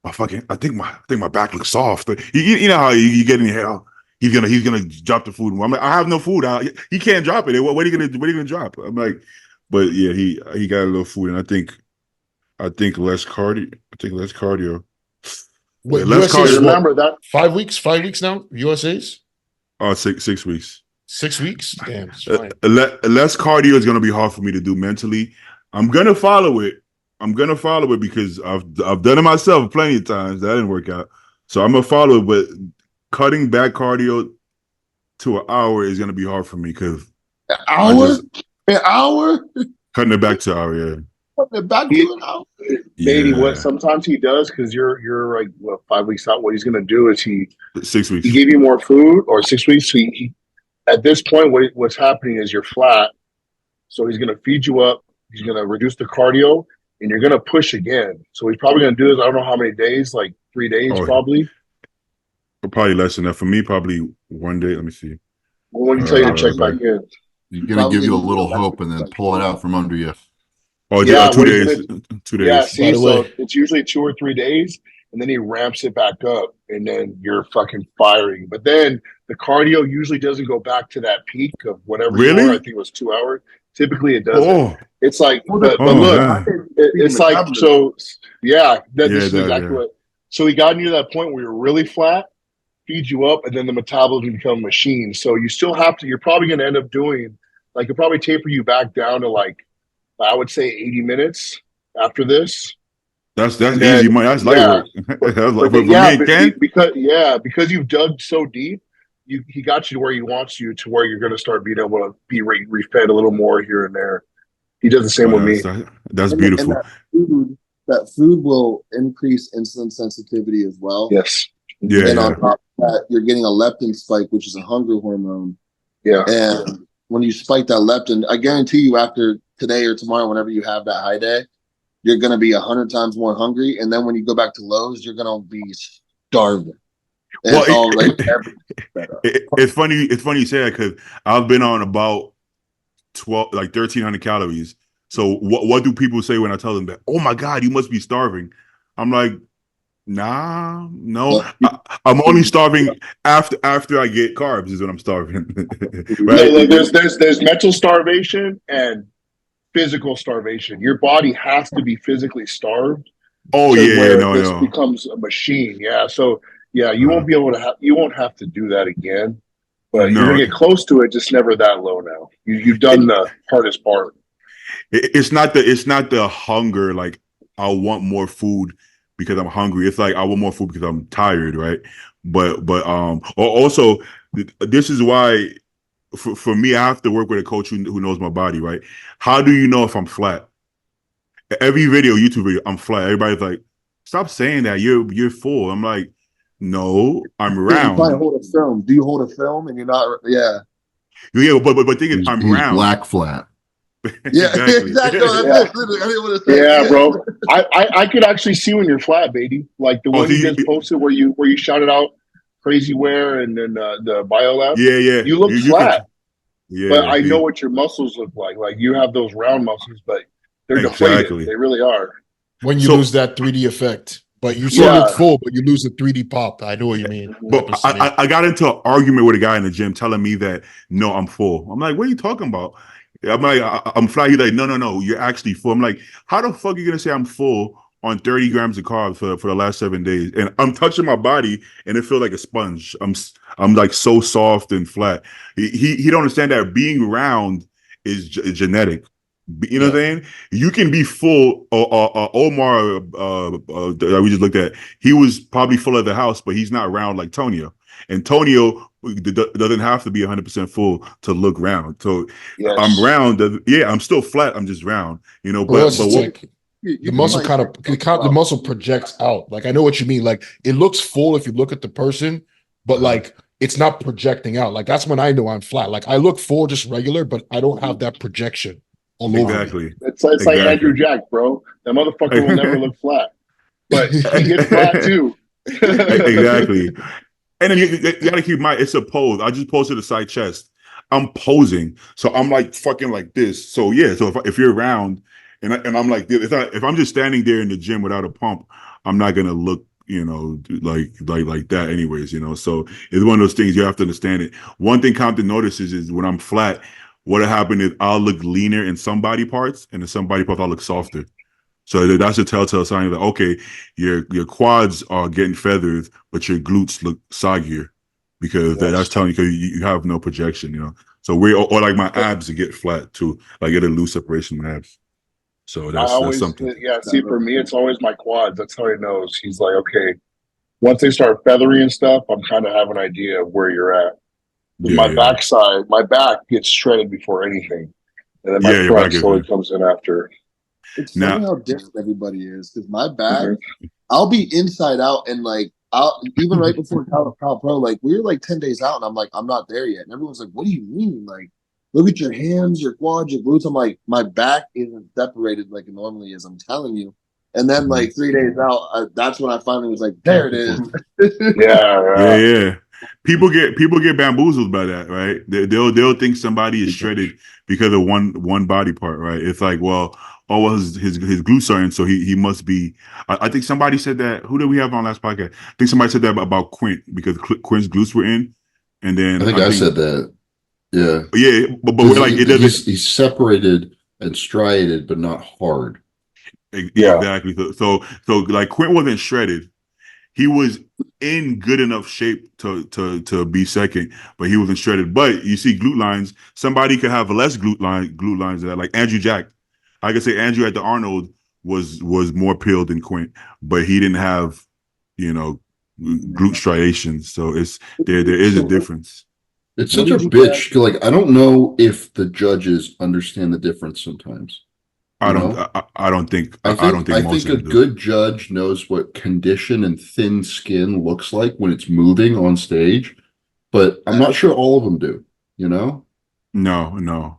was like, I think my back looks soft. You know how you get in your head. Oh, he's gonna drop the food. I'm like, I have no food. He can't drop it. What are you gonna drop? I'm like, but yeah, he got a little food, and I think less cardio. Less cardio. Wait, Less USA's cardio. Remember that 5 weeks? 5 weeks now? USA's 6 weeks. 6 weeks? Damn, it's fine. Less cardio is gonna be hard for me to do mentally. I'm gonna follow it. Because I've done it myself plenty of times. That didn't work out. So I'm gonna follow it, but cutting back cardio to an hour is gonna be hard for me because An hour? cutting it back to an hour, yeah. Putting it back to an hour? Maybe Yeah. what sometimes he does because you're like 5 weeks out. What he's going to do is he 6 weeks. gave you more food, or 6 weeks. So he at this point, what's happening is you're flat. So he's going to feed you up. He's going to reduce the cardio, and you're going to push again. So he's probably going to do this. I don't know how many days, like 3 days, Oh, probably. Probably less than that. For me, probably 1 day. Let me see. When you tell you to check back in. He's gonna give you a little hope and then pull it out from under you. Oh, Yeah, yeah, 2 what he's days. 2 days. Yeah, see, By the so way. it's usually 2 or 3 days, and then he ramps it back up, and then you're fucking firing. But then the cardio usually doesn't go back to that peak of whatever you Really? were. I think it was 2 hours. Typically, it doesn't. Oh, It's like, but oh, look, man. it's like, so yeah, this is that, exactly yeah. what. So he got you to that point where you're really flat, feeds you up, and then the metabolism become a machine. So you still have to. You're probably going to end up doing like it'll probably taper you back down to like I would say 80 minutes after this. That's And easy then- money. That's light yeah. work. That's like, But for me and Ken, because you've dug so deep, he got you to where he wants you to where you're going to start being able to be refed a little more here and there. He does the same with me. That's And beautiful. that food will increase insulin sensitivity as well. Yes. Yeah, And yeah. on top of that, you're getting a leptin spike, which is a hunger hormone. Yeah. And when you spike that leptin, I guarantee you after today or tomorrow, whenever you have that high day, you're going to be 100 times more hungry. And then when you go back to lows, you're going to be starving. And Well, it's all like it's funny you say that because I've been on about 1,300 calories. So what do people say when I tell them that? Oh my God, you must be starving. I'm like, nah, no. I'm only starving after I get carbs is when I'm starving. Right? There's mental starvation and physical starvation. Your body has to be physically starved. Oh to yeah, where no, this no. becomes a machine. Yeah. So yeah, you won't be able to. You won't have to do that again. But No. you're gonna get close to it. Just never that low now. You've done the hardest part. It's not the hunger like I want more food because I'm hungry. It's like I want more food because I'm tired, right? But also this is why for me I have to work with a coach who knows my body, right? How do you know if I'm flat? Every YouTube video, I'm flat. Everybody's like, stop saying that. You're full. I'm like, no, I'm you round. probably hold a film. Do you hold a film and you're not? Yeah. Yeah, but thing is, I'm He's round. black flat. Yeah. Exactly. Exactly. No, Yeah. that's literally, I didn't want to say. Yeah, bro. I could actually see when you're flat, baby. Like the Oh, one so you you- just posted where you shouted out crazy wear and then the bio lab. Yeah. You look can- flat, yeah, but I see? know what your muscles look like. Like you have those round muscles, but they're Exactly. deflated. They really are. When you So- lose that 3D effect, but you still Yeah. look full, but you lose the 3D pop. I know what you mean. But I got into an argument with a guy in the gym telling me that no, I'm full. I'm like, what are you talking about? I'm like, I'm flat. He's like, no, you're actually full. I'm like, how the fuck are you gonna say I'm full on 30 grams of carbs for the last 7 days? And I'm touching my body and it feels like a sponge. I'm like so soft and flat. He don't understand that being round is genetic. You know what I'm saying? You can be full. Omar, that we just looked at, he was probably full of the house, but he's not round like Tonio. And Tonio doesn't have to be 100% full to look round. So Yes. I'm round. Yeah, I'm still flat. I'm just round. You know, Who else but is what, like the muscle the muscle projects out. Like I know what you mean. Like it looks full if you look at the person, but like it's not projecting out. Like that's when I know I'm flat. Like I look full just regular, but I don't have that projection all over me. Exactly. It's like Andrew Jack, bro. That motherfucker will never look flat, but he gets flat too. Exactly. And then you got to keep in mind, it's a pose. I just posted a side chest. I'm posing, so I'm like fucking like this. So yeah, so if you're around and I'm like this, if I'm just standing there in the gym without a pump, I'm not gonna look, like that anyways, So it's one of those things you have to understand it. One thing Compton notices is when I'm flat, what'll happen is I'll look leaner in some body parts, and in some body parts I'll look softer. So that's a telltale sign that okay, your quads are getting feathered, but your glutes look soggier because that's telling you because you have no projection, So or like my abs get flat too, like get a loose separation in my abs. So that's something. Yeah, see, for me, it's always my quads. That's how he knows. He's like, okay, once they start feathering and stuff, I'm kind of have an idea of where you're at. My back gets shredded before anything, and then my front slowly comes in after. It's funny how different everybody is because my back, I'll be inside out and like I'll even right before Cal Pro, like we were like 10 days out and I'm like, I'm not there yet. And everyone's like, what do you mean? Like, look at your hands, your quads, your glutes. I'm like, my back isn't separated like it normally is. I'm telling you. And then like 3 days out, that's when I finally was like, there it is. Yeah. People get bamboozled by that, right? They'll think somebody is shredded because of one body part, right? It's like, well, his glutes are in, so he must be. I think somebody said that. Who did we have on last podcast? I think somebody said that about Quint because Quint's glutes were in, and then I think I said that. Yeah, but we're like it doesn't. He's separated and striated, but not hard. Exactly. So like Quint wasn't shredded. He was in good enough shape to be second, but he wasn't shredded. But you see glute lines. Somebody could have less glute lines than that, like Andrew Jack. I could say Andrew at the Arnold was more peeled than Quint, but he didn't have, glute striations. So there is a difference. It's such a bitch. Like I don't know if the judges understand the difference sometimes. I don't think a good judge knows what condition and thin skin looks like when it's moving on stage, but I'm not sure all of them do. No.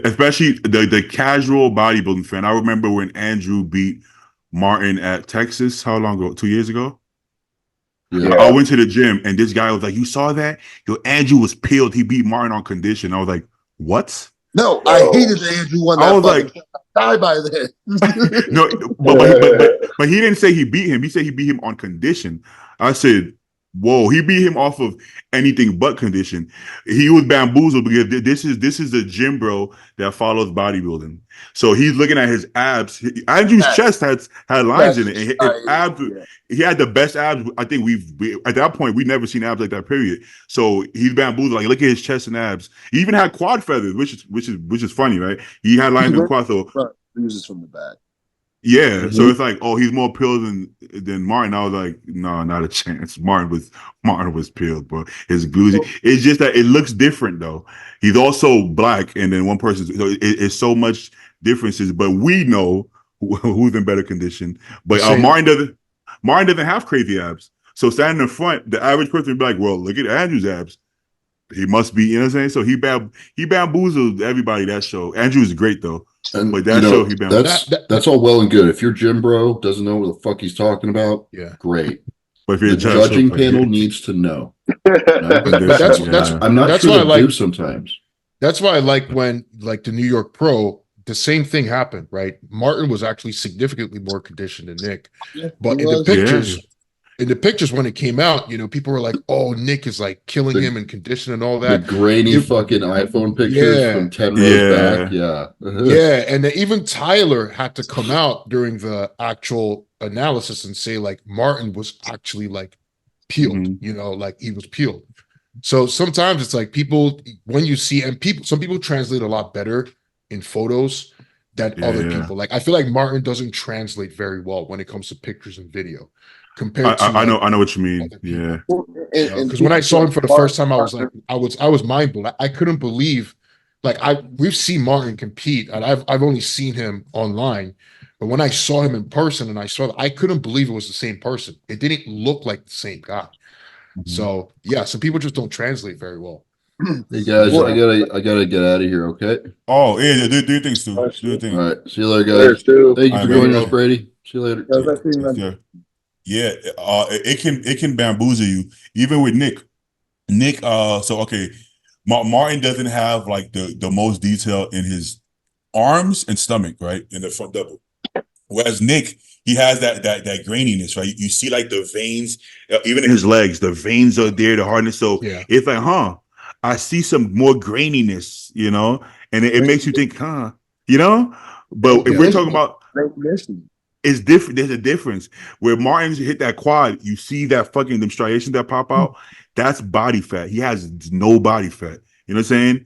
Especially the casual bodybuilding fan. I remember when Andrew beat Martin at Texas. How long ago? 2 years ago. Yeah. I went to the gym and this guy was like, "You saw that? Yo, Andrew was peeled. He beat Martin on condition." I was like, "What?" No, I hated the Andrew won that. I was like, die by this. No, but he didn't say he beat him. He said he beat him on condition. I said, whoa, he beat him off of anything but condition. He was bamboozled because this is a gym bro that follows bodybuilding. So he's looking at his abs. Andrew's chest had lines in it. And his abs, he had the best abs. I think we at that point we'd never seen abs like that. Period. So he's bamboozled. Like look at his chest and abs. He even had quad feathers, which is funny, right? He had lines in the quad. So uses from the back. Yeah, so it's like, oh, he's more peeled than Martin. I was like, no, not a chance. Martin was peeled, bro. His glutes. It's just that it looks different though. He's also black, and then one person. So it's so much differences, but we know who's in better condition. But Martin doesn't have crazy abs. So standing in front, the average person would be like, well, look at Andrew's abs. He must be, you know what I'm saying? So he bamboozled everybody that show. Andrew is great though. But that's all well and good. If your gym bro doesn't know what the fuck he's talking about, great. But if the judging panel needs to know. I'm not sure they do sometimes. That's why I like when like the New York Pro, the same thing happened, right? Martin was actually significantly more conditioned than Nick. But in the pictures when it came out, people were like, "Oh, Nick is like killing him in condition and all that." The grainy fucking iPhone pictures from 10 rows back, yeah. And then even Tyler had to come out during the actual analysis and say like Martin was actually like peeled, like he was peeled. So sometimes it's like people when you see some people translate a lot better in photos than other people. Like I feel like Martin doesn't translate very well when it comes to pictures and video. Compared to I know what you mean. Yeah. Because when I saw him for the first time, I was like, I was mind blown. I couldn't believe, like we've seen Martin compete, and I've only seen him online, But when I saw him in person and I couldn't believe it was the same person. It didn't look like the same guy. So yeah, some people just don't translate very well. Hey guys, I gotta get out of here. Okay. Oh yeah, do your thing, Stu. Do your thing. All right. See you later, Later, guys. Stu. Thank you All for right, joining man. us, Brady. See you later. Yeah, it can bamboozle you. Even with Nick, so okay, Martin doesn't have like the most detail in his arms and stomach, right, in the front double. Whereas Nick, he has that graininess, right? You see like the veins, even in his legs, the veins are there, the hardness. So Yeah. it's like, I see some more graininess, and it makes you think, But if we're talking about, it's different. There's a difference where Martin's hit that quad. You see that fucking them striations that pop out. That's body fat. He has no body fat. You know what I'm saying?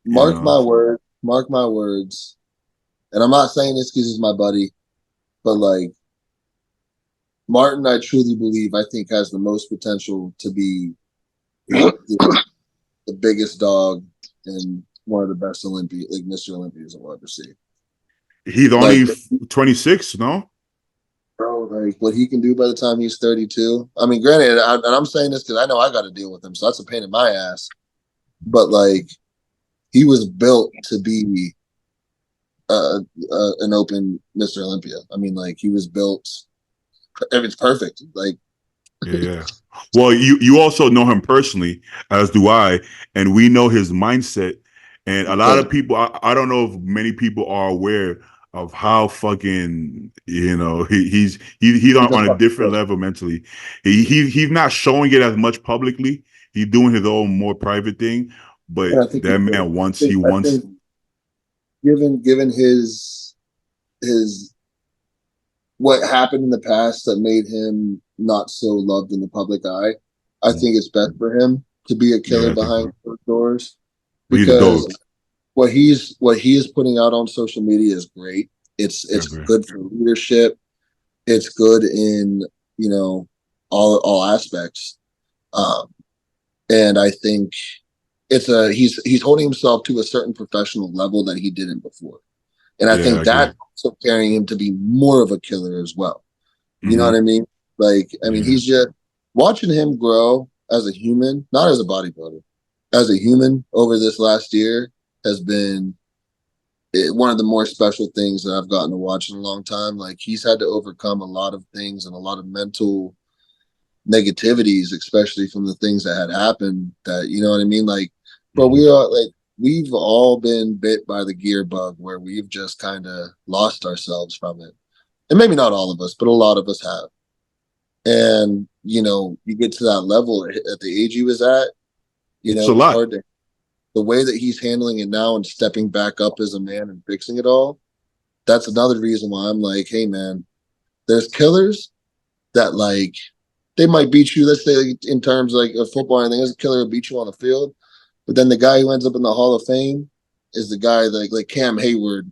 Mark my words. And I'm not saying this because he's my buddy, but like Martin, I truly believe, I think has the most potential to be the biggest dog and one of the best Mr. Olympians we'll ever see. He's only 26, no? Bro, like what he can do by the time he's 32. I mean, granted, and I'm saying this because I know I got to deal with him, so that's a pain in my ass. But like, he was built to be an open Mr. Olympia. I mean, like he was built. It's perfect. Like, yeah. Well, you also know him personally, as do I, and we know his mindset. And a lot of people, I don't know if many people are aware of how fucking he's on a different level mentally. He's not showing it as much publicly. He's doing his own more private thing, but that man wants. Given his what happened in the past that made him not so loved in the public eye, I think it's best for him to be a killer behind closed doors, because what he is putting out on social media is great. It's good for leadership. It's good in all aspects, and I think he's holding himself to a certain professional level that he didn't before. And I think that's also carrying him to be more of a killer as well. You know what I mean? Like, I mean, he's just watching him grow as a human, not as a bodybuilder, as a human over this last year has been one of the more special things that I've gotten to watch in a long time. Like, he's had to overcome a lot of things and a lot of mental negativities, especially from the things that had happened that, you know what I mean? Like, but we've all been bit by the gear bug where we've just kind of lost ourselves from it. And maybe not all of us, but a lot of us have. And, you get to that level at the age he was at, it's a lot. The way that he's handling it now and stepping back up as a man and fixing it all, that's another reason why I'm like, hey, man, there's killers that, like, they might beat you, let's say, in terms like of football or anything. There's a killer who beat you on the field. But then the guy who ends up in the Hall of Fame is the guy like Cam Hayward,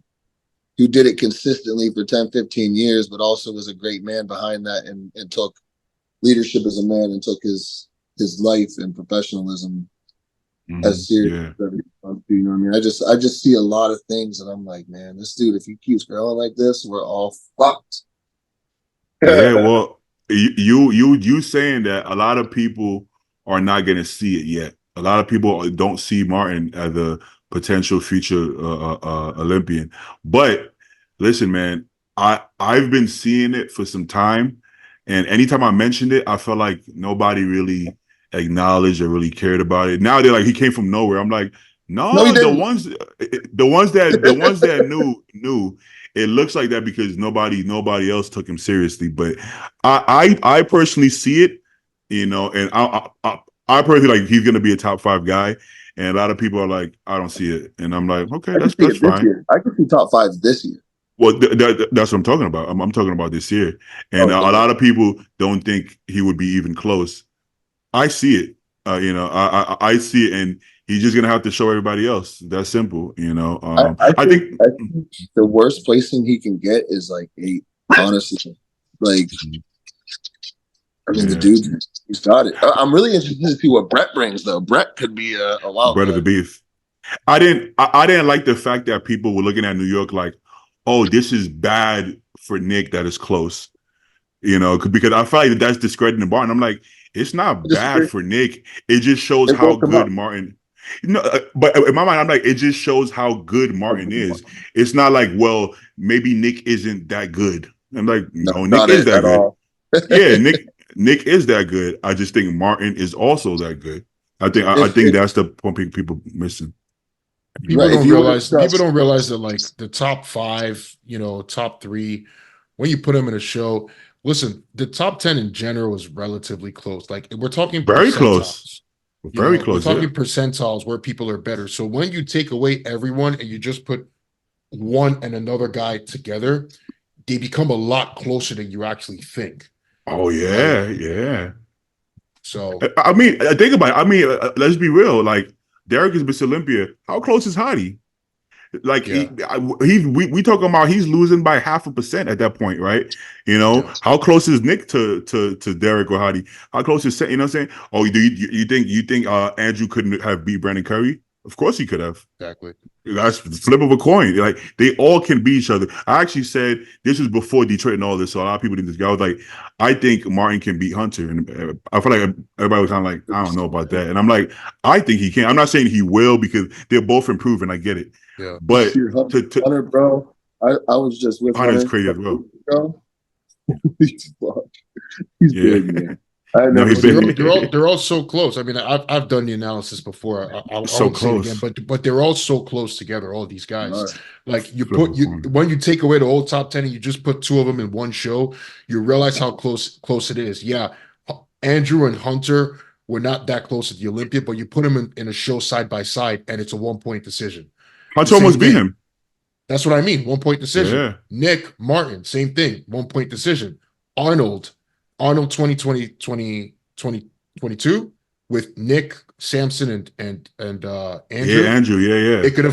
who did it consistently for 10, 15 years, but also was a great man behind that and took leadership as a man and took his life and professionalism as serious as everything. You know what I mean? I just see a lot of things and I'm like, man, this dude, if he keeps growing like this, we're all fucked. Yeah, well, you saying that a lot of people are not going to see it yet. A lot of people don't see Martin as a potential future Olympian. But listen, man, I've been seeing it for some time, and anytime I mentioned it, I felt like nobody really acknowledged or really cared about it. Now they're like, he came from nowhere. I'm like, no, the ones that knew. It looks like that because nobody else took him seriously. But I personally see it, and I personally like he's going to be a top 5 guy, and a lot of people are like, I don't see it, and I'm like, okay, that's fine. I can see top 5 this year. Well, that's what I'm talking about. I'm talking about this year, and a lot of people don't think he would be even close. I see it, I see it, and he's just gonna have to show everybody else. That's simple, I think the worst placing he can get is like 8. Honestly, like. I mean, the dude, he's got it. I'm really interested to see what Brett brings, though. Brett could be a wild Brett of the Beef. I didn't like the fact that people were looking at New York like, oh, this is bad for Nick that is close. You know, because I feel like that's discrediting Martin. I'm like, it's not bad for Nick. It just shows how good Martin. No, but in my mind, I'm like, it just shows how good Martin is. It's not like, well, maybe Nick isn't that good. I'm like, no, Nick is that good. Yeah, Nick is that good. I just think Martin is also that good. I think that's the point people missing. People don't realize that like the top 5, top 3, when you put them in a show. Listen, the top 10 in general is relatively close. Like we're talking very close. Very close. We're talking percentiles where people are better. So when you take away everyone and you just put one and another guy together, they become a lot closer than you actually think. Oh yeah, yeah. So I mean, think about it. I mean, let's be real. Like Derek is Mr. Olympia. How close is Hottie? Like we talking about he's losing by 0.5% at that point, right? You know, how close is Nick to Derek or Hottie? How close is, you know what I'm saying? Oh, you think Andrew couldn't have beat Brandon Curry? Of course he could have. Exactly. That's the flip of a coin. Like they all can beat each other. I actually said this was before Detroit and all this, so a lot of people didn't this guy. I was like, I think Martin can beat Hunter, and I feel like everybody was kind of like, I don't know about that, and I'm like, I think he can. I'm not saying he will because they're both improving. I get it. Yeah, but Hunter, bro, I was just with Hunter's crazy as well. Bro. He's big, man. They're all so close. I mean, I've done the analysis before. I'll so close say it again, but they're all so close together. All these guys, like when you take away the whole top 10 and you just put 2 of them in one show, you realize how close it is. Yeah, Andrew and Hunter were not that close at the Olympia, but you put them in a show side by side, and it's a 1-point decision. Hunter almost beat him. That's what I mean. 1-point decision. Yeah. Nick Martin, same thing. 1-point decision. Arnold 2022 with Nick Sampson and Andrew. Yeah, Andrew. Yeah. It could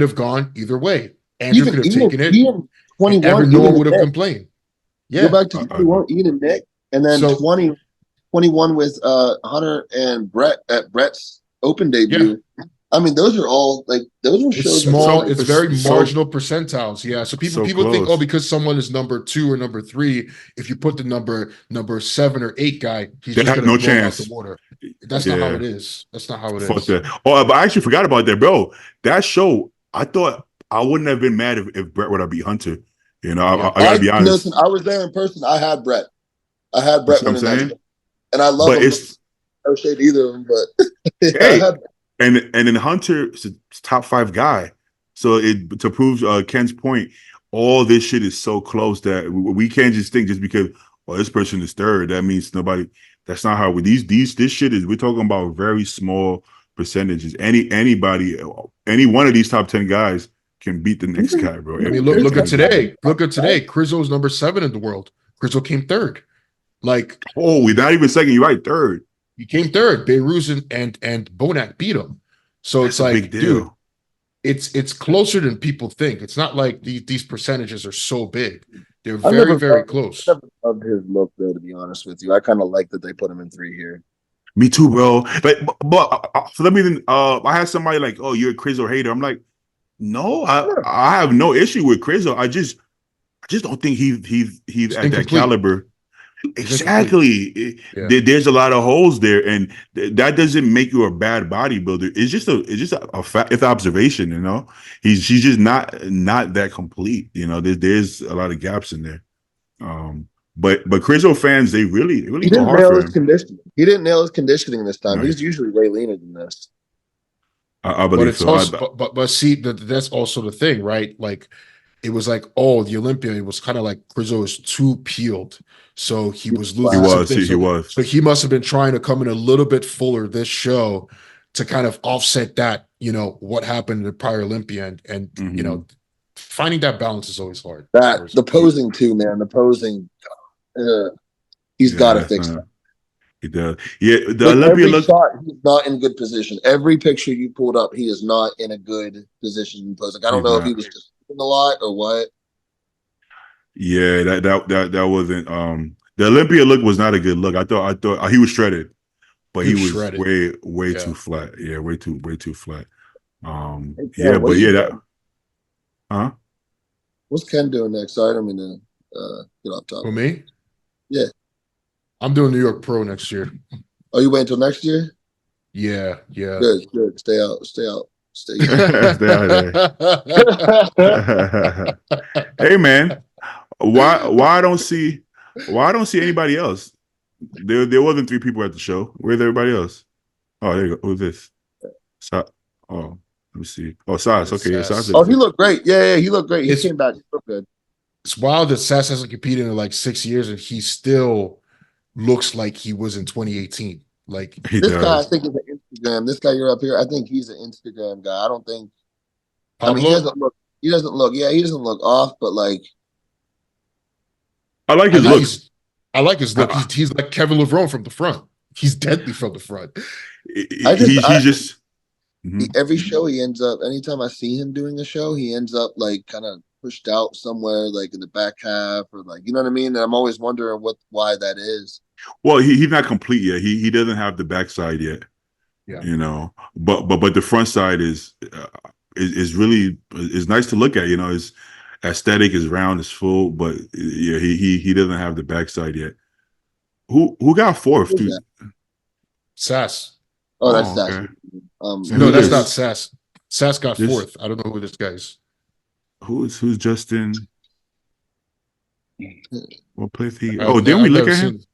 have gone either way. Andrew could have taken it. 21, no one would have complained. Yeah. Go back to 21, Ian and Nick, and then 21 with Hunter and Brett at Brett's Open debut. Yeah. I mean, those are all those are shows. Small. It's very marginal percentiles. Yeah. So people think, because someone is number 2 or number 3, if you put the number 7 or 8 guy, he's just going to no blow chance. Out the water. That's not how it is. That's not how it Fuck is. That. Oh, but I actually forgot about that, bro. That show, I thought I wouldn't have been mad if Brett would have beat Hunter. You know, I gotta be honest. Listen, I was there in person. I had Brett winning that show. And I love him. No shade either of them, but hey. And then Hunter is a top 5 guy. So to prove Ken's point, all this shit is so close that we can't just think just because this person is 3rd, that means nobody. That's not how this shit is. We're talking about very small percentages. Any one of these top 10 guys can beat the next guy, bro. I mean, look at today. Crizzo's number 7 in the world. Crizzo came 3rd. We're not even second. You're right, 3rd. He came 3rd. Beirut and Bonac beat him. So That's a big deal. Dude, it's closer than people think. It's not like these percentages are so big. They're very, very close. I never loved his look, though, to be honest with you. I kind of like that they put him in 3 here. Me too, bro. But let me. I had somebody like, "Oh, you're a Crizzo hater." I'm like, no, I have no issue with Crizzo. I just don't think he's at that caliber. Exactly. Yeah. There's a lot of holes there, and that doesn't make you a bad bodybuilder. It's just a fact. It's observation. You know, he's just not that complete. You know, there's a lot of gaps in there. But Crizzo fans, they really he didn't go hard nail for his him. conditioning. He didn't nail his conditioning this time. Right. He's usually way leaner than this. I believe so. But see, that's also the thing, right? Like, it was like, the Olympia, it was kind of like Crizzo is too peeled. So he was losing. He was. So he must have been trying to come in a little bit fuller this show to kind of offset that, what happened in the prior Olympia. And you know, finding that balance is always hard. The posing too, man. The posing, he's got to fix that. He does. Yeah, the Olympia shot, he's not in good position. Every picture you pulled up, he is not in a good position in posing. I don't know if he was just a lot or what. Yeah, that wasn't the Olympia look was not a good look. I thought he was shredded, but he was way too flat. Yeah, way too flat. What What's Ken doing next? Sorry, I don't mean to get off For topic. me? Yeah. I'm doing New York Pro next year. Oh, you wait until next year? Yeah. Good. Stay out. Stay out Stay out of there. Hey man, why I don't see anybody else? There wasn't 3 people at the show. Where's everybody else? Oh, there you go. Who's this? Oh, let me see. Oh, Sas. Okay, yeah, Sas. Oh, he looked great. Yeah, he looked great. He came back. He looked good. It's wild that Sass hasn't competed in like 6 years and he still looks like he was in 2018. Like this guy, I think, is an Instagram. This guy you're up here, I think he's an Instagram guy. I don't think. I mean, he doesn't look. Yeah, he doesn't look off, but like, I like his looks. I like his look. He's like Kevin LeBron from the front. He's deadly from the front. Every show he ends up. Anytime I see him doing a show, he ends up like kind of pushed out somewhere, like in the back half, or like, you know what I mean. And I'm always wondering why that is. Well, he's not complete yet. He doesn't have the backside yet. Yeah, you know, but the front side is really is nice to look at. You know, his aesthetic is round, is full, but yeah, he doesn't have the backside yet. Who got 4th, dude? Sass. Oh, that's Sass. Okay. No, that's not Sass. Sass got 4th. I don't know who this guy is. Who's Justin? What place he? I've didn't we look at him? this.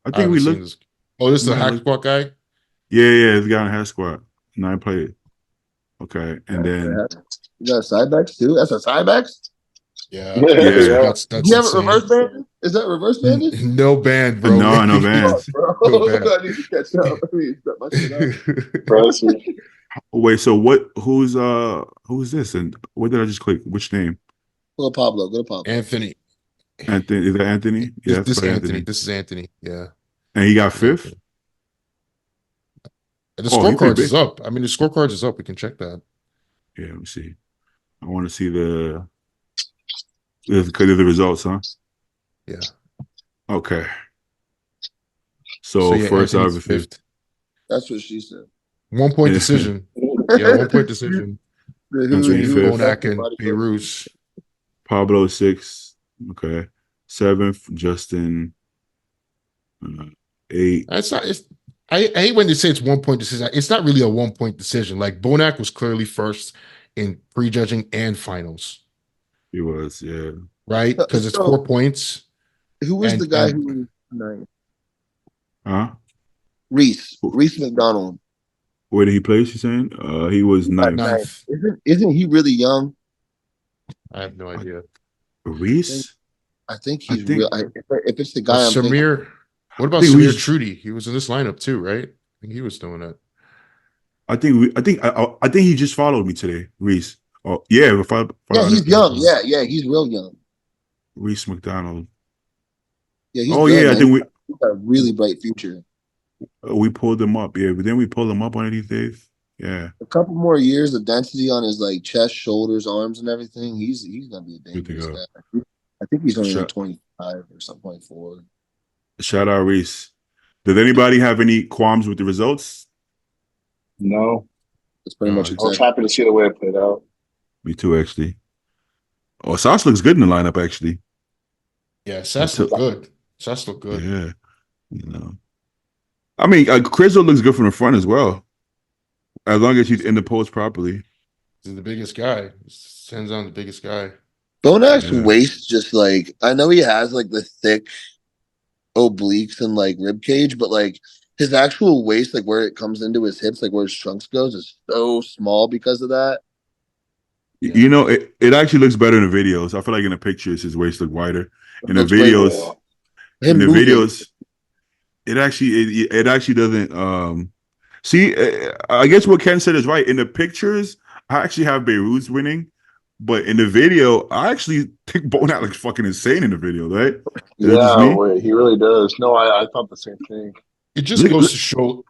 I think we looked. This. Oh, this is the hack squat guy? Yeah, the guy on hack squat. 9 played. Okay, and then you got a side backs too? That's a side backs? Yeah. That's you have a reverse band? Is that reverse banded? No band, bro. No bands. Bro, I need to catch up. I mean, set my shit up. Wait, so who's this? And what did I just click? Which name? Go to Pablo. Anthony. Is that Anthony? Yeah, this is Anthony. This is Anthony. Yeah. And he got 5th? The scorecards is up. I mean, the scorecards is up. We can check that. Yeah, let me see. I want to see the results, huh? Yeah. Okay. So yeah, first out of the 5th. That's what she said. 1 point decision. Yeah, 1 point decision. Bonac and Beirut. Pablo 6th. Okay. 7th, Justin. 8. I hate when they say it's 1 point decision. It's not really a 1 point decision. Like Bonac was clearly first in prejudging and finals. He was, yeah. Right? Because it's 4 points. Who was the guy who was 9? Huh? Reese McDonald. Where did he place, you saying? He was 9th. Isn't he really young? I have no idea. Reese? I think he's real. If it's the guy Samir. What about Samir Trudy? He was in this lineup too, right? I think he was doing it. I think he just followed me today, Reese. Oh yeah, he's young. Yeah, he's real young. Reese McDonald. Yeah, he's good, I man. think he's got a really bright future. We pulled him up, yeah, but then we pulled him up one of these days. Yeah, a couple more years of density on his like chest, shoulders, arms, and everything. He's gonna be a dangerous guy. I think he's only like 25 or something, 24. Shout out Reese. Did anybody have any qualms with the results? No. That's pretty much. I was happy to see the way it played out. Me too, actually. Oh, Sas looks good in the lineup, actually. Yeah, Sas looked good. Sas looked good. Yeah, you know. I mean, Crizzle looks good from the front as well, as long as he's in the pose properly. He's the biggest guy. Hands on the biggest guy. Bonac's waist, just like I know he has like the thick obliques and like rib cage, but like his actual waist, like where it comes into his hips, like where his trunks goes, is so small because of that. Yeah. You know, it actually looks better in the videos. I feel like in the pictures his waist look wider. In the videos, it actually doesn't. See, I guess what Ken said is right. In the pictures, I actually have Beirut's winning, but in the video, I actually think Bonac looks fucking insane in the video, right? Yeah, he really does. No, I thought the same thing. It just goes to show.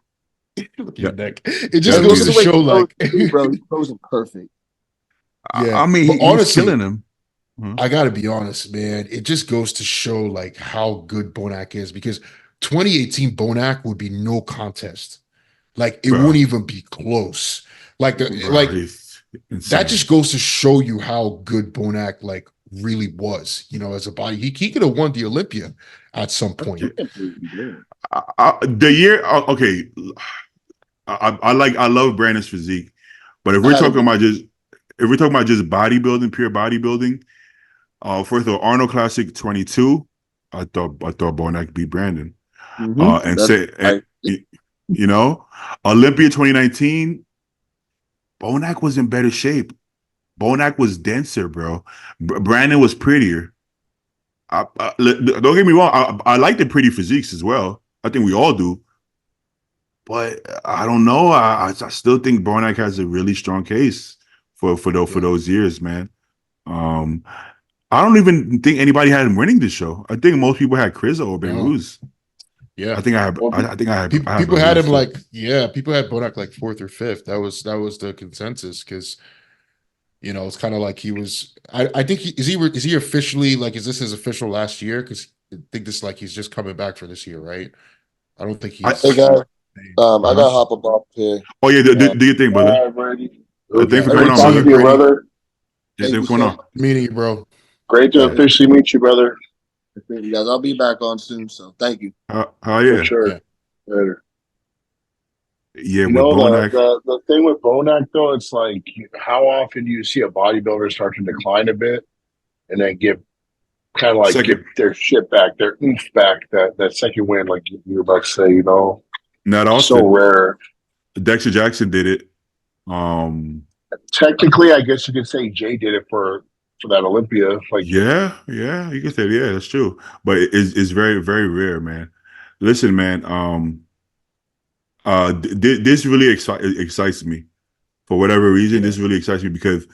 Look at your neck. It just goes to show, like, bro, he's posing perfect. Yeah, I mean, he's killing him. I gotta be honest, man. It just goes to show like how good Bonac is, because 2018 Bonac would be no contest. Like it wouldn't even be close. Like that just goes to show you how good Bonac like really was, as a body. He could have won the Olympia at some point. The year, okay, I love Brandon's physique, but if we're talking about just bodybuilding, pure bodybuilding, first of all, Arnold Classic 22, I thought Bonac beat Brandon. Olympia 2019, Bonac was in better shape. Bonac was denser, bro. Brandon was prettier. Don't get me wrong. I like the pretty physiques as well. I think we all do. But I don't know. I still think Bonac has a really strong case for those years, man. I don't even think anybody had him winning this show. I think most people had Chris or Beirut. Yeah, I think I have. People had him like, people had Bonac like 4th or 5th. That was the consensus, because it's kind of like he was. I think is he officially, like, is this his official last year? Because I think this, like, he's just coming back for this year, right? I don't think he's. Hey guys, I gotta hop up here. Oh yeah, do your thing, brother. All right, Brady. Thanks for coming on, Talking to you, brother. Yeah, thanks for coming on. Meeting you, bro. Great to officially meet you, brother. Thank you guys. I'll be back on soon, so thank you. Yeah, for sure. Yeah. Later. Yeah, with Bonac. Bonac. The thing with Bonac, though, it's like, how often do you see a bodybuilder start to decline a bit and then get their shit back, their oomph back, that second win, like you were about to say, Not often. So rare. Dexter Jackson did it. Technically, I guess you could say Jay did it for that Olympia. Like, yeah, you can say, yeah, that's true. But it's very, very rare, man. Listen, man. This really excites me for whatever reason. This really excites me because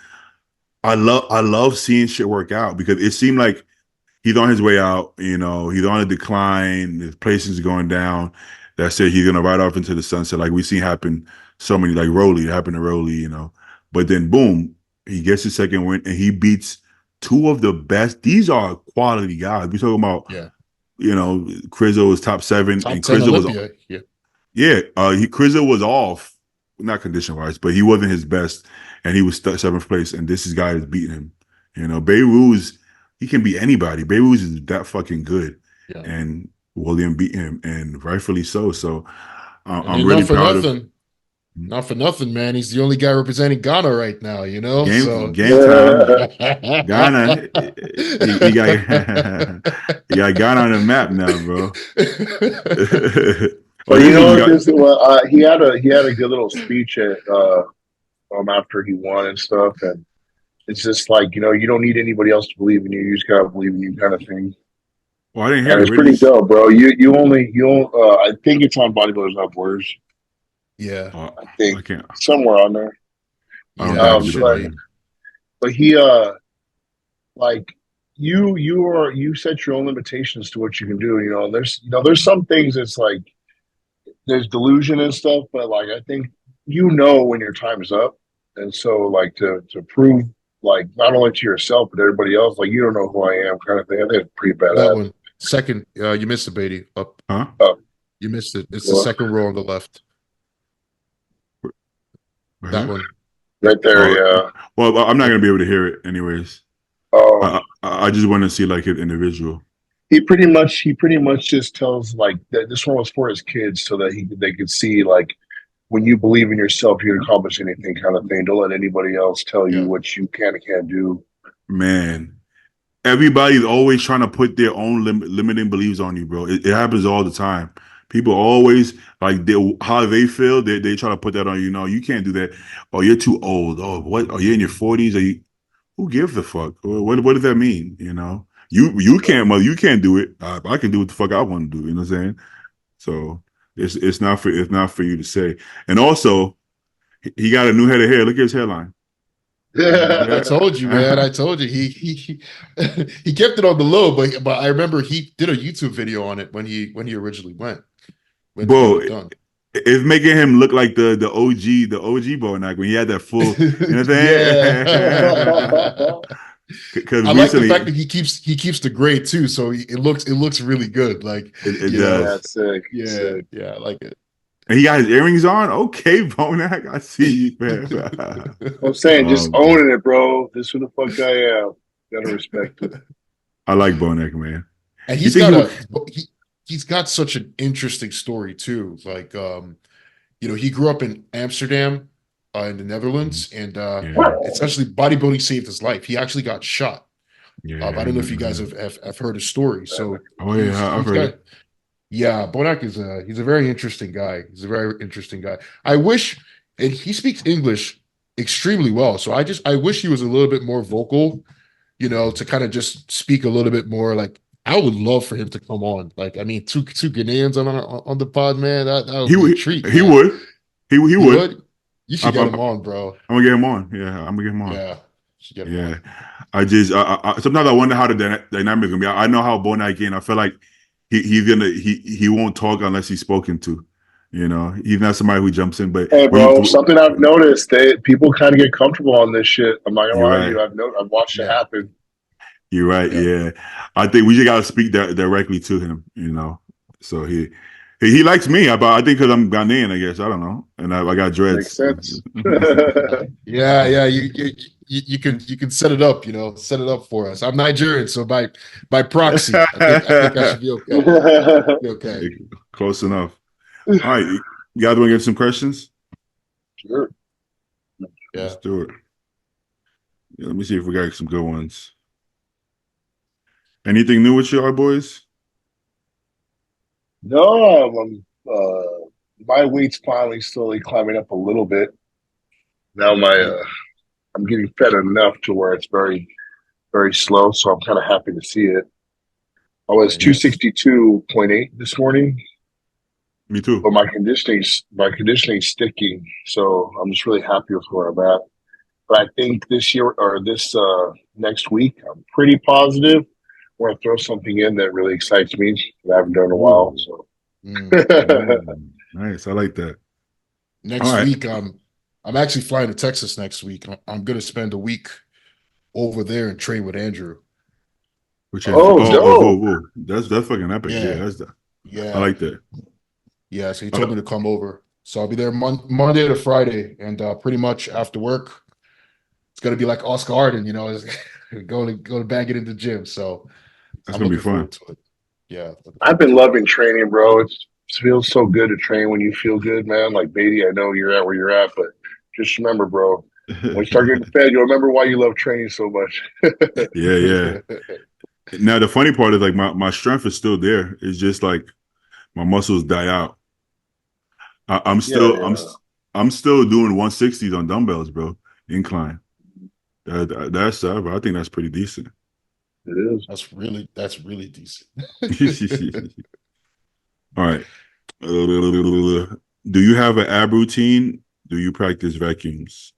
I love seeing shit work out, because it seemed like he's on his way out. He's on a decline. His placing's going down. That's it. He's gonna ride off into the sunset, like we've seen happen so many, like Rolly. It happened to Rolly, But then boom, he gets his second win and he beats two of the best. These are quality guys. We're talking about, Crizzo was top 7, and Crizzo was, Crizzo was off, not condition wise, but he wasn't his best, and he was 7th place. And this guy is beating him. Beirut, he can beat anybody. Beirut is that fucking good, and William beat him, and rightfully so. So I'm really proud of him. Not for nothing, man. He's the only guy representing Ghana right now, Game time. Ghana. He got Ghana on the map now, bro. He had a good little speech at after he won and stuff, and it's just like, you don't need anybody else to believe in you. You just gotta believe in you, kind of thing. Well, I didn't hear it. It's pretty dope, bro. I think it's on Bodybuilders Not BOYZ. Yeah, I think somewhere on there. But he, like, you set your own limitations to what you can do. There's some things that's like, there's delusion and stuff, but like, I think when your time is up, and so like to prove, like, not only to yourself but everybody else, like, you don't know who I am, kind of thing. I think it's pretty bad. That one. Second, you missed it, Brady. Up. Huh? You missed it. It's the second row on the left. That one. Right there, Well, I'm not going to be able to hear it anyways. I just want to see, like, an individual. He pretty much just tells, like, that this one was for his kids, so that they could see, like, when you believe in yourself, you can accomplish anything, kind of thing. Don't let anybody else tell you what you can and can't do. Man, everybody's always trying to put their own limiting beliefs on you, bro. It happens all the time. People always, like, how they feel, they try to put that on you. No, you can't do that. Oh, you're too old. Oh, what? Oh, you're in your 40s. Who gives a fuck? What does that mean? You can't do it. I can do what the fuck I want to do. You know what I'm saying? So it's not for you to say. And also, he got a new head of hair. Look at his hairline. I told you, man. I told you. He kept it on the low, but I remember he did a YouTube video on it when he originally went. Bro, it's making him look like the OG Bonac when he had that full. You know what I'm saying? I like the fact that he keeps the gray too, so it looks really good. Like it does. That's sick. Yeah, I like it. And he got his earrings on. Okay, Bonac, I see you, man. I'm saying, just owning it, bro. This is who the fuck I am. Gotta respect it. I like Bonac, man. And You think he's got such an interesting story too. Like he grew up in Amsterdam, in the Netherlands, and Yeah. essentially bodybuilding saved his life. He actually got shot. Yeah. I don't know if you guys have heard his story. So Oh yeah, I've heard it. yeah, Bonac he's a very interesting guy. He's a very interesting guy. I wish, and he speaks English extremely well. So I wish he was a little bit more vocal, to kind of just speak a little bit more. Like I would love for him to come on. Like I mean, two Ghanaians on the pod, man. That would be a treat. He man. would. He would. You should get him on, bro. I'm gonna get him on. Yeah, I'm gonna get him on. Yeah, you should get him on. I just sometimes I wonder how the dynamic is gonna be. I know how Bonac in. I feel like he won't talk unless he's spoken to. He's not somebody who jumps in. But Hey, bro, something I've noticed that people kind of get comfortable on this shit. I'm not gonna lie to you. I've watched it happen. You're right. Yeah. I think we just gotta speak directly to him. So he likes me. I think because I'm Ghanaian, I guess. I don't know, and I got dreads. Makes sense. Yeah. You can set it up. Set it up for us. I'm Nigerian, so by proxy, I think I should be okay. Be okay. Close enough. All right, you guys want to get some questions? Sure. Yeah. Let's do it. Yeah, let me see if we got some good ones. Anything new with y'all, boys? No, my weight's finally slowly climbing up a little bit. Now I'm getting fed enough to where it's very, very slow. So I'm kind of happy to see it. I was 262.8 this morning. Me too. But my conditioning's sticking. So I'm just really happy with where I'm at. But I think this year or this next week, I'm pretty positive we're gonna throw something in that really excites me that I haven't done in a while. So Nice, I like that. Next week, I'm actually flying to Texas next week. I'm gonna spend a week over there and train with Andrew. Which dope. That's fucking epic. Yeah, that's that. Yeah, I like that. Yeah, so he told me to come over. So I'll be there Monday to Friday, and pretty much after work, it's gonna be like Oscar Arden, going to bang it in the gym. So that's gonna be fun. Yeah, I've been loving training, bro. It feels so good to train when you feel good, man. Like Brady, I know you're at where you're at, but just remember, bro, when you start getting fed, you'll remember why you love training so much. Yeah. Now the funny part is like my strength is still there. It's just like my muscles die out. I'm still doing 160s on dumbbells, bro. Incline. That's I think that's pretty decent. It is. That's really decent. All right. Do you have an ab routine? Do you practice vacuums?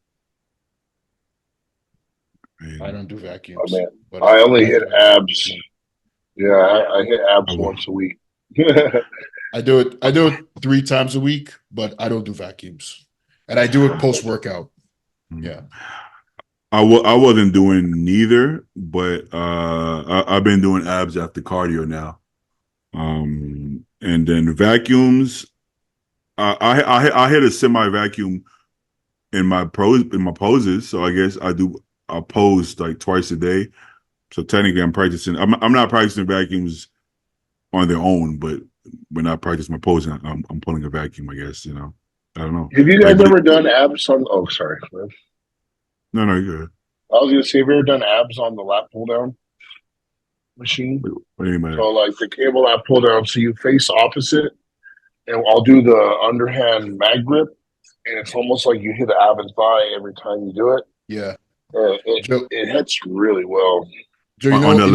I don't do vacuums. But I only hit abs. Yeah, I hit abs once a week. I do it 3 times a week, but I don't do vacuums, and I do it post workout. Yeah, I wasn't doing neither, but I've been doing abs after cardio now, and then vacuums. I hit a semi vacuum in my poses, so I guess I pose like twice a day. So technically, I'm practicing. I'm not practicing vacuums on their own, but when I practice my posing, I'm pulling a vacuum. I guess I don't know. Have you guys ever done abs on? Oh, sorry. No, you're good. I was gonna say, have you ever done abs on the lat pull down machine? What do you mean? So like the cable lat pull down, so you face opposite, and I'll do the underhand mag grip, and it's almost like you hit the ab and thigh every time you do it. Yeah, it hits really well. Joe, you don't know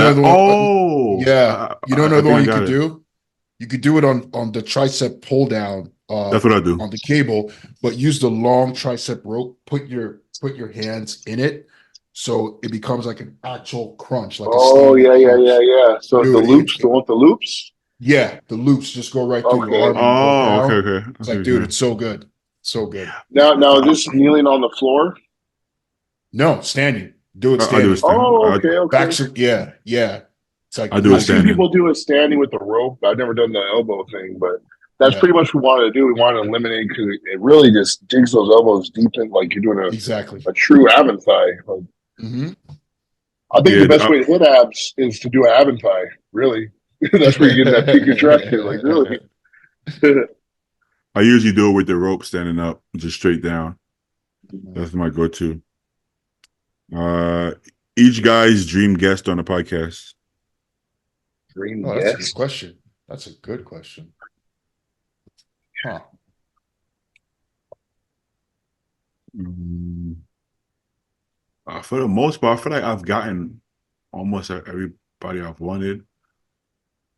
the one you could do? You could do it on the tricep pull down. That's what I do on the cable, but use the long tricep rope. Put your hands in it, so it becomes like an actual crunch. Like yeah. So dude, the loops, the one with the loops. Yeah, the loops just go right through your arm. Oh, okay. It's like, dude, it's so good, so good. Now, this kneeling on the floor. No, standing. Do it standing. Okay. Back, yeah. It's like I do it standing. People do it standing with the rope. I've never done the elbow thing, but that's pretty much what we wanted to do. We wanted to eliminate because it really just digs those elbows deep in, like you're doing a true ab and thigh. I think the best way to hit abs is to do an ab and thigh. Really, that's where you get that peak contraction. Like really. I usually do it with the rope standing up, just straight down. That's my go-to. Each guy's dream guest on the podcast. Dream That's a guest. good question. That's a good question. Huh. For the most part, I feel like I've gotten almost everybody I've wanted.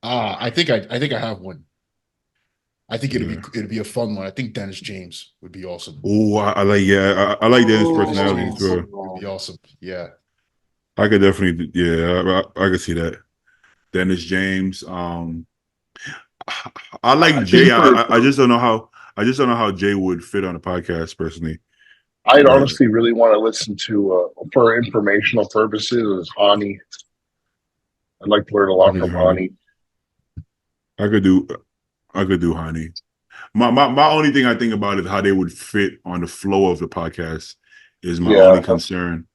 I think I have one. I think it'd be a fun one. I think Dennis James would be awesome. Oh, I like Dennis' personality as well. Would be awesome. Yeah. I could definitely, I could see that. Dennis James. I like Jay. I just don't know how Jay would fit on the podcast personally. I'd honestly really want to listen to, for informational purposes, is Hani. I'd like to learn a lot from Hani. I could do Hani. My only thing I think about is how they would fit on the flow of the podcast is my only concern.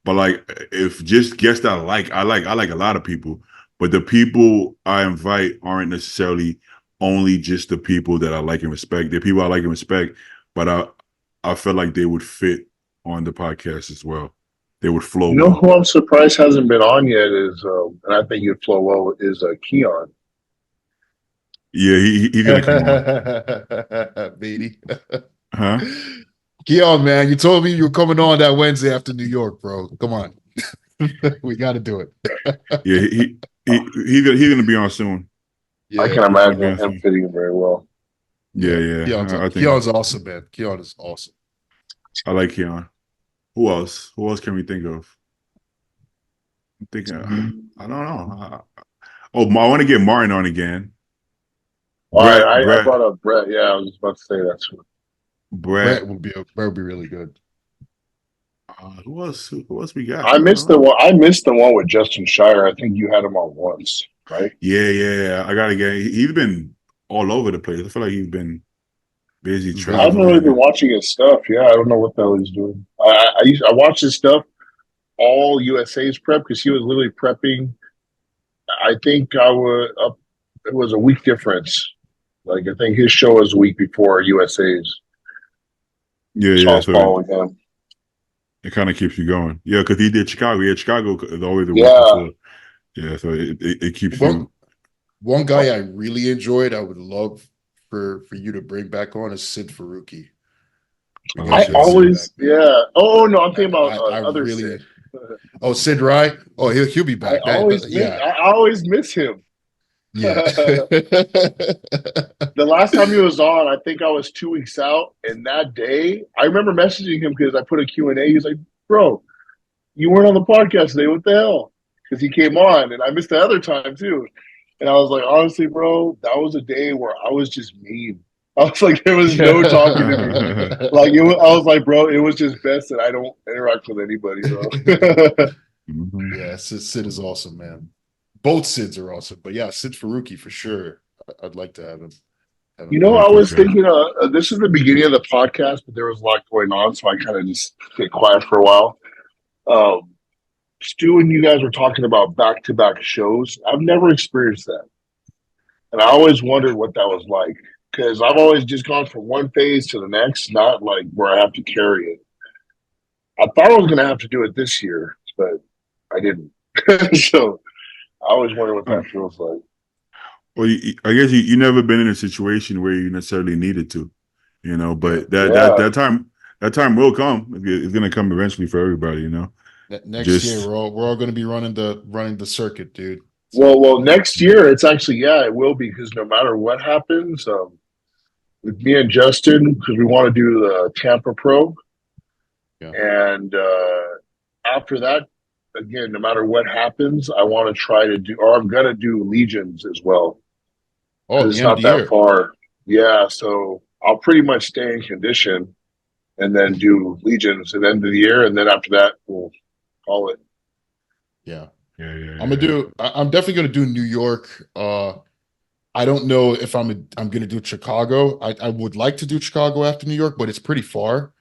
But like, if just guests that I like a lot of people, but the people I invite aren't necessarily only just the people that I like and respect. They're people I like and respect, but I feel like they would fit on the podcast as well. They would flow. You know who I'm surprised hasn't been on yet is, and I think you'd flow well, is Keon. Yeah, he's gonna come on. Brady. Huh? Keon, man, you told me you were coming on that Wednesday after New York, bro. Come on. We got to do it. Yeah, he's gonna be on soon. Yeah, I can imagine him fitting in very well. Yeah. Keon's awesome, man. Keon is awesome. I like Keon. Who else? Who else can we think of? I'm thinking. I don't know. I want to get Martin on again. Brett, I brought up Brett. Yeah, I was about to say that too. Brett would be really good. Who else we got? I missed the one with Justin Shire. I think you had him on once, right? Yeah. I gotta get. He's been all over the place. I feel like he's been busy training. I haven't really been watching his stuff. Yeah, I don't know what the hell he's doing. I watched his stuff, all USA's prep, because he was literally prepping. I think it was a week difference. Like, I think his show was a week before USA's. Yeah. So following him. It kind of keeps you going. Yeah, because he did Chicago. Yeah, Chicago is always a week before. Yeah, so it keeps you. One guy I really enjoyed, I would love for you to bring back on, is Sid Faruqi. I always, Oh no, I'm thinking about other really, Sid. Oh, Sid Rai. Oh, he'll be back. I always miss him. Yeah. The last time he was on, I think I was 2 weeks out, and that day I remember messaging him because I put a Q&A. He's like, "Bro, you weren't on the podcast today. What the hell?" Because he came on, and I missed the other time too. And I was like, honestly, bro, that was a day where I was just mean. I was like, there was no talking to me. Like, I was like, bro, it was just best that I don't interact with anybody, bro. Yeah, Sid is awesome, man. Both Sids are awesome, but yeah, Sid Faruqi for sure. I'd like to have him. You know, I was thinking, this is the beginning of the podcast, but there was a lot going on, so I kind of just get quiet for a while. Stu and you guys were talking about back-to-back shows. I've never experienced that. And I always wondered what that was like, because I've always just gone from one phase to the next, not like where I have to carry it. I thought I was going to have to do it this year, but I didn't. So I always wonder what that feels like. Well, I guess you never been in a situation where you necessarily needed to, but that time will come. It's going to come eventually for everybody, Next year, we're all going to be running the circuit, dude. Well, next year it's actually it will be, because no matter what happens, with me and Justin, because we want to do the Tampa Pro, and after that, again, no matter what happens, I want to try to do, or I'm going to do Legions as well. Oh, it's not that far. Yeah, so I'll pretty much stay in condition, and then do Legions at the end of the year, and then after that, we'll call it. Yeah. I'm definitely gonna do New York. I don't know if I'm gonna do Chicago. I would like to do Chicago after New York, but it's pretty far.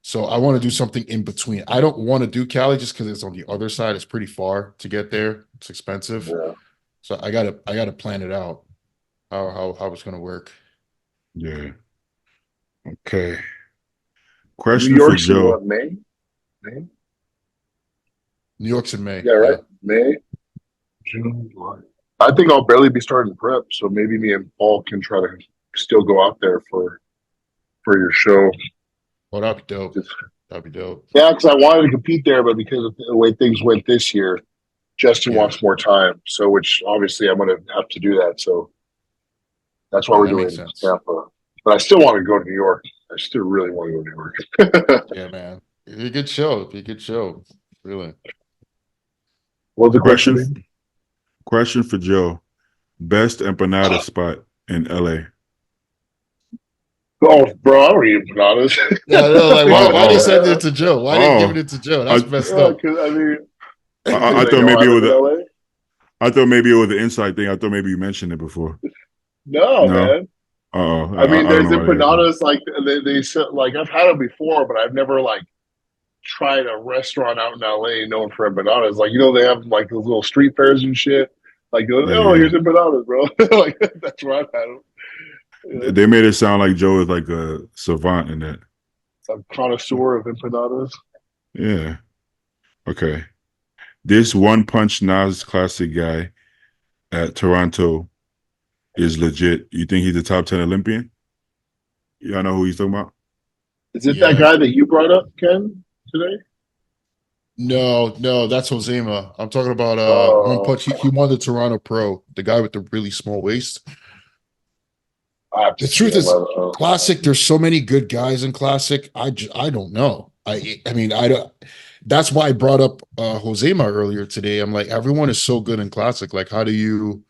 So I want to do something in between. I don't want to do Cali just because it's on the other side. It's pretty far to get there. It's expensive. Yeah. So I gotta plan it out how it's gonna work. Yeah. Okay. New Question for York's in Joe. what, May? May? New York's in May. Yeah, right. May, June, July. I think I'll barely be starting prep, so maybe me and Paul can try to still go out there for your show. Oh, that'd be dope. Just- That'd be dope. Yeah, because I wanted to compete there, but because of the way things went this year, Justin Yeah. wants more time. So, which obviously I'm going to have to do that. So that's why Yeah, we're that doing makes sense. Tampa. But I still want to go to New York. I still really want to go to New York. Yeah, man. It'd be a good show. It'd be a good show. Really. What was the question? Question for Joe. Best empanada spot in LA. Oh, bro, I don't eat empanadas. Yeah, I know. Like, why Oh, did you oh. send it to Joe? Why didn't you Oh. give it to Joe? That's messed Yeah, up. 'cause, I mean, I they thought don't maybe it have was in LA? I thought maybe it was an inside thing. I thought maybe you mentioned it before. No, No. man. Uh-oh. I mean, don't there's know why they- empanadas like they said, like I've had them before, but I've never like tried a restaurant out in LA known for empanadas. Like, they have like those little street fairs and shit. Like, oh, Yeah. here's empanadas, bro. Like, that's where I've had them. They made it sound like Joe is like a savant in that. A connoisseur of empanadas. Yeah. Okay. This One Punch Nas classic guy at Toronto is legit. You think he's a top 10 Olympian? Y'all know who he's talking about? Is it Yeah. that guy that you brought up, Ken, today? No, that's Josema. I'm talking about Oh. One Punch. He won the Toronto Pro, the guy with the really small waist. I have to The see truth him. is, I don't know. Classic, there's so many good guys in Classic. I don't know. I mean, I don't. That's why I brought up Josema earlier today. I'm like, everyone is so good in Classic. Like, how do you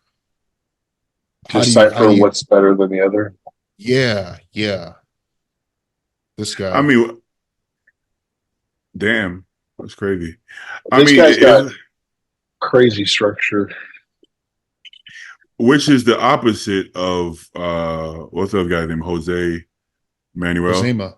Decipher what's better than the other. Yeah. This guy. I mean, damn, that's crazy. This guy's got crazy structure. Which is the opposite of what's the other guy's name? Jose Manuel. Josema.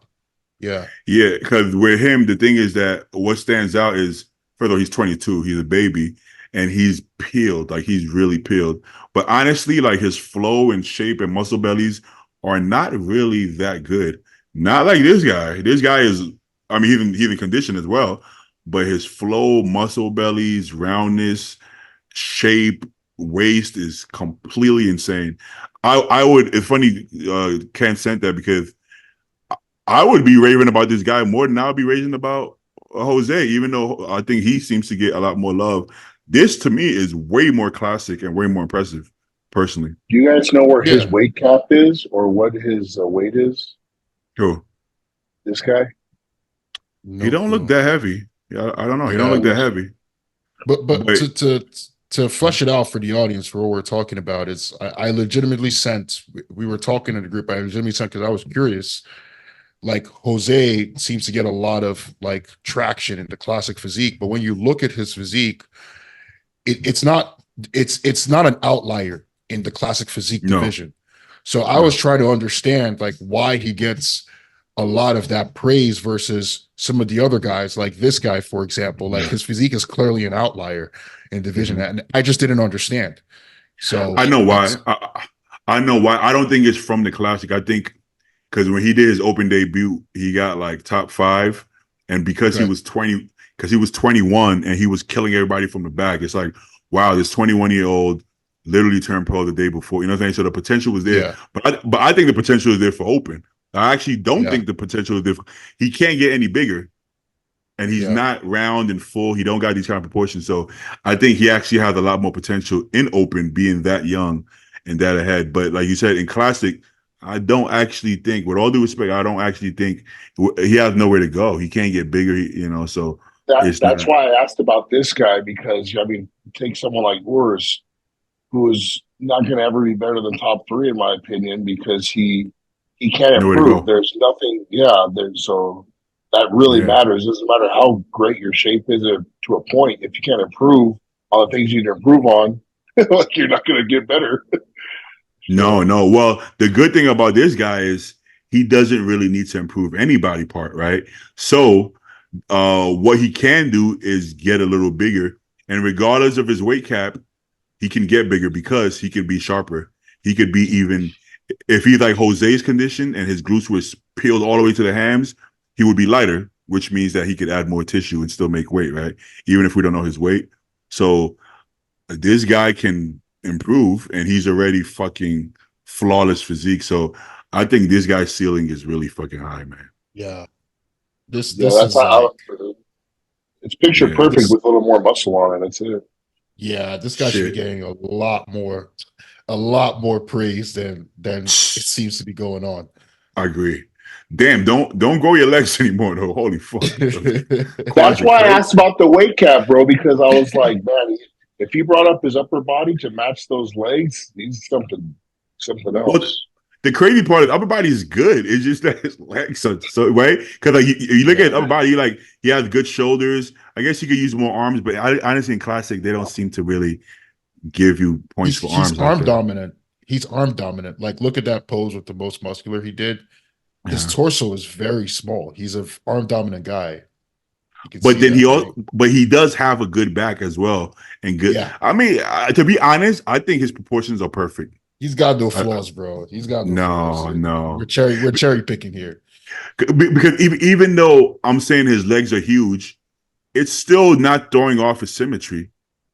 Yeah. Yeah, because with him, the thing is that what stands out is, first of all, he's 22, he's a baby, and he's peeled, like he's really peeled. But honestly, like his flow and shape and muscle bellies are not really that good. Not like this guy. This guy is, I mean, he's in condition as well, but his flow, muscle bellies, roundness, shape, waist is completely insane. I would, it's funny Ken sent that because I would be raving about this guy more than I would be raving about Jose, even though I think he seems to get a lot more love. This to me is way more classic and way more impressive, personally. Do you guys know where his weight cap is or what his weight is? Who? This guy? He don't look that heavy. Yeah, I don't know. He don't look that heavy. But to flesh it out for the audience for what we're talking about is I legitimately sent, we were talking in the group, I legitimately sent because I was curious. Like Jose seems to get a lot of like traction in the Classic physique, but when you look at his physique, it's not an outlier in the Classic physique division. So I was trying to understand like why he gets a lot of that praise versus some of the other guys, like this guy, for example. Like his physique is clearly an outlier in division, and I just didn't understand. So I know why. I know why. I don't think it's from the Classic. I think because when he did his open debut, he got like top 5, and because he was 20, because he was 21 and he was killing everybody from the back. It's like, wow, this 21-year-old literally turned pro the day before. You know what I'm saying? So the potential was there, but I think the potential is there for open. I actually don't think the potential is there. He can't get any bigger, and he's not round and full. He don't got these kind of proportions. So I think he actually has a lot more potential in open, being that young and that ahead. But like you said, in Classic, I don't actually think, with all due respect, I don't actually think he has nowhere to go. He can't get bigger, so that's why I asked about this guy, because I mean, take someone like Urs, who is not going to ever be better than top 3 in my opinion, because he can't improve. There's nothing, so that really matters. It doesn't matter how great your shape is to a point. If you can't improve on the things you need to improve on, you're not going to get better. No. Well, the good thing about this guy is he doesn't really need to improve any body part, right? So what he can do is get a little bigger, and regardless of his weight cap, he can get bigger because he can be sharper. He could be even if he's like Jose's condition and his glutes was peeled all the way to the hams, he would be lighter, which means that he could add more tissue and still make weight, right? Even if we don't know his weight. So this guy can improve, and he's already fucking flawless physique. So I think this guy's ceiling is really fucking high, man. Yeah. This Yeah, is like, it's picture Yeah, perfect this- with a little more muscle on it. That's it. yeah, this guy should be Shit. getting a lot more praise than it seems to be going on. I agree. Damn, don't grow your legs anymore though. Holy fuck. That's why I asked about the weight cap, bro, because I was like, man, if he brought up his upper body to match those legs, he's something else. Well, the crazy part is upper body is good. It's just that his legs are so right. Because like you look at upper body, like he has good shoulders. I guess you could use more arms, but honestly, in classic, they don't seem to really give you points for arms. He's arm dominant. He's arm dominant. Like, look at that pose with the most muscular he did. His torso is very small. He's an arm dominant guy. But then he does have a good back as well, and good. Yeah. I mean, to be honest, I think his proportions are perfect. He's got no flaws, bro. He's got no flaws. No. We're cherry picking here. Because even though I'm saying his legs are huge, it's still not throwing off his symmetry.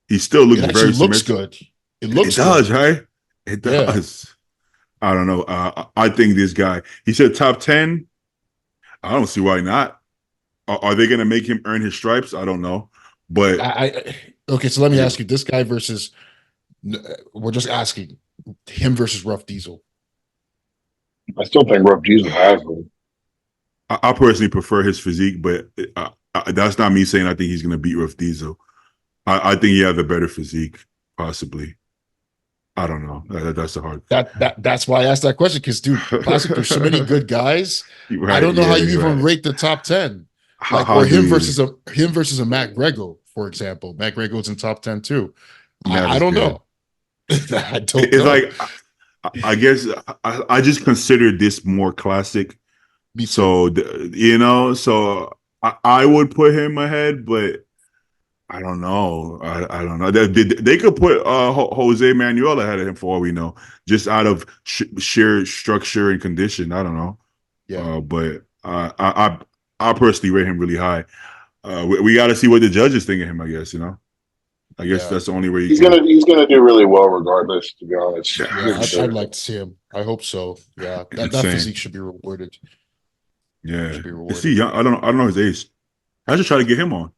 He still looks very good. It does, right? It does. I don't know. I think this guy, he said top 10. I don't see why not. Are they going to make him earn his stripes? I don't know. But okay, so let me ask you, this guy versus, we're just asking him versus Rough Diesel. I still think Rough Diesel has him. I personally prefer his physique, but that's not me saying I think he's going to beat Rough Diesel. I think he has a better physique, possibly. I don't know. That's a hard. That's why I asked that question, because dude, classic, there's so many good guys. Right, I don't know how you even rate the top 10. Like, or him versus a Matt Grego, for example. Matt Grego's in top 10 too. I don't know. I don't it's know. Like I guess I just consider this more classic. So so I would put him ahead, but I don't know. I don't know. They could put Jose Manuel ahead of him for all we know, just out of sheer structure and condition. I don't know. Yeah. But I personally rate him really high. We got to see what the judges think of him. I guess I guess that's the only way he's gonna do really well regardless. To be honest, I'd like to see him. I hope so. Yeah, that physique should be rewarded. Yeah, is he young? I don't know his age. I should try to get him on.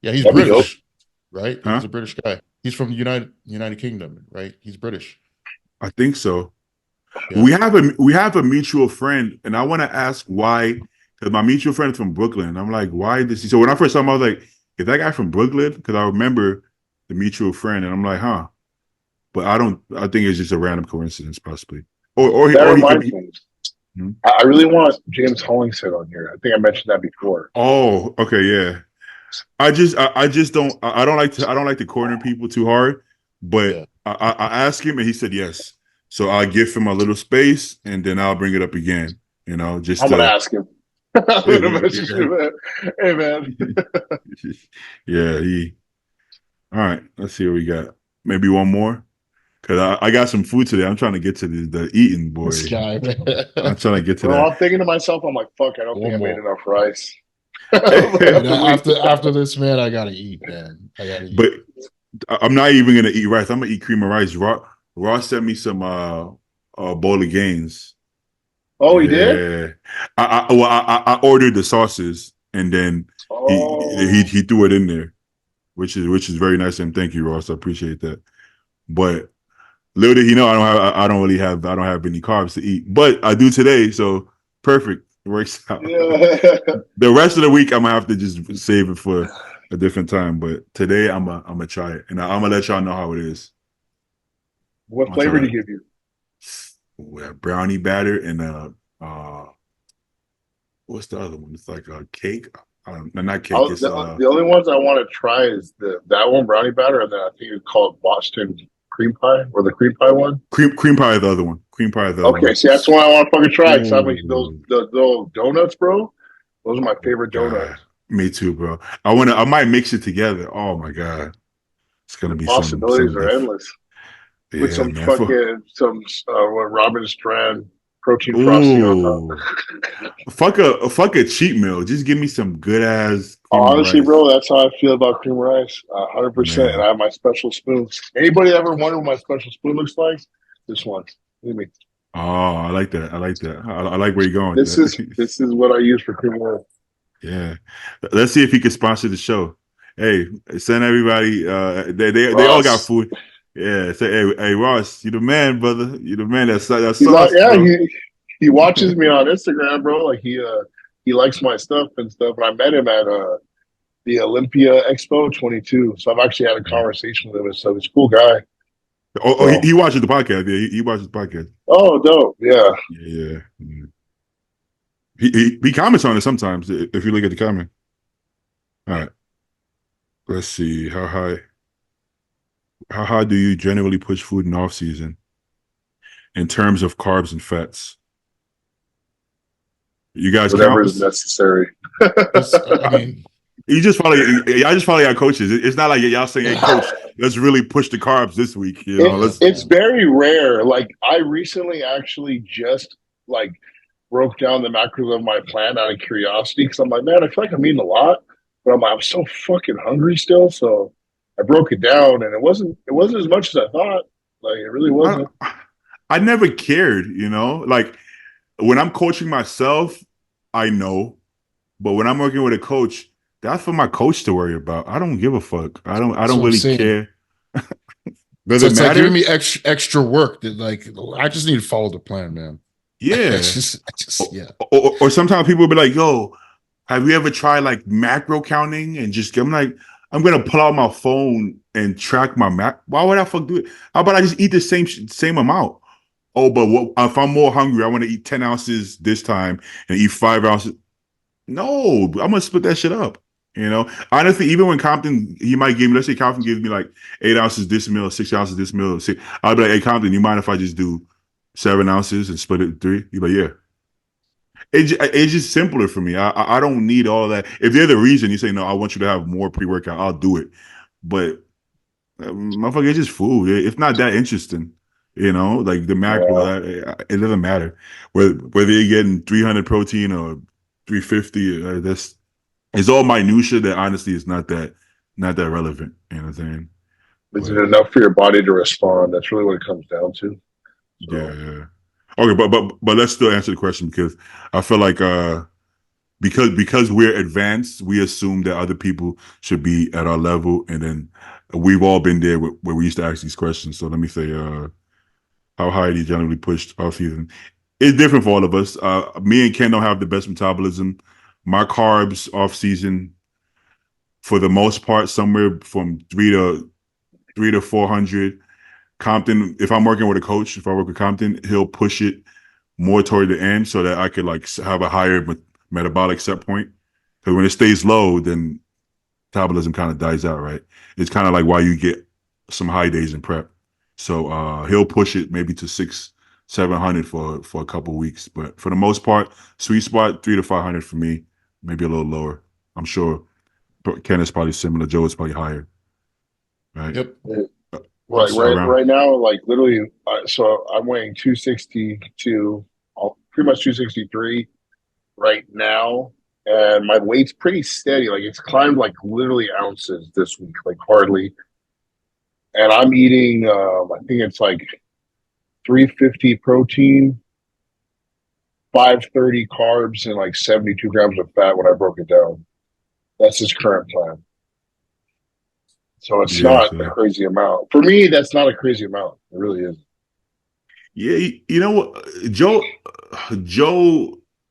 Yeah, he's British, right? He's a British guy. He's from the United Kingdom, right? He's British. I think so. Yeah. We have a mutual friend, and I want to ask why. Because my mutual friend is from Brooklyn. And I'm like, why does he? So when I first saw him, I was like, is that guy from Brooklyn? Because I remember the mutual friend, and I'm like, huh. But I think it's just a random coincidence, possibly. Or he could be. I really want James Hollingshead on here. I think I mentioned that before. Oh, okay, yeah. I don't like to corner people too hard, but I asked him and he said yes. So I'll give him a little space and then I'll bring it up again. Just I'm gonna ask him. I'm gonna message him. Hey man. Yeah, all right. Let's see what we got. Maybe one more. Cause I got some food today. I'm trying to get to the eating, boy. This guy, man. I'm trying to get to that. I'm thinking to myself, I'm like, fuck, I don't think I made enough rice. After this, man, I gotta eat, man. But I'm not even gonna eat rice. I'm gonna eat cream of rice. Ross sent me some bowl of gains. Oh, he did? I ordered the sauces and then he threw it in there, which is very nice, and thank you, Ross. I appreciate that. But little did he know I don't have any carbs to eat, but I do today, so perfect. It works out. Yeah. The rest of the week I'm gonna have to just save it for a different time, but today I'm gonna try it, and I'm gonna let y'all know how it is. What flavor did he give you? Brownie batter and what's the other one? It's like a cake. Not cake. The only ones I want to try is that one brownie batter, and then I think it's called Boston cream pie or the cream pie one? Cream pie is the other one. Cream pie is the other Okay, one. see, that's one I want to fucking try. Cause Ooh. those donuts, bro. Those are my favorite God, donuts. me too, bro. I might mix it together. Oh my God. It's gonna be Possibilities some are endless. With yeah, some man. what Robin's Strand protein frosting on Ooh. Fuck a cheat meal. Just give me some good ass top. cream of Honestly, rice. bro, that's how I feel about cream rice. 100%. And Man. I have my special spoons. Anybody ever wonder what my special spoon looks like? This one. Look at me. Oh, I like that. I like that. I like where you're going with This that. is what I use for cream rice. Yeah. Let's see if he can sponsor the show. Hey, send everybody they all got Ross. food. Yeah. Say, hey Ross, you the man, brother. You the man. That's He's like, sauce, yeah, bro. he watches me on Instagram, bro. Like he likes my stuff and stuff. And I met him at the Olympia Expo 22. So I've actually had a conversation with him. So he's a cool guy. So, He watches the podcast. Yeah, he watches the podcast. oh, dope. Yeah. Yeah. He comments on it sometimes if you look at the comment. All right. Let's see. How high do you generally push food in off season in terms of carbs and fats? You guys Whatever count? is necessary. I mean, Y'all just follow your coaches. It's not like y'all saying, "Hey, coach, let's really push the carbs this week." You know, It's very rare. Like I recently actually just like broke down the macros of my plan out of curiosity because I'm like, man, I feel like I'm eating a lot, but I'm so fucking hungry still. So I broke it down, and it wasn't as much as I thought. Like it really wasn't. I never cared. You know, like when I'm coaching myself, I know, but when I'm working with a coach, that's for my coach to worry about. I don't give a fuck. I don't really care. Does so it it's matter? like giving me extra work. That like I just need to follow the plan, man. Yeah. Yeah. Or sometimes people will be like, "Yo, have you ever tried like macro counting?" And just I'm like, I'm gonna pull out my phone and track my mac. Why would I fuck do it? How about I just eat the same amount? Oh, but if I'm more hungry, I want to eat 10 ounces this time and eat 5 ounces. No, I'm gonna split that shit up. You know, honestly, even when Compton, he might give me, let's say Compton gives me like 8 ounces this meal, 6 ounces this meal. I'll be like, hey, Compton, you mind if I just do 7 ounces and split it in three? You're like, yeah. It's just simpler for me. I don't need all that. If they're the reason you say, no, I want you to have more pre-workout, I'll do it. But motherfucker, it's just food. It's not that interesting. You know, like the macro, it doesn't matter. Whether you're getting 300 protein or 350, it's all minutia that honestly is not that relevant. You know what I'm saying? Is it enough for your body to respond? That's really what it comes down to. So. Yeah. Okay, but let's still answer the question because I feel like because we're advanced, we assume that other people should be at our level, and then we've all been there where we used to ask these questions. So let me say, how high do you generally push off season? It's different for all of us. Me and Ken don't have the best metabolism. My carbs off season, for the most part, somewhere from 300 to 400. Compton, if I'm working with a coach, if I work with Compton, he'll push it more toward the end so that I could like have a higher metabolic set point. Because when it stays low, then metabolism kind of dies out, right? It's kind of like why you get some high days in prep. So he'll push it maybe to 600-700 for a couple weeks, but for the most part, sweet spot 300 to 500 for me, maybe a little lower. I'm sure Ken is probably similar. Joe is probably higher, right? Yep. Right now, like literally, so I'm weighing 262, pretty much 263 right now, and my weight's pretty steady. Like it's climbed like literally ounces this week, like hardly. And I'm eating, I think it's like 350 protein, 530 carbs, and like 72 grams of fat when I broke it down. That's his current plan. So it's not a crazy amount. For me, that's not a crazy amount. It really is. Yeah, you know what, Joe,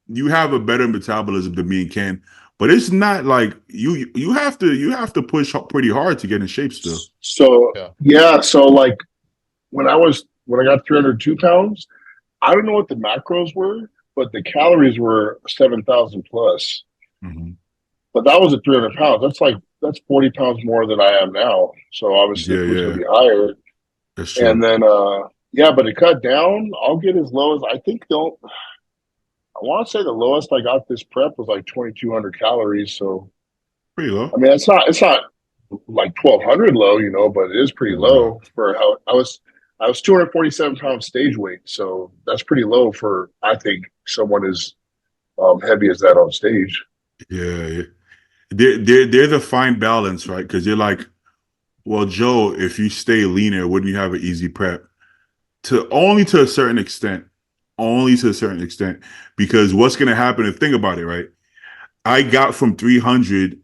you have a better metabolism than me and Ken, but it's not like you have to push pretty hard to get in shape still. So so like when I got 302 pounds, I don't know what the macros were, but the calories were 7,000 plus. Mm-hmm. But that was at 300 pounds. That's 40 pounds more than I am now. So obviously it's going to be higher. That's true. And then, but to cut down, I'll get as low as I think they'll. I want to say the lowest I got this prep was like 2,200 calories. So, Pretty low. I mean, it's not like 1,200 low, but it is pretty low for how I was 247 pounds stage weight. So that's pretty low for, I think, someone as heavy as that on stage. Yeah. There's a fine balance, right? Because you're like, well, Joe, if you stay leaner, wouldn't you have an easy prep? Only to a certain extent. Only to a certain extent. Because what's going to happen, if think about it, right? I got from 300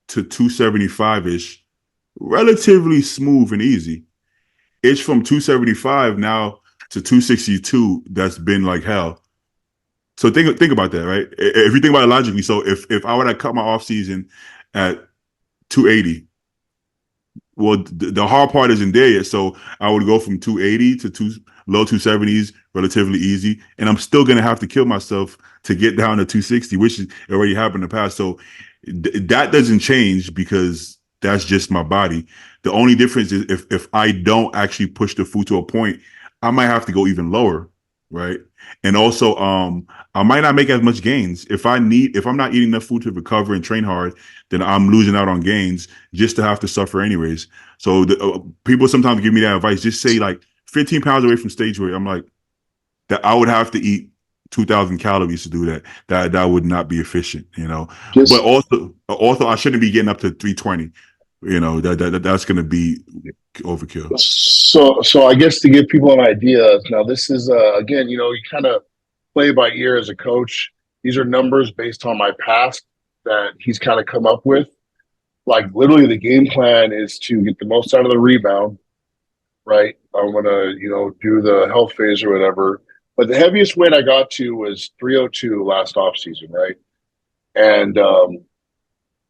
to 275-ish relatively smooth and easy. It's from 275 now to 262 that's been like hell. So think about that, right? If you think about it logically, so if I were to cut my off season at 280, well, the hard part isn't there yet. So I would go from 280 to low 270s relatively easy, and I'm still gonna have to kill myself to get down to 260, which already happened in the past. So that doesn't change because that's just my body. The only difference is if I don't actually push the food to a point, I might have to go even lower, right? And also, I might not make as much gains. If I'm not eating enough food to recover and train hard, then I'm losing out on gains just to have to suffer anyways. So people sometimes give me that advice. Just say like 15 pounds away from stage weight. I'm like, that I would have to eat 2,000 calories to do that. That would not be efficient, But also I shouldn't be getting up to 320. That's going to be overkill. So I guess to give people an idea, now this is again, you kind of play by ear as a coach. These are numbers based on my past that he's kind of come up with. Like literally, the game plan is to get the most out of the rebound. Right, I'm gonna do the health phase or whatever. But the heaviest weight I got to was 302 last off season, right? And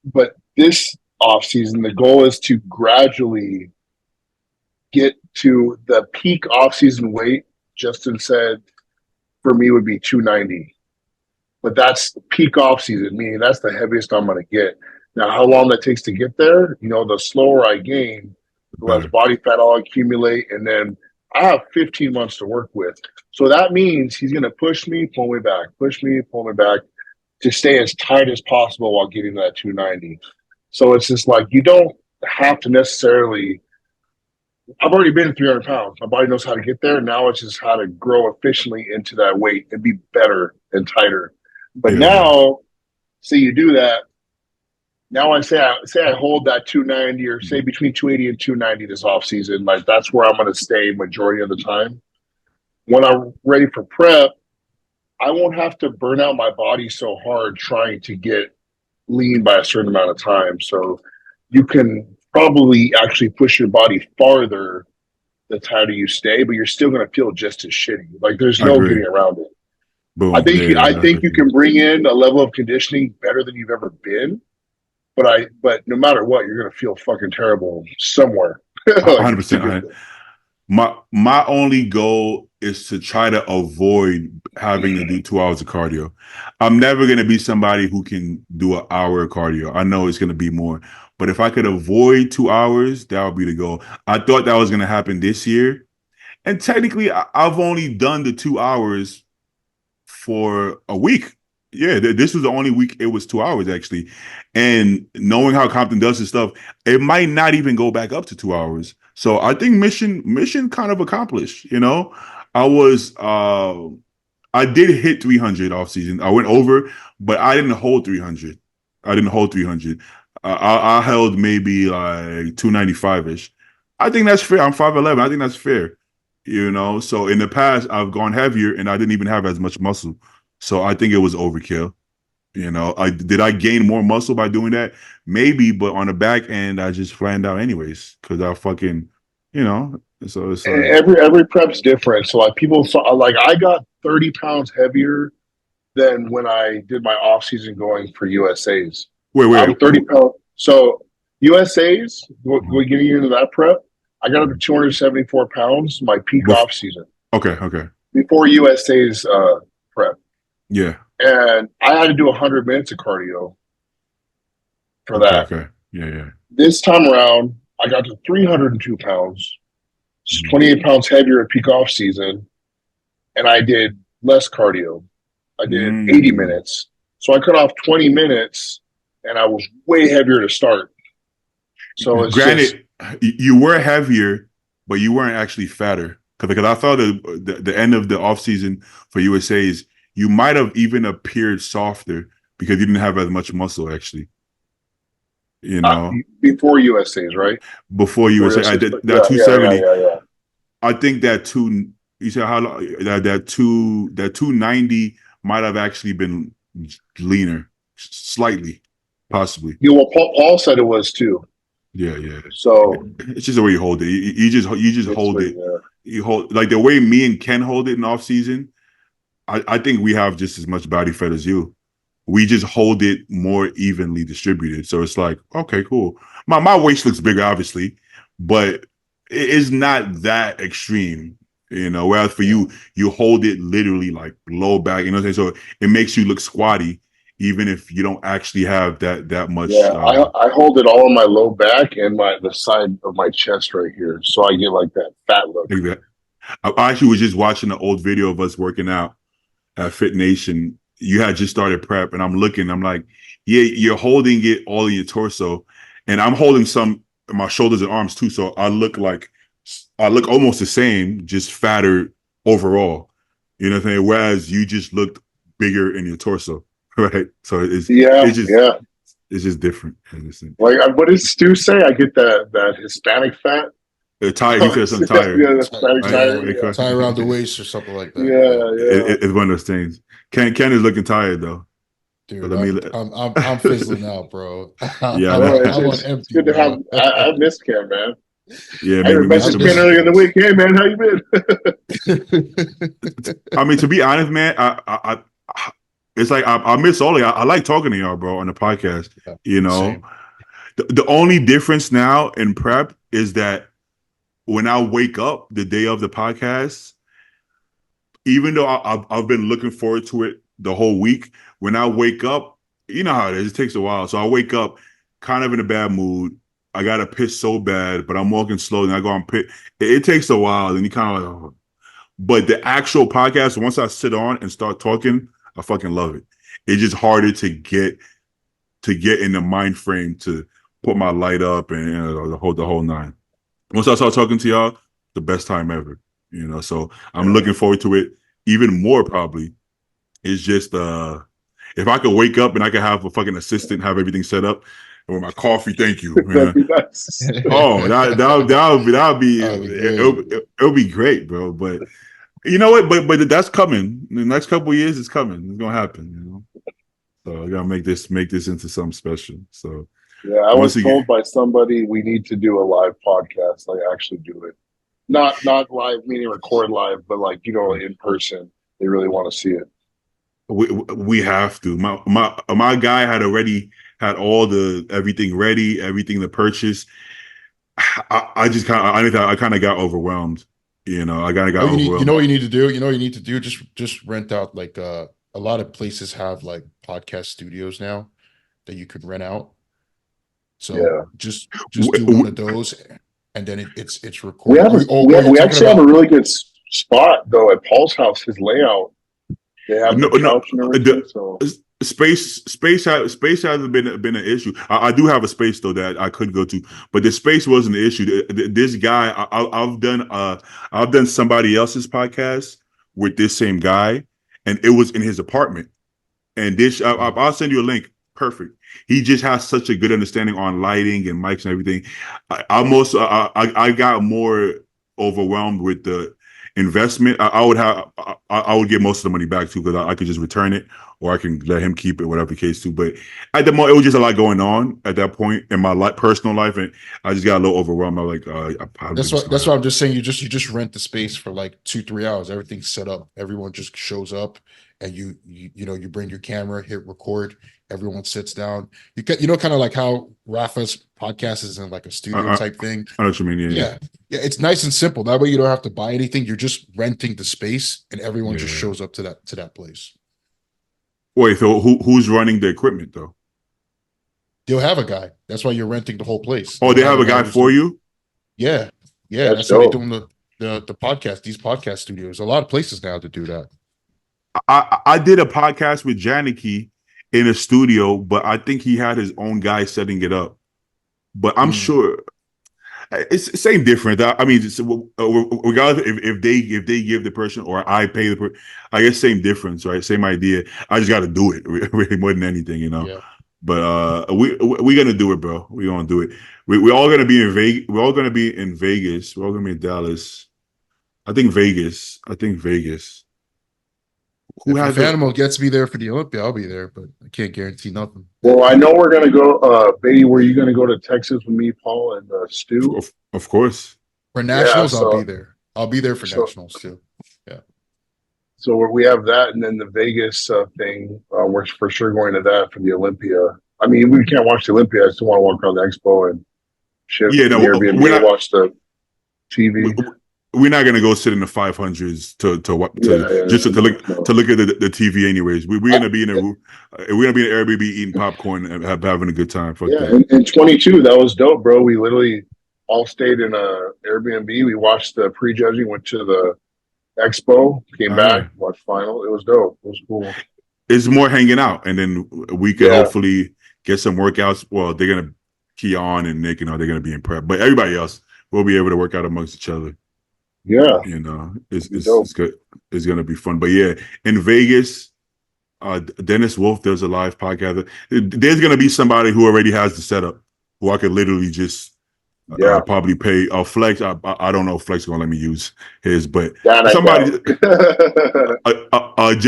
but this off season, the goal is to gradually get to the peak off season weight. Justin said for me would be 290, but that's the peak off season, meaning that's the heaviest I'm going to get. Now, how long that takes to get there, the slower I gain, the less body fat I'll accumulate, and then I have 15 months to work with. So that means he's going to push me, pull me back, push me, pull me back to stay as tight as possible while getting to that 290. So it's just like you don't have to necessarily. I've already been 300 pounds. My body knows how to get there. Now it's just how to grow efficiently into that weight and be better and tighter. But now, say you do that. Now I say I hold that 290 or say between 280 and 290 this off season. Like that's where I'm going to stay majority of the time. When I'm ready for prep, I won't have to burn out my body so hard trying to get lean by a certain amount of time. So you can probably actually push your body farther the tighter you stay, but you're still going to feel just as shitty. Like there's no getting around it. Boom. I think you can bring in a level of conditioning better than you've ever been, but no matter what, you're going to feel fucking terrible somewhere. 100%. My only goal is to try to avoid having to do 2 hours of cardio. I'm never going to be somebody who can do an hour of cardio. I know it's going to be more, but if I could avoid 2 hours, that would be the goal. I thought that was going to happen this year. And technically, I've only done the 2 hours for a week. Yeah, this was the only week it was 2 hours, actually. And knowing how Compton does his stuff, it might not even go back up to 2 hours. So I think mission kind of accomplished, I did hit 300 off season. I went over, but I didn't hold 300. I held maybe like 295-ish. I think that's fair. I'm 5'11". I think that's fair. So in the past, I've gone heavier and I didn't even have as much muscle. So I think it was overkill. Did I gain more muscle by doing that? Maybe, but on the back end, I just flattened out anyways because I fucking, So it's like, every prep's different. So like people saw, like I got 30 pounds heavier than when I did my off season going for USA's. Wait, 30 pounds. So USA's, we're getting into that prep. I got up to 274 pounds, my peak off season. Okay. Before USA's prep. Yeah. And I had to do 100 minutes of cardio for that. Okay. Yeah. This time around, I got to 302 pounds. 28 pounds heavier at peak off season, and I did less cardio. I did 80 minutes. So I cut off 20 minutes, and I was way heavier to start. So it's granted, you were heavier, but you weren't actually fatter. Because I thought the end of the off season for USA's, you might have even appeared softer because you didn't have as much muscle actually. You know, before USA's, right? Before USA, I did that 270. Yeah. I think that you said how that 290 might have actually been leaner, slightly, possibly. Yeah, well, Paul said it was too. Yeah. So it's just the way you hold it. You just hold it. Yeah. You hold like the way me and Ken hold it in off season. I think we have just as much body fat as you. We just hold it more evenly distributed. So it's like, okay, cool. My waist looks bigger, obviously, but it's not that extreme, you know. Whereas for you hold it literally like low back, you know what I'm saying? So it makes you look squatty, even if you don't actually have that much. Yeah, I hold it all on my low back and the side of my chest right here. So I get like that fat look. Like that. I actually was just watching an old video of us working out at Fit Nation. You had just started prep, and I'm like, yeah, you're holding it all in your torso, and I'm holding some in my shoulders and arms too. So I look almost the same, just fatter overall. You know what I'm saying? Whereas you just looked bigger in your torso, right? So it's just different. Like, what does Stu say? I get that Hispanic fat. He says some tire. Tie around the waist or something like that. Yeah. It's one of those things. Ken is looking tired though. Dude, I'm fizzling out, bro. It's good to have. I missed Ken, man. Yeah, I messaged Ken earlier in the week. Hey, man, how you been? I mean, to be honest, man, I it's like I miss all of y'all. I like talking to y'all, bro, on the podcast. Yeah, you know, the only difference now in prep is that when I wake up the day of the podcast, even though I've been looking forward to it the whole week, when I wake up, you know how it is. It takes a while. So I wake up kind of in a bad mood. I got to piss so bad, but I'm walking slow and I go on pit. It takes a while and you kind of like, oh. But the actual podcast, once I sit on and start talking, I fucking love it. It's just harder to get in the mind frame to put my light up and the whole nine. Once I start talking to y'all, the best time ever, you know. So I'm looking forward to it even more. Probably, it's just if I could wake up and I could have a fucking assistant have everything set up and with my coffee. Thank you. That'd be nice. Oh, that'll be it'll be great, bro. But you know what? But that's coming. In the next couple of years, it's coming. It's gonna happen. You know. So I gotta make this into something special. So. Yeah, I was told by somebody we need to do a live podcast. Like actually do it, not live meaning record live, but like in person. They really want to see it. We have to. My guy had already had all everything ready, everything to purchase. I kind of got overwhelmed. You know, I got overwhelmed. You know what you need to do. You know what you need to do. Just rent out like a lot of places have like podcast studios now that you could rent out. So just do one of those, and then it's recorded. We actually have a really good spot though at Paul's house. His layout, they have the couch and everything. So space hasn't been an issue. I do have a space though that I could go to, but the space wasn't the issue. This guy, I've done somebody else's podcast with this same guy, and it was in his apartment. And this, I'll send you a link. Perfect. He just has such a good understanding on lighting and mics and everything. I got more overwhelmed with the investment. I would get most of the money back too, because I could just return it or I can let him keep it, whatever the case too. But at the moment, it was just a lot going on at that point in my personal life, and I just got a little overwhelmed. I'm like, that's what I'm just saying. You just rent the space for like 2-3 hours. Everything's set up. Everyone just shows up, and you bring your camera, hit record. Everyone sits down. You know, kind of like how Rafa's podcast is in like a studio type thing. I know what you mean. Yeah. It's nice and simple. That way, you don't have to buy anything. You're just renting the space, and everyone just shows up to that place. Wait, so who's running the equipment though? They'll have a guy. That's why you're renting the whole place. Oh, they have a guy for you? Yeah. That's how they doing the podcast, these podcast studios. A lot of places now to do that. I did a podcast with Janicki in a studio, but I think he had his own guy setting it up. But I'm sure it's the same difference. I mean, regardless if they give the person or I pay the person, I guess same difference, right? Same idea. I just got to do it really more than anything, you know. Yeah. But we're gonna do it, bro. We're gonna do it. We're all gonna be in Vegas. We're all gonna be in Vegas. We're all gonna be in Dallas. I think Vegas. If Animal gets me there for the Olympia, I'll be there, but I can't guarantee nothing. Well, I know we're gonna go. Beatty, were you gonna go to Texas with me, Paul, and Stu? Of course. For nationals, so- I'll be there. I'll be there for nationals too. So we have that, and then the Vegas thing. We're for sure going to that for the Olympia. I mean, we can't watch the Olympia. I still want to walk around the expo and shit. Yeah, no, Airbnb we're not- watch the TV. We're not gonna go sit in the 500s to look at the TV. Anyways, we're gonna be in a we're gonna be in an Airbnb eating popcorn and having a good time. Fuck Yeah, that. in 22, that was dope, bro. We literally all stayed in a Airbnb. We watched the prejudging, went to the expo, came back, watched final. It was dope. It was cool. It's more hanging out, and then we could Yeah. hopefully get some workouts. Well, they're gonna key on and Nick, they're gonna be in prep, but everybody else will be able to work out amongst each other. Yeah. You know, it's Dope. good. It's gonna be fun. But yeah, in Vegas, Dennis Wolf does a live podcast. There's gonna be somebody who already has the setup who I could literally just probably pay. Flex. I don't know if Flex is gonna let me use his, but That I somebody.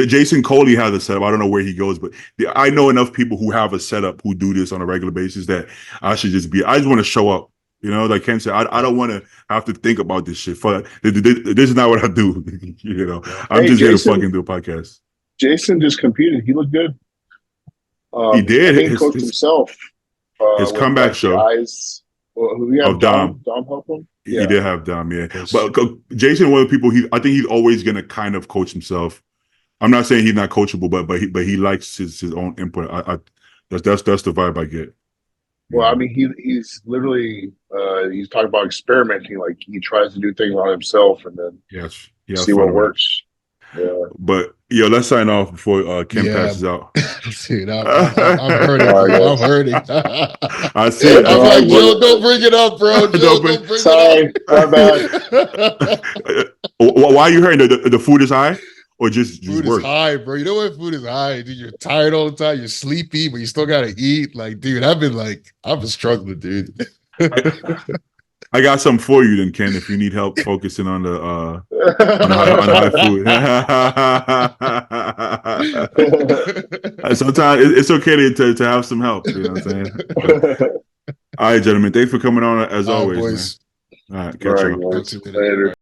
Jason Coley has a setup. I don't know where he goes, but I know enough people who have a setup who do this on a regular basis that I should just be. I just want to show up. You know, like Ken said, I don't want to have to think about this shit. This is not what I do. You know, I'm just here to fucking do a podcast. Jason just competed. He looked good. He did. He coached himself. His comeback show. Guys, who we have Dom help him? He did have Dom, yeah. But Jason, one of the people, I think he's always going to kind of coach himself. I'm not saying he's not coachable, but he likes his own input. That's the vibe I get. Well, I mean, he's literally he's talking about experimenting. Like he tries to do things on himself and then see what works. Yeah. But let's sign off before Ken passes out. Dude, I'm hurting. I'm hurting. I see it. I'm like, Jill, don't bring it up, bro. Jill, don't bring Sorry, my bad. Why are you hurting? The food is high? Or just food work? Is high, bro. You know what food is high, dude? You're tired all the time. You're sleepy, but you still gotta eat. Like, dude, I've been struggling, dude. I got something for you, then, Ken. If you need help focusing on the high food. Sometimes it's okay to have some help. You know what I'm saying? All right, gentlemen. Thanks for coming on as always, boys. Man. All right, catch you Later.